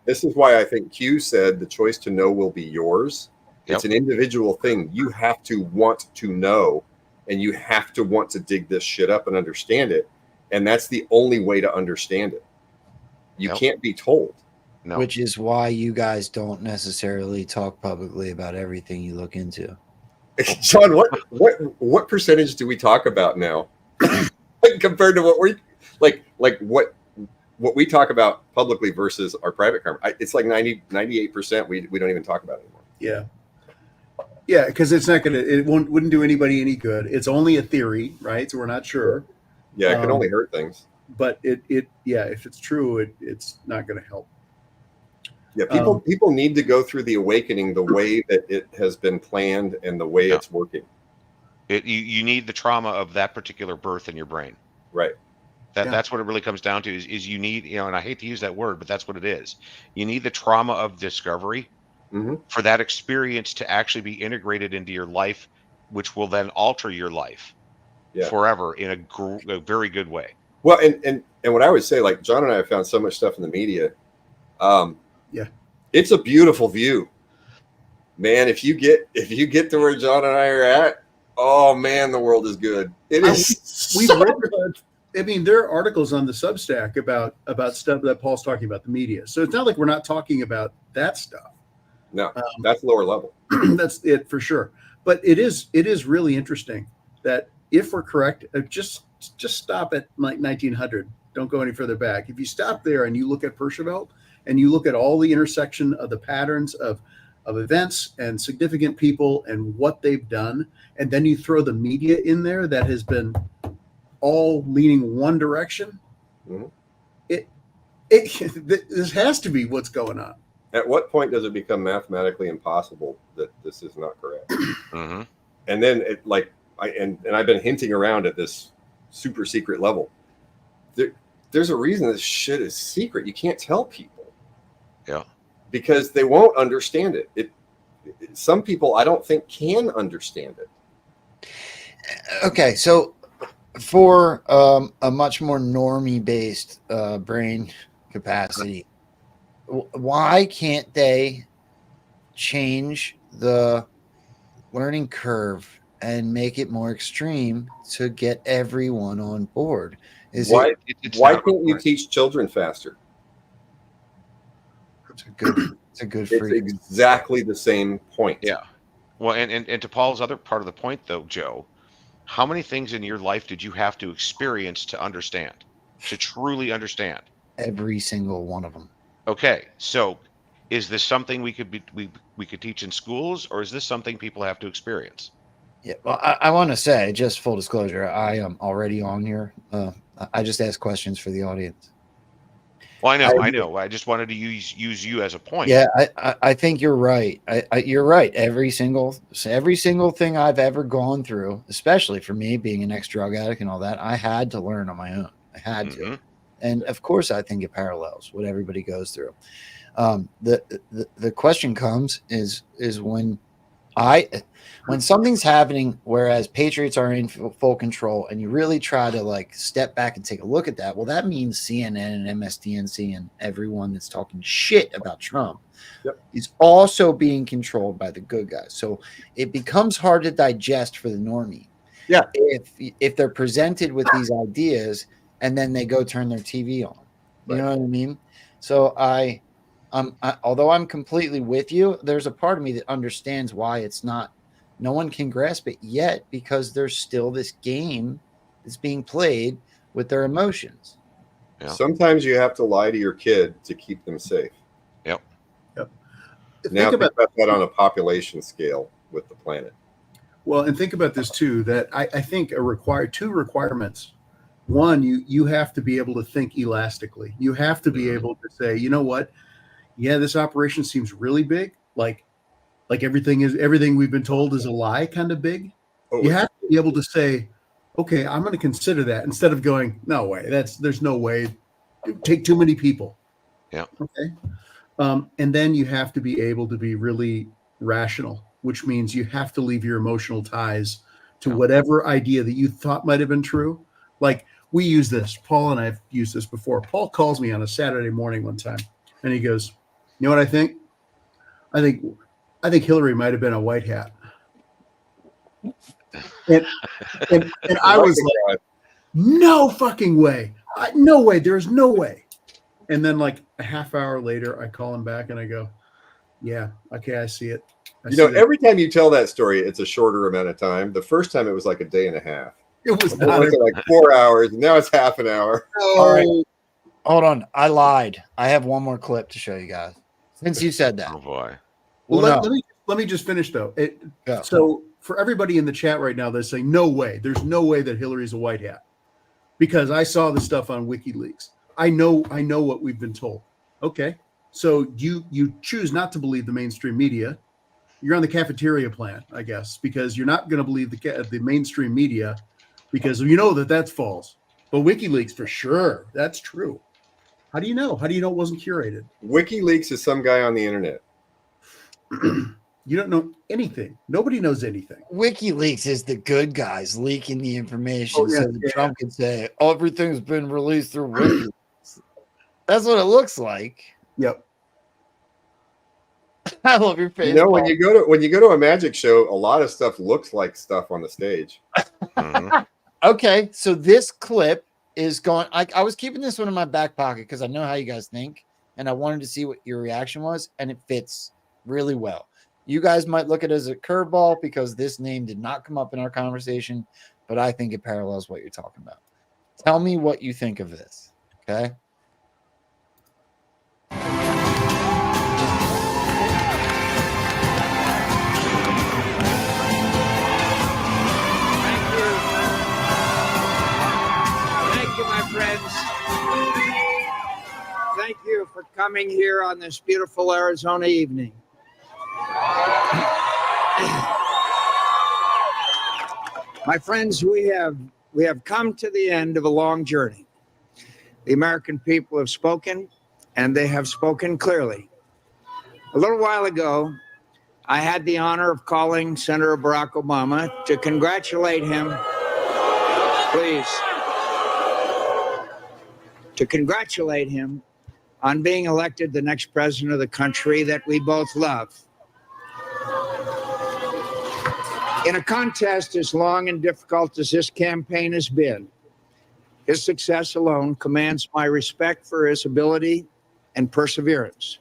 this is why I think Q said the choice to know will be yours. Yep. It's an individual thing. You have to want to know, and you have to want to dig this shit up and understand it. And that's the only way to understand it. You can't be told. No. Which is why you guys don't necessarily talk publicly about everything you look into. John, what percentage do we talk about now compared to what we like what we talk about publicly versus our private conversation? It's like 98% we don't even talk about it anymore. Yeah, because it wouldn't do anybody any good. It's only a theory, right? So we're not sure. Yeah, it can only hurt things. But if it's true, it's not going to help. Yeah, people need to go through the awakening the way that it has been planned and the way it's working. You need the trauma of that particular birth in your brain. Right. That's what it really comes down to is you need, and I hate to use that word, but that's what it is. You need the trauma of discovery for that experience to actually be integrated into your life, which will then alter your life forever in a very good way. Well, and what I would say, like John and I have found so much stuff in the media. It's a beautiful view, man. If you get to where John and I are at, oh man, the world is good. It is. We've read about. I mean, there are articles on the Substack about stuff that Paul's talking about, the media. So it's not like we're not talking about that stuff. No, that's lower level. That's it for sure. But it is really interesting that if we're correct, just stop at like 1900. Don't go any further back. If you stop there and you look at Percival and you look at all the intersection of the patterns of events and significant people and what they've done, and then you throw the media in there that has been all leaning one direction, this has to be what's going on. At what point does it become mathematically impossible that this is not correct? And then I've been hinting around at this super secret level. There's a reason this shit is secret. You can't tell people. Yeah. Because they won't understand it. Some people I don't think can understand it. Okay, so for a much more normie based brain capacity, why can't they change the learning curve and make it more extreme to get everyone on board? Why can't you teach children faster? It's a good It's exactly the same point. Yeah. Well, and to Paul's other part of the point though, Joe, how many things in your life did you have to experience to understand, to truly understand? Every single one of them. Okay, so is this something we could teach in schools, or is this something people have to experience? Yeah, well, I want to say, just full disclosure, I am already on here. I just ask questions for the audience. Well, I know. I just wanted to use you as a point. Yeah, I think you're right. You're right. Every single thing I've ever gone through, especially for me being an ex-drug addict and all that, I had to learn on my own. I had to, and of course, I think it parallels what everybody goes through. The question comes is when something's happening, whereas Patriots are in full control, and you really try to like step back and take a look at that. Well, that means CNN and MSDNC and everyone that's talking shit about Trump is also being controlled by the good guys. So it becomes hard to digest for the normie. Yeah. If they're presented with these ideas and then they go turn their TV on, you know what I mean? So although I'm completely with you, there's a part of me that understands why it's not. No one can grasp it yet because there's still this game that's being played with their emotions. Yeah. Sometimes you have to lie to your kid to keep them safe. Yep. Now think about that on a population scale with the planet. Well, and think about this too, that I think two requirements. One, you have to be able to think elastically. You have to be able to say, you know what? Yeah, this operation seems really big. Like everything we've been told is a lie, kind of big. You have to be able to say, okay, I'm going to consider that instead of going, no way, there's no way. Take too many people. Yeah. Okay. And then you have to be able to be really rational, which means you have to leave your emotional ties to whatever idea that you thought might have been true. Like we use this, Paul and I've used this before. Paul calls me on a Saturday morning one time and he goes, you know what I think? I think Hillary might have been a white hat. And I was like, no fucking way. No way. There's no way. And then like a half hour later, I call him back and I go, yeah, okay, I see it. Every time you tell that story, it's a shorter amount of time. The first time it was like a day and a half. It was not like 4 hours. And now it's half an hour. All right. Hold on. I lied. I have one more clip to show you guys. Since you said that. Oh boy. Well, let me just finish though. So for everybody in the chat right now, they're saying, no way. There's no way that Hillary's a white hat. Because I saw the stuff on WikiLeaks. I know what we've been told. Okay. So you choose not to believe the mainstream media. You're on the cafeteria plan, I guess, because you're not going to believe the mainstream media because you know that's false. But WikiLeaks, for sure, that's true. How do you know? How do you know it wasn't curated? WikiLeaks is some guy on the internet. You don't know anything. Nobody knows anything. WikiLeaks is the good guys leaking the information so that Trump can say everything's been released through WikiLeaks. That's what it looks like. Yep. I love your face. You know, when you go to a magic show, a lot of stuff looks like stuff on the stage. Mhm. Okay, so this clip is going. I was keeping this one in my back pocket because I know how you guys think, and I wanted to see what your reaction was, and it fits really well. You guys might look at it as a curveball because this name did not come up in our conversation, but I think it parallels what you're talking about. Tell me what you think of this. Okay. Thank you, my friends. Thank you for coming here on this beautiful Arizona evening. My friends, we have come to the end of a long journey. The American people have spoken, and they have spoken clearly. A little while ago, I had the honor of calling Senator Barack Obama to congratulate him. Please. To congratulate him on being elected the next president of the country that we both love. In a contest as long and difficult as this campaign has been, his success alone commands my respect for his ability and perseverance.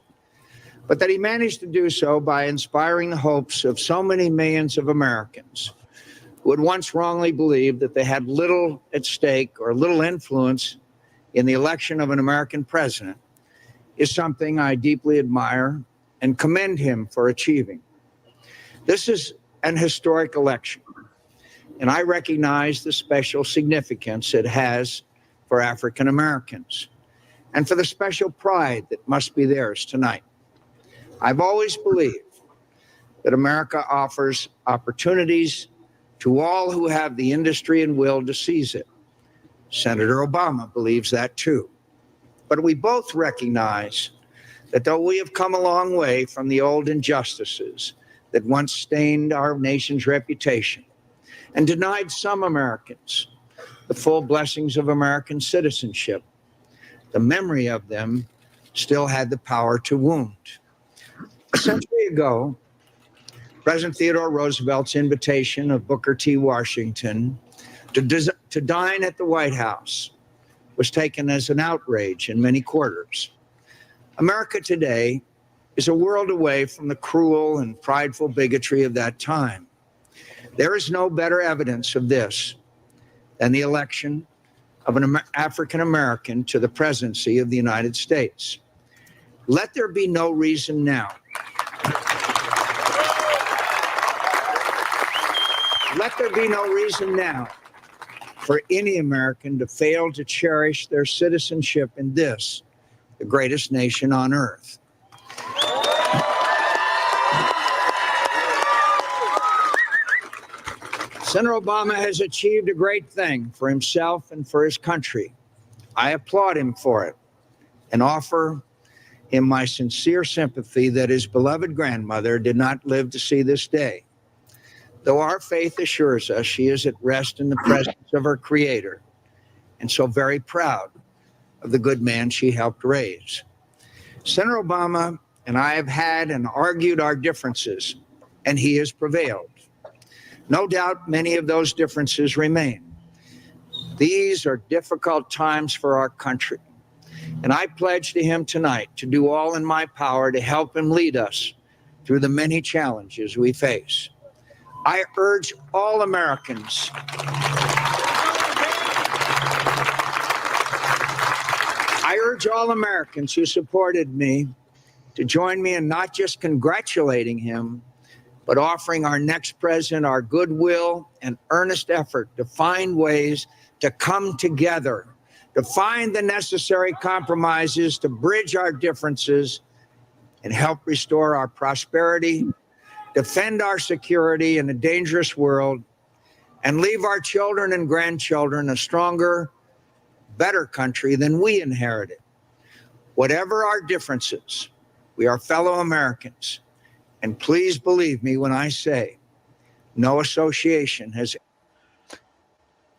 But that he managed to do so by inspiring the hopes of so many millions of Americans who had once wrongly believed that they had little at stake or little influence in the election of an American president is something I deeply admire and commend him for achieving. This is an historic election, and I recognize the special significance it has for African Americans and for the special pride that must be theirs tonight. I've always believed that America offers opportunities to all who have the industry and will to seize it. Senator Obama believes that too. But we both recognize that though we have come a long way from the old injustices that once stained our nation's reputation and denied some Americans the full blessings of American citizenship, the memory of them still had the power to wound. A century ago, President Theodore Roosevelt's invitation of Booker T. Washington to dine at the White House was taken as an outrage in many quarters. America today is a world away from the cruel and prideful bigotry of that time. There is no better evidence of this than the election of an African American to the presidency of the United States. Let there be no reason now. Let there be no reason now for any American to fail to cherish their citizenship in this, the greatest nation on earth. Senator Obama has achieved a great thing for himself and for his country. I applaud him for it and offer him my sincere sympathy that his beloved grandmother did not live to see this day. Though our faith assures us she is at rest in the presence of her Creator, and so very proud of the good man she helped raise. Senator Obama and I have had and argued our differences, and he has prevailed. No doubt many of those differences remain. These are difficult times for our country, and I pledge to him tonight to do all in my power to help him lead us through the many challenges we face. I urge all Americans who supported me to join me in not just congratulating him, but offering our next president our goodwill and earnest effort to find ways to come together, to find the necessary compromises, to bridge our differences, and help restore our prosperity, defend our security in a dangerous world, and leave our children and grandchildren a stronger, better country than we inherited. Whatever our differences, we are fellow Americans. And please believe me when I say no association has.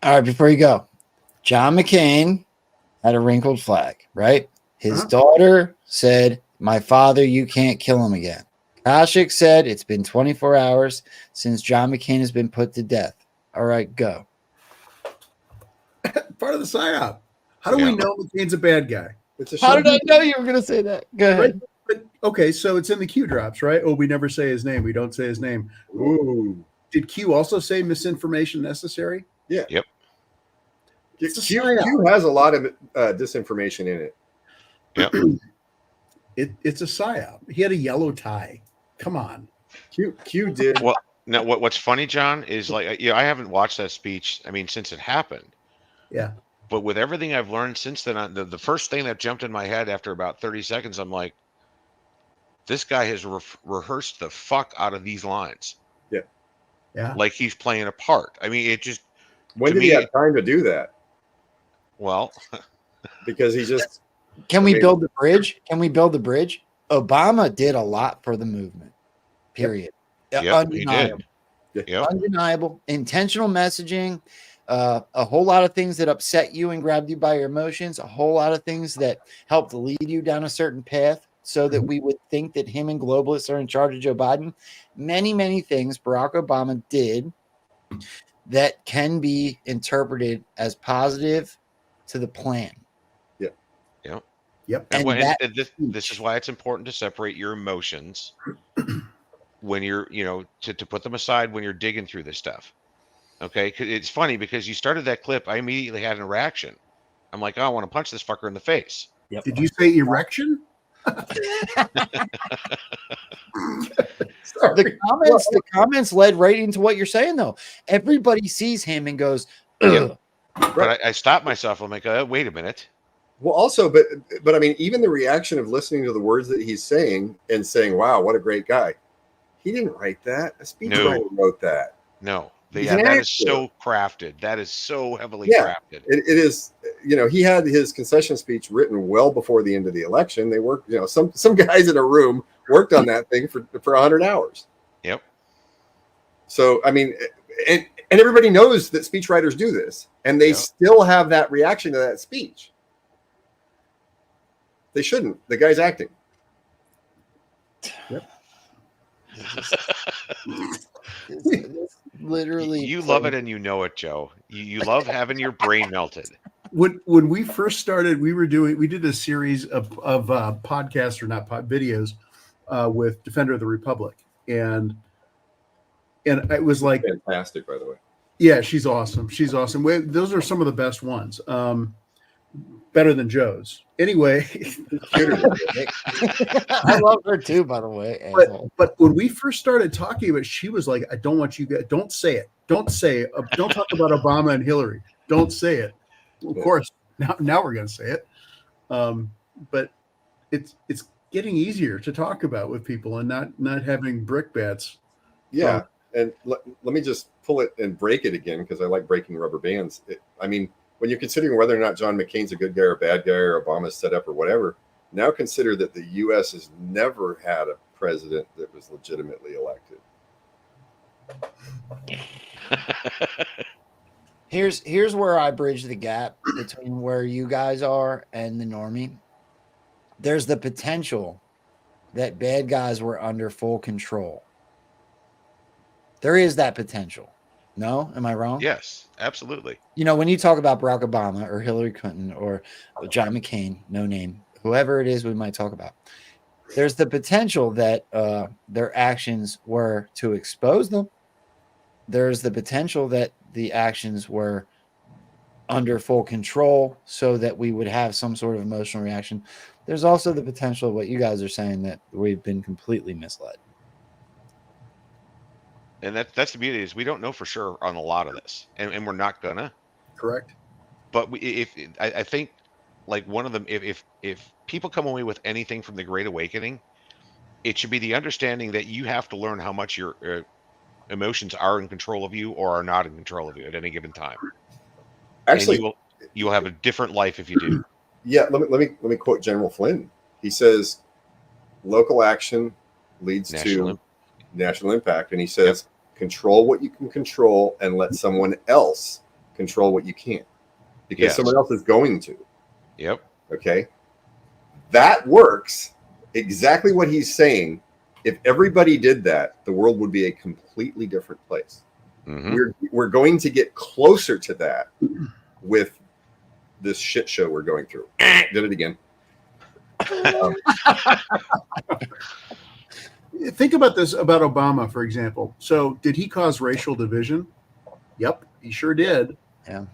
All right, before you go, John McCain had a wrinkled flag, right? His daughter said, "My father, you can't kill him again." Kashik said, "It's been 24 hours since John McCain has been put to death." All right, go. Part of the psyop. How do we know McCain's a bad guy? How did I know you were going to say that? Go ahead. But, okay, so it's in the Q drops, right? Oh, we never say his name. We don't say his name. Ooh. Did Q also say misinformation necessary? Yeah. Yep. Q has a lot of disinformation in it. Yep. It's a psyop. He had a yellow tie. Come on. Q did. Well, now what's funny, John, is like, I haven't watched that speech. I mean, since it happened. Yeah. But with everything I've learned since then, the first thing that jumped in my head after about 30 seconds, I'm like, this guy has rehearsed the fuck out of these lines. Yeah. Yeah. Like he's playing a part. I mean, it just. When did he have time to do that? Well, because he just. Can we build the bridge? Can we build the bridge? Obama did a lot for the movement. Period. Yep, Undeniable. he did. Yep. Undeniable. Intentional messaging. A whole lot of things that upset you and grabbed you by your emotions. A whole lot of things that helped lead you down a certain path so that we would think that him and globalists are in charge of Joe Biden. Many, many things Barack Obama did that can be interpreted as positive to the plan. Yep. Yep. Yep. And this is why it's important to separate your emotions when you're, to put them aside when you're digging through this stuff. Okay. It's funny because you started that clip. I immediately had an reaction. I'm like, oh, I want to punch this fucker in the face. Yep. Did you say erection? The comments led right into what you're saying, though. Everybody sees him and goes, ugh. But I stopped myself. I'm like, wait a minute. Well, also, but I mean, even the reaction of listening to the words that he's saying and saying, "Wow, what a great guy." He didn't write that. A speechwriter wrote that. No. He's That an is so crafted. That is so heavily crafted. It is. He had his concession speech written well before the end of the election. They worked. Some guys in a room worked on that thing for 100 hours. Yep. So I mean, and everybody knows that speechwriters do this, and they still have that reaction to that speech. They shouldn't. The guy's acting. Yep. Literally, you love it and you know it, Joe. You love having your brain melted. When we first started, we did a series of podcasts, or not videos, with Defender of the Republic, and it was like fantastic, by the way. Yeah, she's awesome. Those are some of the best ones. Better than Joe's. Anyway, I love her too, by the way. But when we first started talking about it, she was like, "I don't want you guys. Don't say it. Don't say it. Don't talk about Obama and Hillary. Don't say it." Of course, now we're going to say it. But it's getting easier to talk about with people and not having brickbats. Yeah, and let me just pull it and break it again because I like breaking rubber bands. When you're considering whether or not John McCain's a good guy or a bad guy or Obama's set up or whatever, now consider that the U.S. has never had a president that was legitimately elected. Here's where I bridge the gap between where you guys are and the normie. There's the potential that bad guys were under full control. There is that potential. No? Am I wrong? Yes, absolutely. When you talk about Barack Obama or Hillary Clinton or John McCain, no name, whoever it is we might talk about, there's the potential that their actions were to expose them. There's the potential that the actions were under full control so that we would have some sort of emotional reaction. There's also the potential of what you guys are saying, that we've been completely misled. And that's the beauty, is we don't know for sure on a lot of this, and we're not gonna. Correct. But I think, like, one of them, if people come away with anything from the Great Awakening, It should be the understanding that you have to learn how much your emotions are in control of you or are not in control of you at any given time. Actually, and you will have a different life if you do. Yeah, let me quote General Flynn. He says, "Local action leads to national impact," and he says, "Control what you can control and let someone else control what you can't, because someone else is going to." Yep. Okay. That works. Exactly what he's saying. If everybody did that, the world would be a completely different place. Mm-hmm. We're going to get closer to that with this shit show we're going through. Did it again. Think about this about Obama, for example. So, did he cause racial division? Yep, he sure did. Yeah.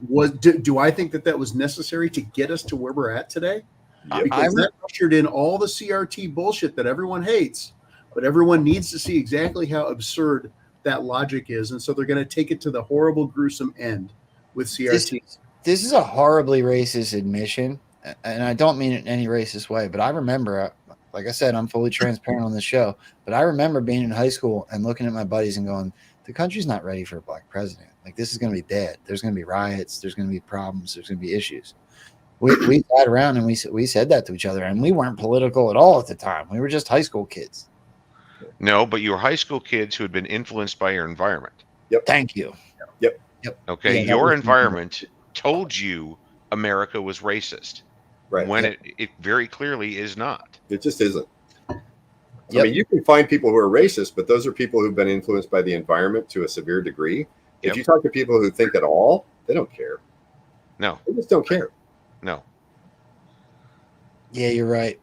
Do I think that was necessary to get us to where we're at today? Yep. Because that ushered in all the CRT bullshit that everyone hates, but everyone needs to see exactly how absurd that logic is, and so they're going to take it to the horrible, gruesome end with CRT. This is a horribly racist admission, and I don't mean it in any racist way, but I remember, like I said, I'm fully transparent on this show, but I remember being in high school and looking at my buddies and going, the country's not ready for a black president. Like, this is going to be bad. There's going to be riots. There's going to be problems. There's going to be issues. We sat around and we said that to each other, and we weren't political at all at the time. We were just high school kids. No, but you were high school kids who had been influenced by your environment. Yep. Thank you. Yep. Okay. Yeah, your environment told you America was racist. Right. When it very clearly is not. It just isn't. I mean, you can find people who are racist, but those are people who've been influenced by the environment to a severe degree. If you talk to people who think at all, they don't care. No. They just don't care. No. Yeah, you're right.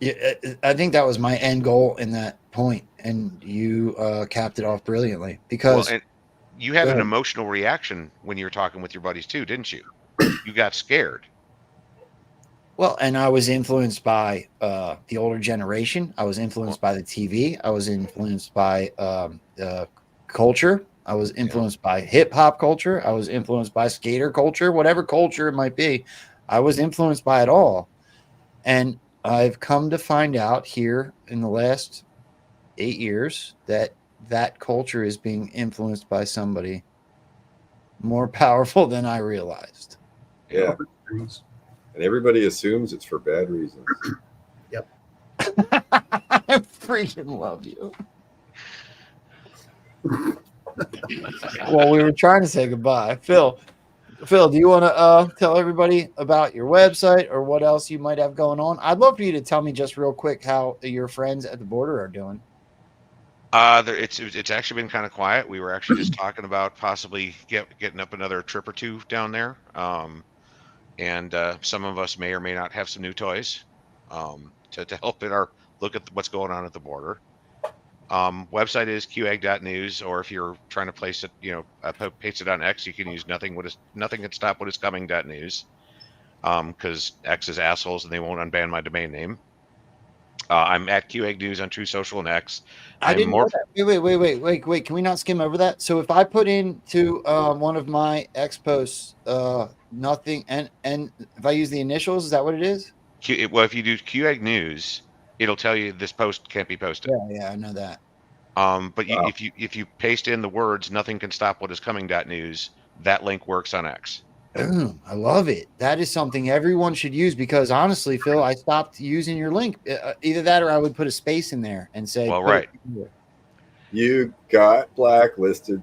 Yeah, I think that was my end goal in that point, and you capped it off brilliantly. Because and you had an emotional reaction when you were talking with your buddies too, didn't you? You got scared. Well, and I was influenced by the older generation. I was influenced by the TV. I was influenced by culture. I was influenced by hip hop culture. I was influenced by skater culture, whatever culture it might be. I was influenced by it all. And I've come to find out here in the last 8 years that that culture is being influenced by somebody more powerful than I realized. Yeah. And everybody assumes it's for bad reasons. Yep. I freaking love you. Well, we were trying to say goodbye. Phil, do you want to tell everybody about your website or what else you might have going on? I'd love for you to tell me just real quick how your friends at the border are doing. It's actually been kind of quiet. We were actually just talking about possibly getting up another trip or two down there. And some of us may or may not have some new toys to help in our look at what's going on at the border. Website is qag.news, or if you're trying to place it, paste it on X, you can use nothing can stop what is coming.news, because X is assholes and they won't unban my domain name. I'm at QAG News on True Social and X. I didn't know that. Wait. Can we not skim over that? So if I put into one of my X posts nothing, and if I use the initials, is that what it is? Well, if you do QAG News, it'll tell you this post can't be posted. Yeah, I know that. But if you paste in the words "nothing can stop what is coming.news," that link works on X. I love it. That is something everyone should use, because honestly, Phil, I stopped using your link. Either that or I would put a space in there and say, well, right. You got blacklisted.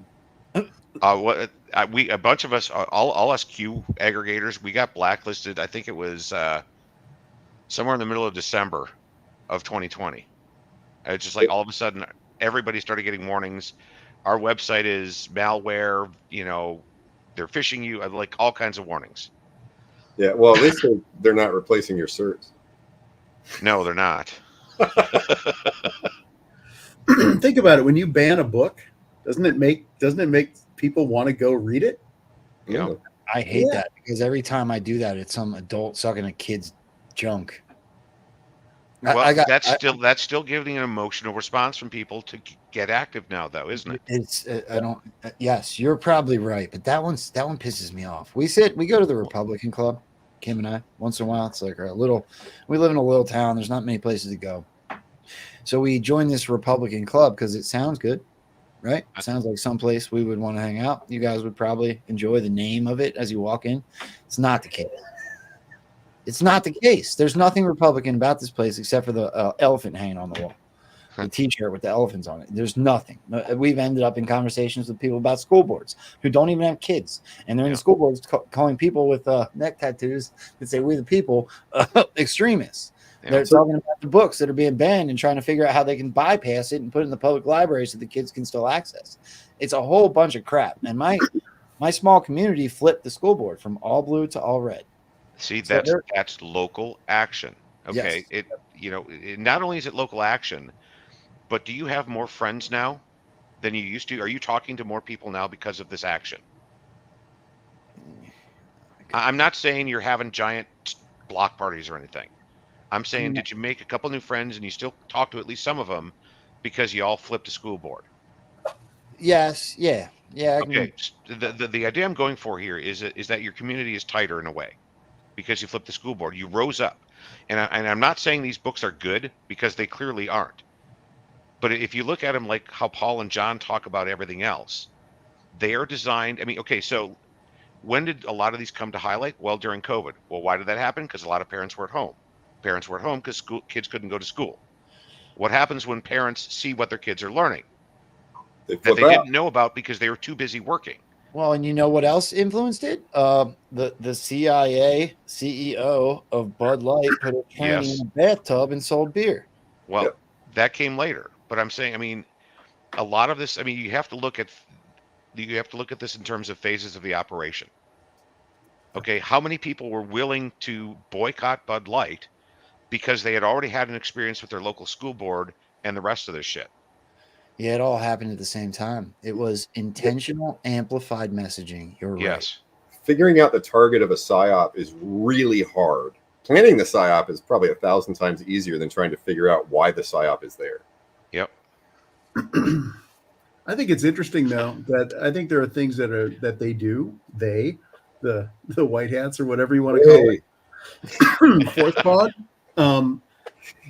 A bunch of us, all us Q aggregators, we got blacklisted. I think it was somewhere in the middle of December of 2020. It's just like all of a sudden, everybody started getting warnings. Our website is malware, they're phishing you, like all kinds of warnings. Yeah, well, at least they're not replacing your certs. No, they're not. Think about it. When you ban a book, doesn't it make people want to go read it? Yeah. I hate that, because every time I do that, it's some adult sucking a kid's junk. Well, that's still giving an emotional response from people to get active now, though, isn't it? It's yes, you're probably right, but that one pisses me off. We go to the Republican Club, Kim and I, once in a while. It's like we live in a little town. There's not many places to go. So we joined this Republican club because it sounds good, right? It sounds like someplace we would want to hang out. You guys would probably enjoy the name of it as you walk in. It's not the case. It's not the case. There's nothing Republican about this place except for the elephant hanging on the wall, the T-shirt with the elephants on it. There's nothing. We've ended up in conversations with people about school boards who don't even have kids, and they're in the school boards calling people with neck tattoos that say "We the People" extremists. Yeah. They're talking about the books that are being banned and trying to figure out how they can bypass it and put it in the public library so the kids can still access. It's a whole bunch of crap. And my small community flipped the school board from all blue to all red. See, So that's local action. Okay. Yes. It not only is it local action, but do you have more friends now than you used to? Are you talking to more people now because of this action? I'm not saying you're having giant block parties or anything. I'm saying, did you make a couple new friends and you still talk to at least some of them because you all flipped a school board? Yes. Yeah. Yeah. Okay. The idea I'm going for here is that your community is tighter in a way because you flipped the school board. You rose up. And I'm not saying these books are good because they clearly aren't. But if you look at them like how Paul and John talk about everything else, they are designed. I mean, okay, so when did a lot of these come to highlight? Well, during COVID. Well, why did that happen? Because a lot of parents were at home. Parents were at home because kids couldn't go to school. What happens when parents see what their kids are learning that they didn't know about because they were too busy working? Well, and you know what else influenced it? The CIA CEO of Bud Light put a tranny in a bathtub and sold beer. Well, that came later. But I'm saying, I mean, a lot of this. I mean, you have to look at this in terms of phases of the operation. Okay, how many people were willing to boycott Bud Light because they had already had an experience with their local school board and the rest of this shit? Yeah, it all happened at the same time. It was intentional, amplified messaging. You're right. Figuring out the target of a psyop is really hard. Planning the psyop is probably 1,000 times easier than trying to figure out why the psyop is there. Yep. I think it's interesting though that I think there are things that they do. The white hats or whatever you want to call it. Fourth pod.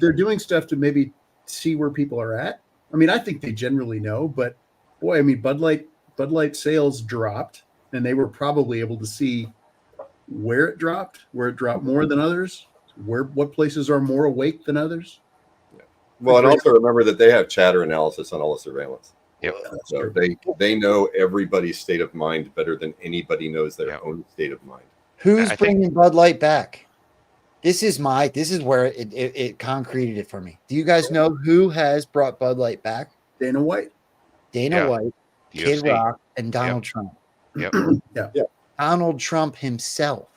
They're doing stuff to maybe see where people are at. I mean, I think they generally know, but boy, I mean, Bud Light sales dropped, and they were probably able to see where it dropped more than others, what places are more awake than others. Well, and also remember that they have chatter analysis on all the surveillance. Yep. So they know everybody's state of mind better than anybody knows their own state of mind. Who's bringing Bud Light back? This is where it concreted it for me. Do you guys know who has brought Bud Light back? Dana White. White, Kid Rock, and Donald Trump. Yep. Donald Trump himself.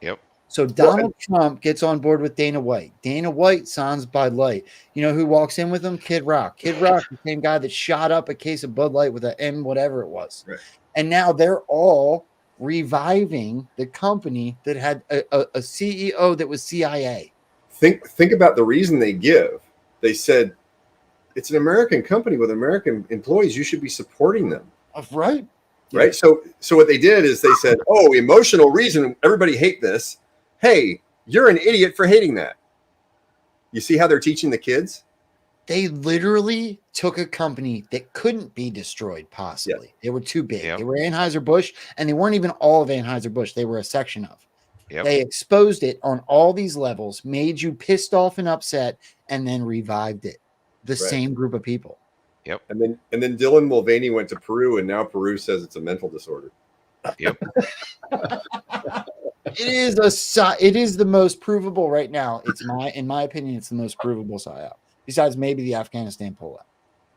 Yep. So Donald Trump gets on board with Dana White. Dana White signs Bud Light. You know who walks in with him? Kid Rock. Kid Rock, the same guy that shot up a case of Bud Light with an M, whatever it was. Right. And now they're all reviving the company that had a CEO that was CIA. Think about the reason they give. They said it's an American company with American employees. You should be supporting them. Right. Right. So what they did is they said, oh, emotional reason. Everybody hate this. Hey, you're an idiot for hating that. You see how they're teaching the kids? They literally took a company that couldn't be destroyed, possibly. Yeah. They were too big. They were Anheuser-Busch, and they weren't even all of Anheuser-Busch. They were a section of. Yep. They exposed it on all these levels, made you pissed off and upset, and then revived it. The same group of people. Yep. And then Dylan Mulvaney went to Peru, and now Peru says it's a mental disorder. Yep. It is the most provable right now. In my opinion, it's the most provable psyop. Besides maybe the Afghanistan pullout.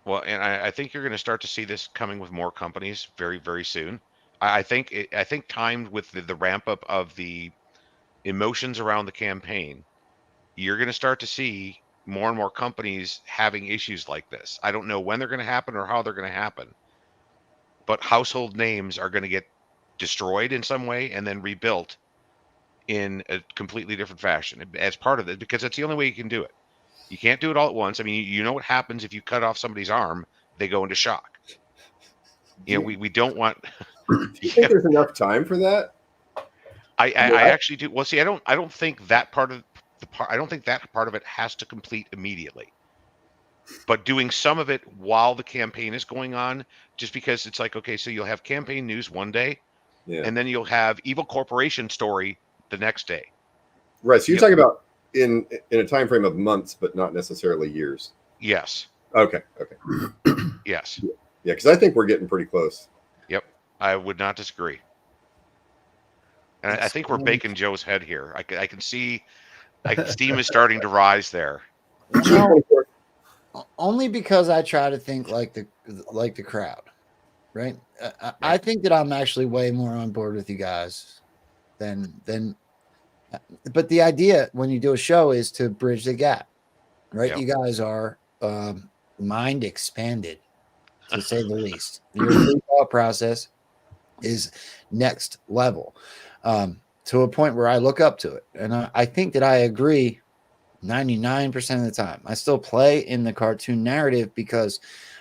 Well, and I think you're going to start to see this coming with more companies very, very soon. I think timed with the ramp up of the emotions around the campaign, you're going to start to see more and more companies having issues like this. I don't know when they're going to happen or how they're going to happen, but household names are going to get destroyed in some way and then rebuilt in a completely different fashion as part of it, because that's the only way you can do it. You can't do it all at once. I mean, you know what happens if you cut off somebody's arm? They go into shock. We don't want. Do you think there's enough time for that? I actually do. Well, see, I don't think that part of it has to complete immediately. but doing some of it while the campaign is going on, just because it's like, okay, so you'll have campaign news one day, and then you'll have evil corporation story the next day. Right. So you're talking about in a time frame of months, but not necessarily years. Yes. Okay. Yes. Yeah, because I think we're getting pretty close. Yep. I would not disagree. And I think we're baking Joe's head here. I can see steam is starting to rise there. Well, only because I try to think like the crowd, right? I think that I'm actually way more on board with you guys than. But the idea when you do a show is to bridge the gap, right? Yep. You guys are mind expanded, to say the least. Your free thought process is next level, to a point where I look up to it, and I think that I agree 99% of the time. I still play in the cartoon narrative because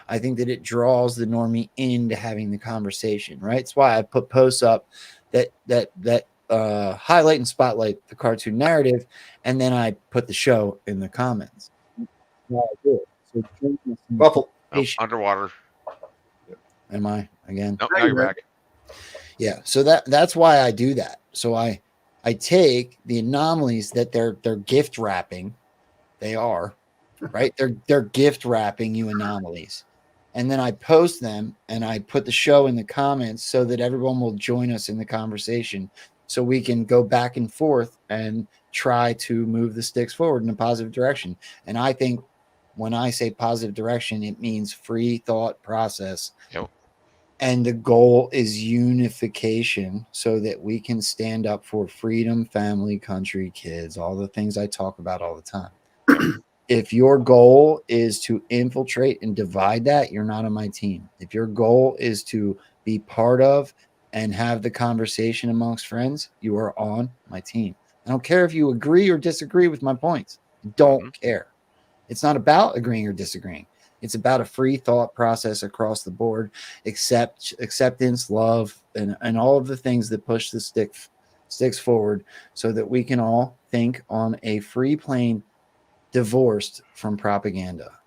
I think that it draws the normie into having the conversation, right? It's why I put posts up that highlight and spotlight the cartoon narrative, and then I put the show in the comments. Buffalo. Underwater. Am I again? No, now you're back. Yeah, so that's why I do that. So I take the anomalies that they're gift wrapping. They are, right? They're gift wrapping you anomalies. And then I post them and I put the show in the comments so that everyone will join us in the conversation, so we can go back and forth and try to move the sticks forward in a positive direction. And I think when I say positive direction, it means free thought process. Yep. And the goal is unification so that we can stand up for freedom, family, country, kids, all the things I talk about all the time. If your goal is to infiltrate and divide that, you're not on my team. If your goal is to be part of and have the conversation amongst friends, you are on my team. I don't care if you agree or disagree with my points. I don't care. It's not about agreeing or disagreeing. It's about a free thought process across the board, acceptance, love, and all of the things that push the sticks forward so that we can all think on a free plane, divorced from propaganda.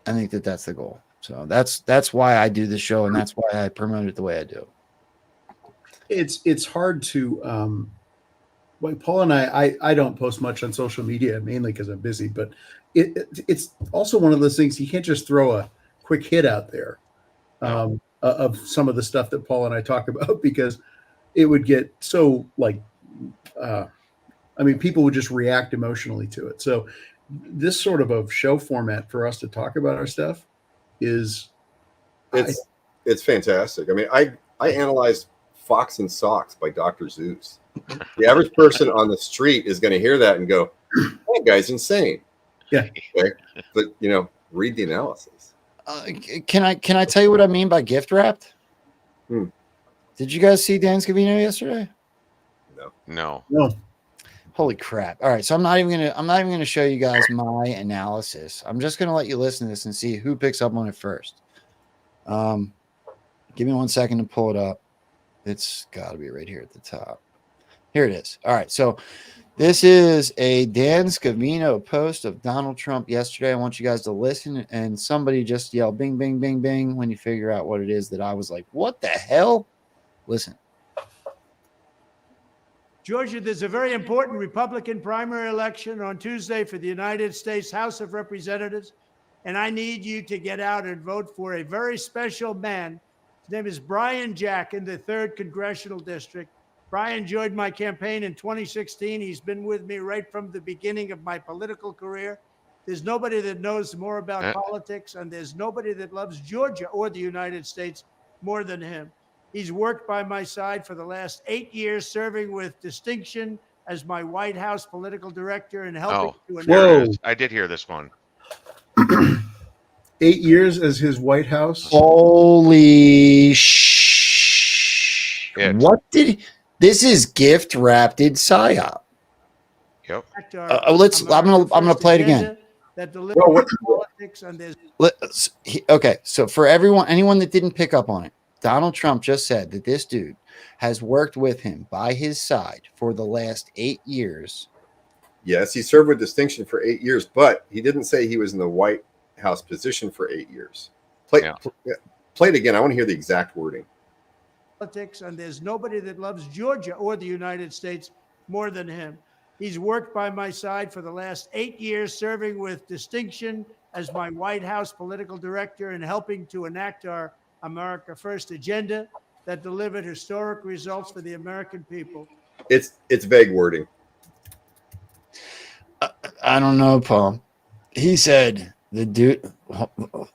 I think that that's the goal. So that's why I do the show, and that's why I promote it the way I do. It's hard to like Paul and I don't post much on social media, mainly because I'm busy, but it's also one of those things you can't just throw a quick hit out there of some of the stuff that Paul and I talk about, because it would get so like people would just react emotionally to it. So this sort of a show format for us to talk about our stuff is it's fantastic. I mean, I analyzed Fox and Socks by Dr. Zeus. The average person on the street is going to hear that and go, that guy's insane. Yeah. Okay. But read the analysis. Can I tell you what I mean by gift wrapped? Did you guys see Dan Scavino yesterday? No. Holy crap. All right. So I'm not even gonna show you guys my analysis. I'm just gonna let you listen to this and see who picks up on it first. Give me 1 second to pull it up. It's gotta be right here at the top. Here it is. All right. So this is a Dan Scavino post of Donald Trump yesterday. I want you guys to listen, and somebody just yell bing, bing, bing, bing when you figure out what it is that I was like, what the hell? Listen. Georgia, there's a very important Republican primary election on Tuesday for the United States House of Representatives, and I need you to get out and vote for a very special man. His name is Brian Jack in the 3rd Congressional District. Brian joined my campaign in 2016. He's been with me right from the beginning of my political career. There's nobody that knows more about politics, and there's nobody that loves Georgia or the United States more than him. He's worked by my side for the last 8 years, serving with distinction as my White House political director and helping to there it is. I did hear this one. 8 years as his White House. Holy what did this is gift wrapped in psyop. Yep. I'm gonna play it again. That delivers politics and there's okay. So for anyone that didn't pick up on it, Donald Trump just said that this dude has worked with him by his side for the last 8 years. Yes, he served with distinction for 8 years, but he didn't say he was in the White House position for 8 years. Play it again. I want to hear the exact wording. Politics, and there's nobody that loves Georgia or the United States more than him. He's worked by my side for the last 8 years, serving with distinction as my White House political director and helping to enact our America First agenda that delivered historic results for the American people. It's vague wording. I don't know, Paul. He said the dude.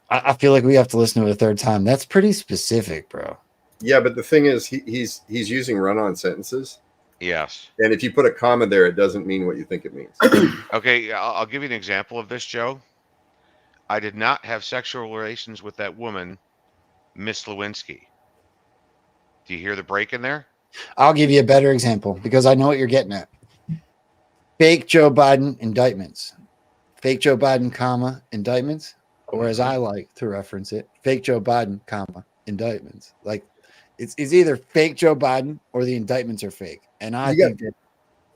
I feel like we have to listen to it a third time. That's pretty specific, bro. Yeah, but the thing is, he's using run-on sentences. Yes. And if you put a comma there, it doesn't mean what you think it means. Okay, I'll give you an example of this, Joe. I did not have sexual relations with that woman, Miss Lewinsky. Do you hear the break in there? I'll give you a better example because I know what you're getting at. Fake Joe Biden indictments. Fake Joe Biden, comma, indictments. Or as I like to reference it, fake Joe Biden, comma, indictments. Like it's either fake Joe Biden or the indictments are fake. And I think that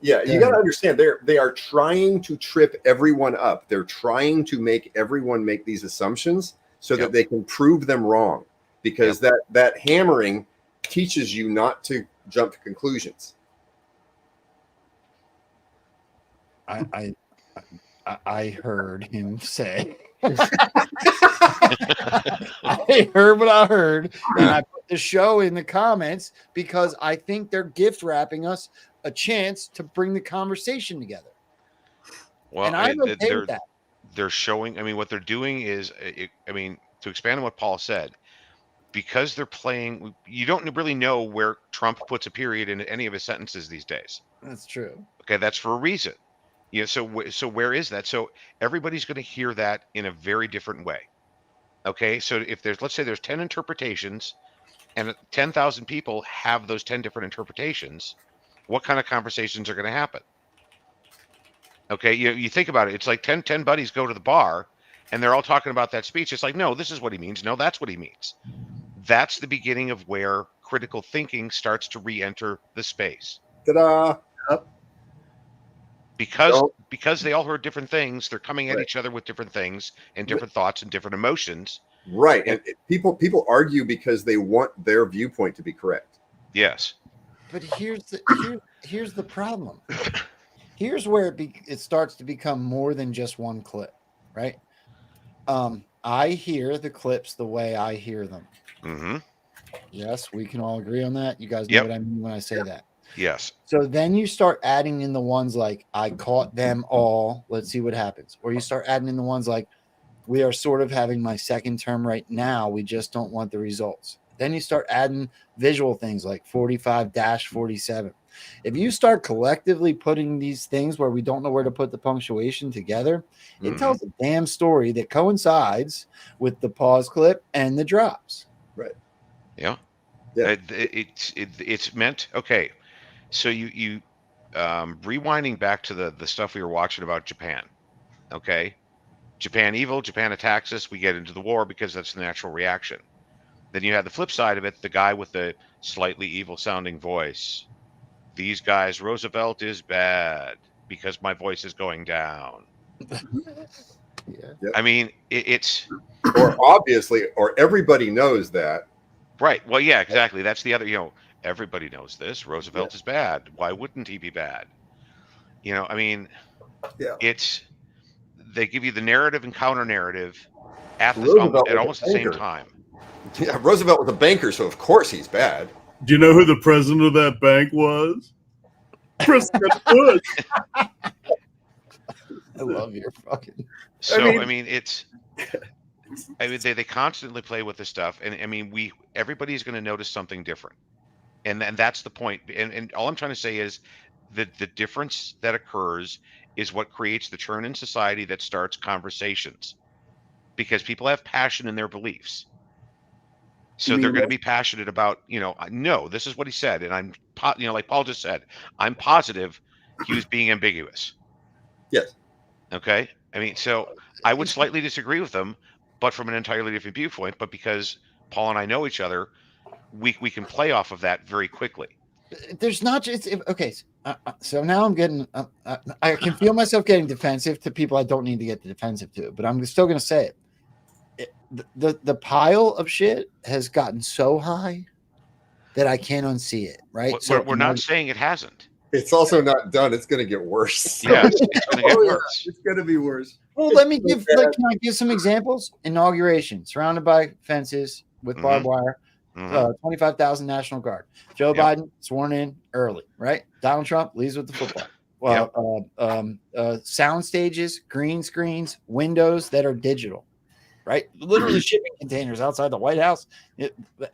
you got to understand they are trying to trip everyone up. They're trying to make everyone make these assumptions so that they can prove them wrong, because that hammering teaches you not to jump to conclusions. I heard him say. I heard what I heard, and I put the show in the comments because I think they're gift wrapping us a chance to bring the conversation together. Well, and I'm okay with that. They're showing. I mean, what they're doing is, to expand on what Paul said, because they're playing. You don't really know where Trump puts a period in any of his sentences these days. That's true. Okay, that's for a reason. Yeah. So where is that? So everybody's going to hear that in a very different way. Okay. So if let's say there's 10 interpretations, and 10,000 people have those 10 different interpretations, what kind of conversations are going to happen? Okay, you think about it. It's like 10 buddies go to the bar, and they're all talking about that speech. It's like, no, this is what he means. No, that's what he means. That's the beginning of where critical thinking starts to re-enter the space. Ta-da! Because they all heard different things, they're coming at each other with different things and different thoughts and different emotions. Right, and people argue because they want their viewpoint to be correct. Yes, but here's the problem. Here's where it starts to become more than just one clip, right? I hear the clips the way I hear them. Mm-hmm. Yes, we can all agree on that. You guys know what I mean when I say that. Yes. So then you start adding in the ones like, I caught them all. Let's see what happens. Or you start adding in the ones like, we are sort of having my second term right now. We just don't want the results. Then you start adding visual things like 45-47. If you start collectively putting these things where we don't know where to put the punctuation together, it tells a damn story that coincides with the pause clip and the drops. Right. Yeah. It's meant. Okay. So you rewinding back to the stuff we were watching about Japan. Okay. Japan evil, Japan attacks us, we get into the war because that's the natural reaction. Then you have the flip side of it, the guy with the slightly evil sounding voice. These guys, Roosevelt is bad because my voice is going down. I mean, it's or everybody knows that. Right. Well, yeah, exactly. That's the other, everybody knows this. Roosevelt is bad. Why wouldn't he be bad? I mean, they give you the narrative and counter narrative at almost the same time. Yeah, Roosevelt was a banker, so of course he's bad. Do you know who the president of that bank was? President Bush. I love your fucking. So they constantly play with this stuff, and I mean everybody's going to notice something different, and that's the point. And all I'm trying to say is that the difference that occurs is what creates the churn in society that starts conversations, because people have passion in their beliefs. So they're going to be passionate about, no, this is what he said. And I'm, like Paul just said, I'm positive he was being ambiguous. Yes. Okay. I mean, so I would slightly disagree with them, but from an entirely different viewpoint. But because Paul and I know each other, we can play off of that very quickly. There's not just, okay. So now I'm getting, I can feel myself getting defensive to people I don't need to get defensive to, but I'm still going to say it. the pile of shit has gotten so high that I can't unsee it. Right. So We're not saying it hasn't. It's also not done. It's going to get worse. Yes, it's going to get Oh, yeah, worse. it's going to be worse. Well, let me give. Can I give some examples? Inauguration, surrounded by fences with barbed wire. 25,000 National Guard. Joe Biden sworn in early, right? Donald Trump leaves with the football. Sound stages, green screens, windows that are digital, right? Literally shipping containers outside the White House.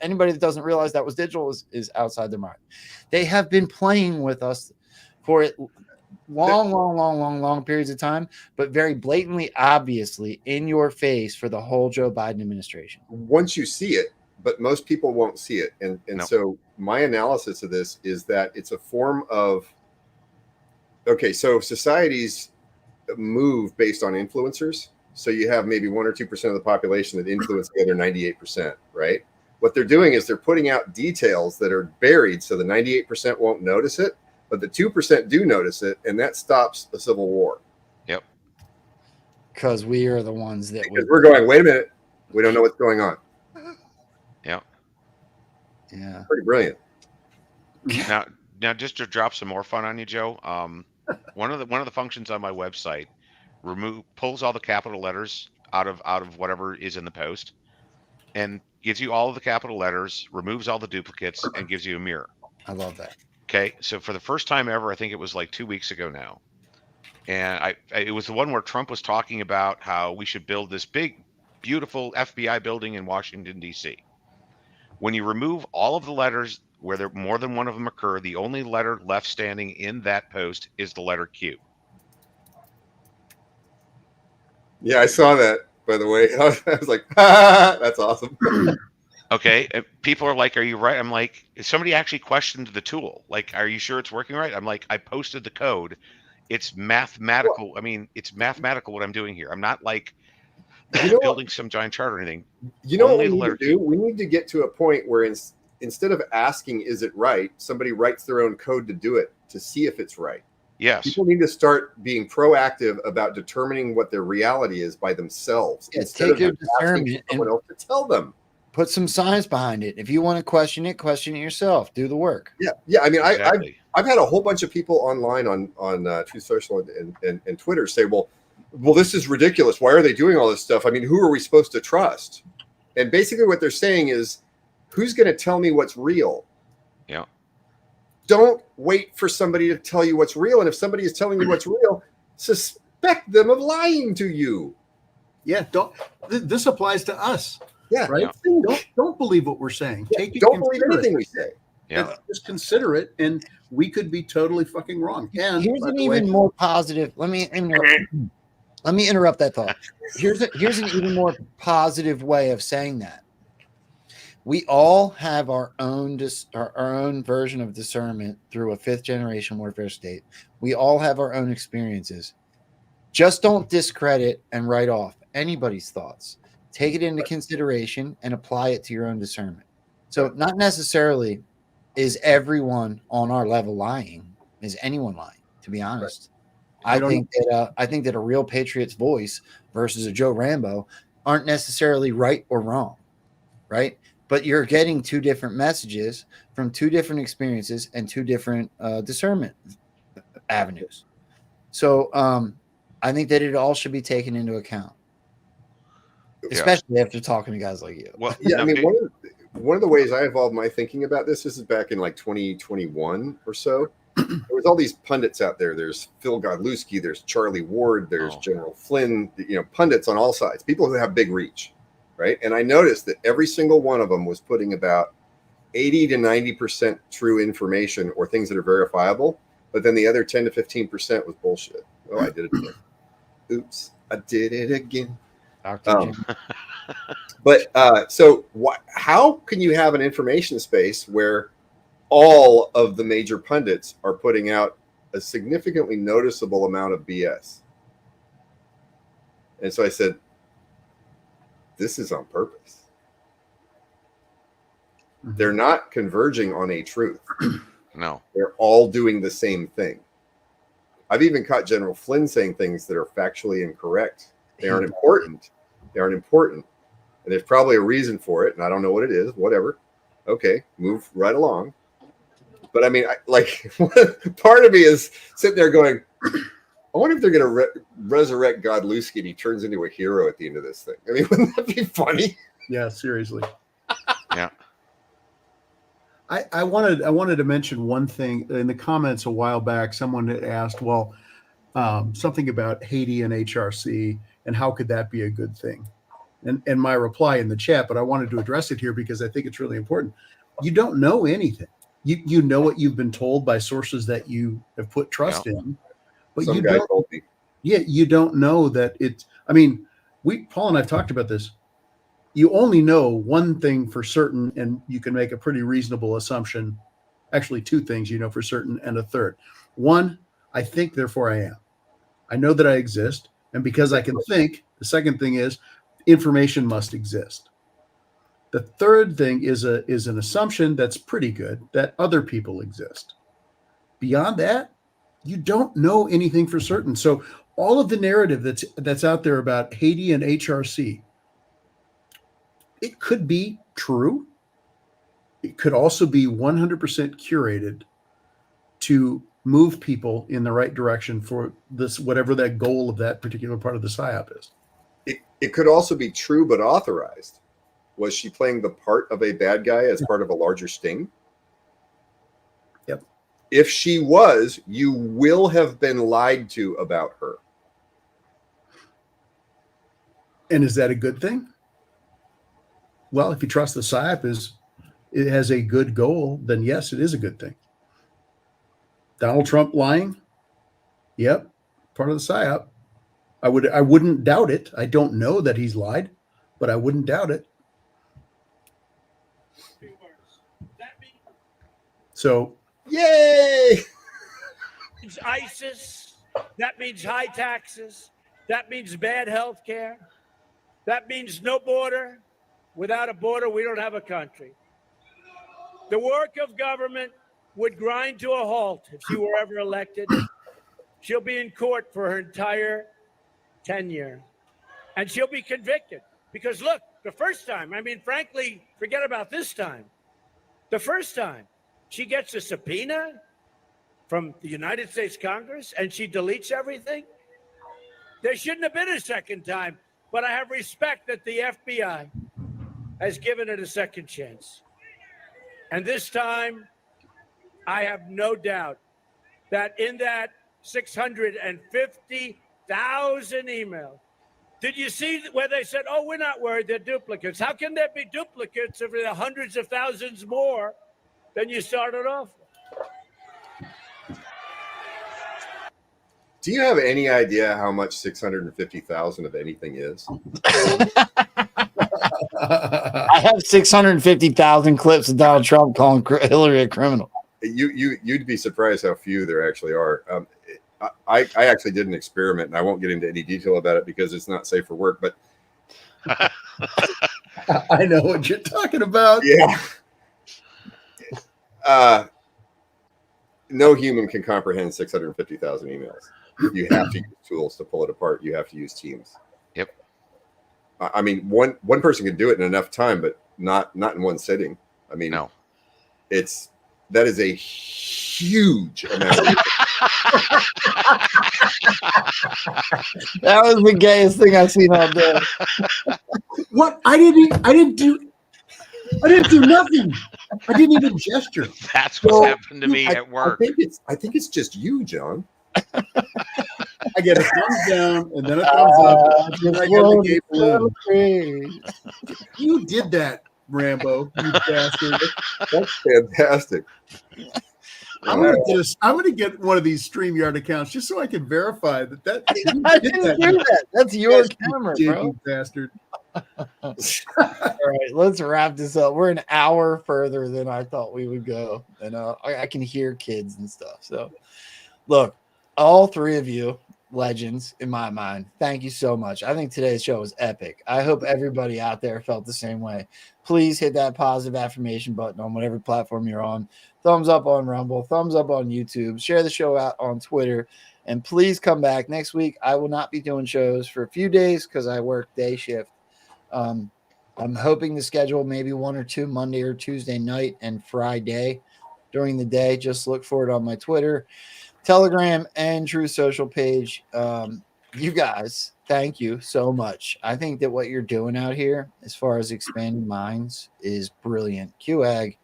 Anybody that doesn't realize that was digital is outside their mind. They have been playing with us for long periods of time, but very blatantly, obviously, in your face for the whole Joe Biden administration. Once you see it, but most people won't see it. And so my analysis of this is that it's a form of, okay, so societies move based on influencers. So you have maybe 1 or 2% of the population that influence the other 98%, right? What they're doing is they're putting out details that are buried so the 98% won't notice it, but the 2% do notice it, and that stops the civil war. Yep. Because we are the ones that we're going, wait a minute, we don't know what's going on. Yeah. Pretty brilliant. Now, just to drop some more fun on you, Joe. One of the functions on my website pulls all the capital letters out of whatever is in the post, and gives you all of the capital letters, removes all the duplicates, and gives you a mirror. I love that. Okay, so for the first time ever, I think it was like 2 weeks ago now, and it was the one where Trump was talking about how we should build this big, beautiful FBI building in Washington, D.C. When you remove all of the letters where there more than one of them occur, the only letter left standing in that post is the letter Q. Yeah, I saw that, by the way. I was like, that's awesome. Okay, people are like, are you right? I'm like, somebody actually questioned the tool. Like, are you sure it's working right? I'm like, I posted the code. It's mathematical. I mean, it's mathematical what I'm doing here. I'm not like building some giant chart or anything. You know what we need to do? We need to get to a point where instead of asking, is it right, somebody writes their own code to do it, to see if it's right. Yes. People need to start being proactive about determining what their reality is by themselves. Yeah, instead take of your asking discernment someone else to tell them. Put some science behind it. If you want to question it yourself. Do the work. Yeah. I mean, Exactly. I've had a whole bunch of people online on Truth Social and Twitter say, well, this is ridiculous. Why are they doing all this stuff? I mean, who are we supposed to trust? And basically what they're saying is, who's going to tell me what's real? Yeah. Don't wait for somebody to tell you what's real. And if somebody is telling you what's real, suspect them of lying to you. Yeah. This applies to us. Yeah. Right. Yeah. Don't believe what we're saying. Don't believe anything we say. Yeah. Just consider it, and we could be totally fucking wrong. And here's an even more positive. Let me interrupt that thought. Here's an even more positive way of saying that. We all have our own version of discernment through a 5th generation warfare state. We all have our own experiences. Just don't discredit and write off anybody's thoughts. Take it into consideration and apply it to your own discernment. So not necessarily is everyone on our level lying. Is anyone lying? To be honest, I think that a real patriot's voice versus a Joe Rambo aren't necessarily right or wrong, right? But you're getting 2 different messages from 2 different experiences and 2 different discernment avenues. So I think that it all should be taken into account, especially after talking to guys like you. Well, yeah, I mean, one of the ways I evolved my thinking about this is back in like 2021 or so. There was all these pundits out there. There's Phil Godlewski, there's Charlie Ward, there's General Flynn, pundits on all sides, people who have big reach, right? And I noticed that every single one of them was putting about 80 to 90% true information or things that are verifiable, but then the other 10 to 15% was bullshit. Oh, I did it again. Oops, I did it again. So how can you have an information space where all of the major pundits are putting out a significantly noticeable amount of BS? And so I said, this is on purpose. They're not converging on a truth. No. They're all doing the same thing. I've even caught General Flynn saying things that are factually incorrect. They aren't important. and there's probably a reason for it, and I don't know what it is. Whatever. Okay, move right along. But I mean, part of me is sitting there going, I wonder if they're going to resurrect Godlewski and he turns into a hero at the end of this thing. I mean, wouldn't that be funny? Yeah, seriously. Yeah. I wanted to mention one thing in the comments a while back. Someone had asked, well, something about Haiti and HRC and how could that be a good thing? And my reply in the chat, but I wanted to address it here because I think it's really important. You don't know anything. You know what you've been told by sources that you have put trust in, but Some guy told me. Yeah, you don't know that it's. I mean, Paul and I've talked about this. You only know one thing for certain, and you can make a pretty reasonable assumption. Actually, two things you know for certain, and a third. One, I think, therefore I am. I know that I exist, and because I can think, the second thing is information must exist. The third thing is an assumption that's pretty good that other people exist. Beyond that, you don't know anything for certain. So all of the narrative that's out there about Haiti and HRC, it could be true. It could also be 100% curated to move people in the right direction for this, whatever that goal of that particular part of the PSYOP is. It could also be true but authorized. Was she playing the part of a bad guy as part of a larger sting? Yep. If she was, you will have been lied to about her. And is that a good thing? Well, if you trust the PSYOP it has a good goal, then yes, it is a good thing. Donald Trump lying? Yep, part of the PSYOP. I wouldn't doubt it. I don't know that he's lied, but I wouldn't doubt it. So, yay! It's ISIS. That means high taxes. That means bad health care. That means no border. Without a border, we don't have a country. The work of government would grind to a halt if she were ever elected. She'll be in court for her entire tenure. And she'll be convicted. Because look, the first time, I mean, frankly, forget about this time. The first time, she gets a subpoena from the United States Congress and she deletes everything. There shouldn't have been a second time, but I have respect that the FBI has given it a second chance. And this time, I have no doubt that in that 650,000 emails, did you see where they said, oh, we're not worried, they're duplicates? How can there be duplicates if there are hundreds of thousands more than you started off with? Do you have any idea how much 650,000 of anything is? I have 650,000 clips of Donald Trump calling Hillary a criminal. You'd be surprised how few there actually are. I actually did an experiment, and I won't get into any detail about it because it's not safe for work. But I know what you're talking about. Yeah. No human can comprehend 650,000 emails. You have to use tools to pull it apart. You have to use teams. Yep. I mean, one person can do it in enough time, but not in one sitting. I mean, no. That is a huge amount. That was the gayest thing I've seen all day. What? I didn't do nothing. I didn't even gesture. That's what happened to me at work. I think it's just you, John. I get a thumbs down and then a thumbs up. And I get the gay balloon. You did that, Rambo, you bastard. That's fantastic. I'm gonna get one of these StreamYard accounts just so I can verify that I didn't do that. That's your camera, bro. You bastard. All right, let's wrap this up. We're an hour further than I thought we would go, and I can hear kids and stuff. So, look, all three of you, legends in my mind, thank you so much. I think today's show was epic. I hope everybody out there felt the same way. Please hit that positive affirmation button on whatever platform you're on. Thumbs up on Rumble, thumbs up on YouTube, share the show out on Twitter, and please come back next week. I will not be doing shows for a few days because I work day shift. I'm hoping to schedule maybe 1 or 2 Monday or Tuesday night and Friday during the day. Just look for it on my Twitter, Telegram, and True Social page. You guys, thank you so much. I think that what you're doing out here, as far as expanding minds, is brilliant. QAG,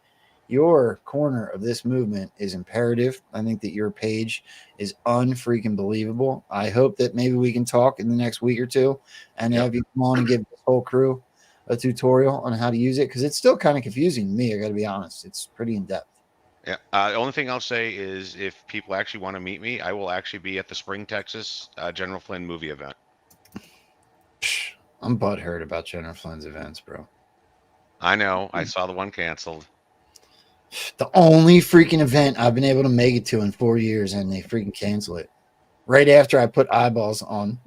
your corner of this movement is imperative. I think that your page is unfreaking believable. I hope that maybe we can talk in the next week or two and have you come on and give this whole crew a tutorial on how to use it, because it's still kind of confusing to me. I got to be honest. It's pretty in depth. Yeah. The only thing I'll say is if people actually want to meet me, I will actually be at the Spring, Texas General Flynn movie event. I'm butthurt about General Flynn's events, bro. I know. I saw the one canceled. The only freaking event I've been able to make it to in 4 years, and they freaking cancel it right after I put eyeballs on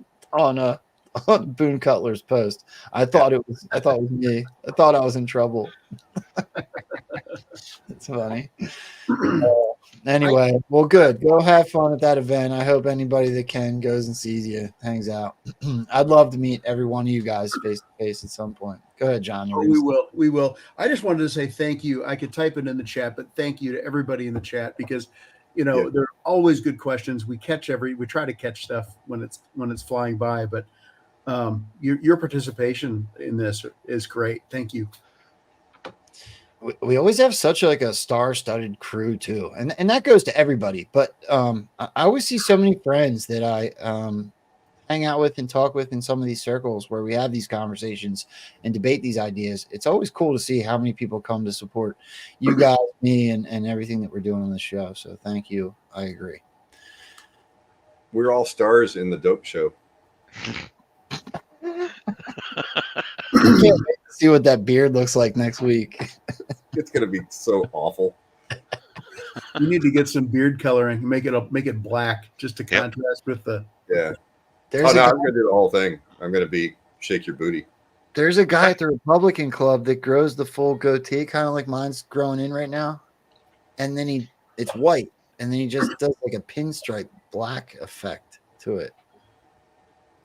Boone Cutler's post. I thought it was me. I thought I was in trouble. It's funny. Anyway, well, good. Go have fun at that event. I hope anybody that can goes and sees you, hangs out. I'd love to meet every one of you guys face to face at some point. Go ahead, John. Oh, we will. We will. I just wanted to say thank you. I could type it in the chat, but thank you to everybody in the chat, because there are always good questions. We try to catch stuff when it's flying by, but your participation in this is great. Thank you. We always have such like a star-studded crew too, and that goes to everybody. But I always see so many friends that I hang out with and talk with in some of these circles where we have these conversations and debate these ideas. It's always cool to see how many people come to support you guys, me, and everything that we're doing on the show. So thank you. I agree. We're all stars in the dope show. I can't wait to see what that beard looks like next week. It's gonna be so awful. You need to get some beard coloring, make it black just to contrast with the. Yeah. I'm gonna do the whole thing. I'm gonna be shake your booty. There's a guy at the Republican Club that grows the full goatee, kind of like mine's growing in right now, and then it's white, and then he just does like a pinstripe black effect to it.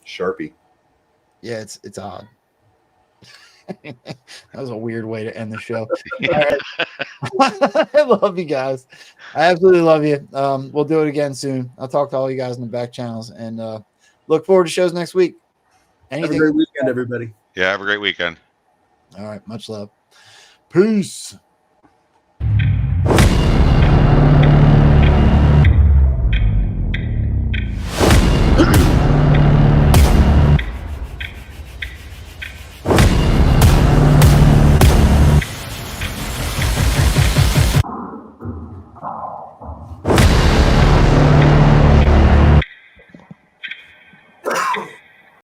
Sharpie. Yeah, it's odd. That was a weird way to end the show. I love you guys. I absolutely love you. We'll do it again soon. I'll talk to all you guys in the back channels, and look forward to shows next week. Have a great weekend, everybody. Yeah, have a great weekend. All right, much love. Peace.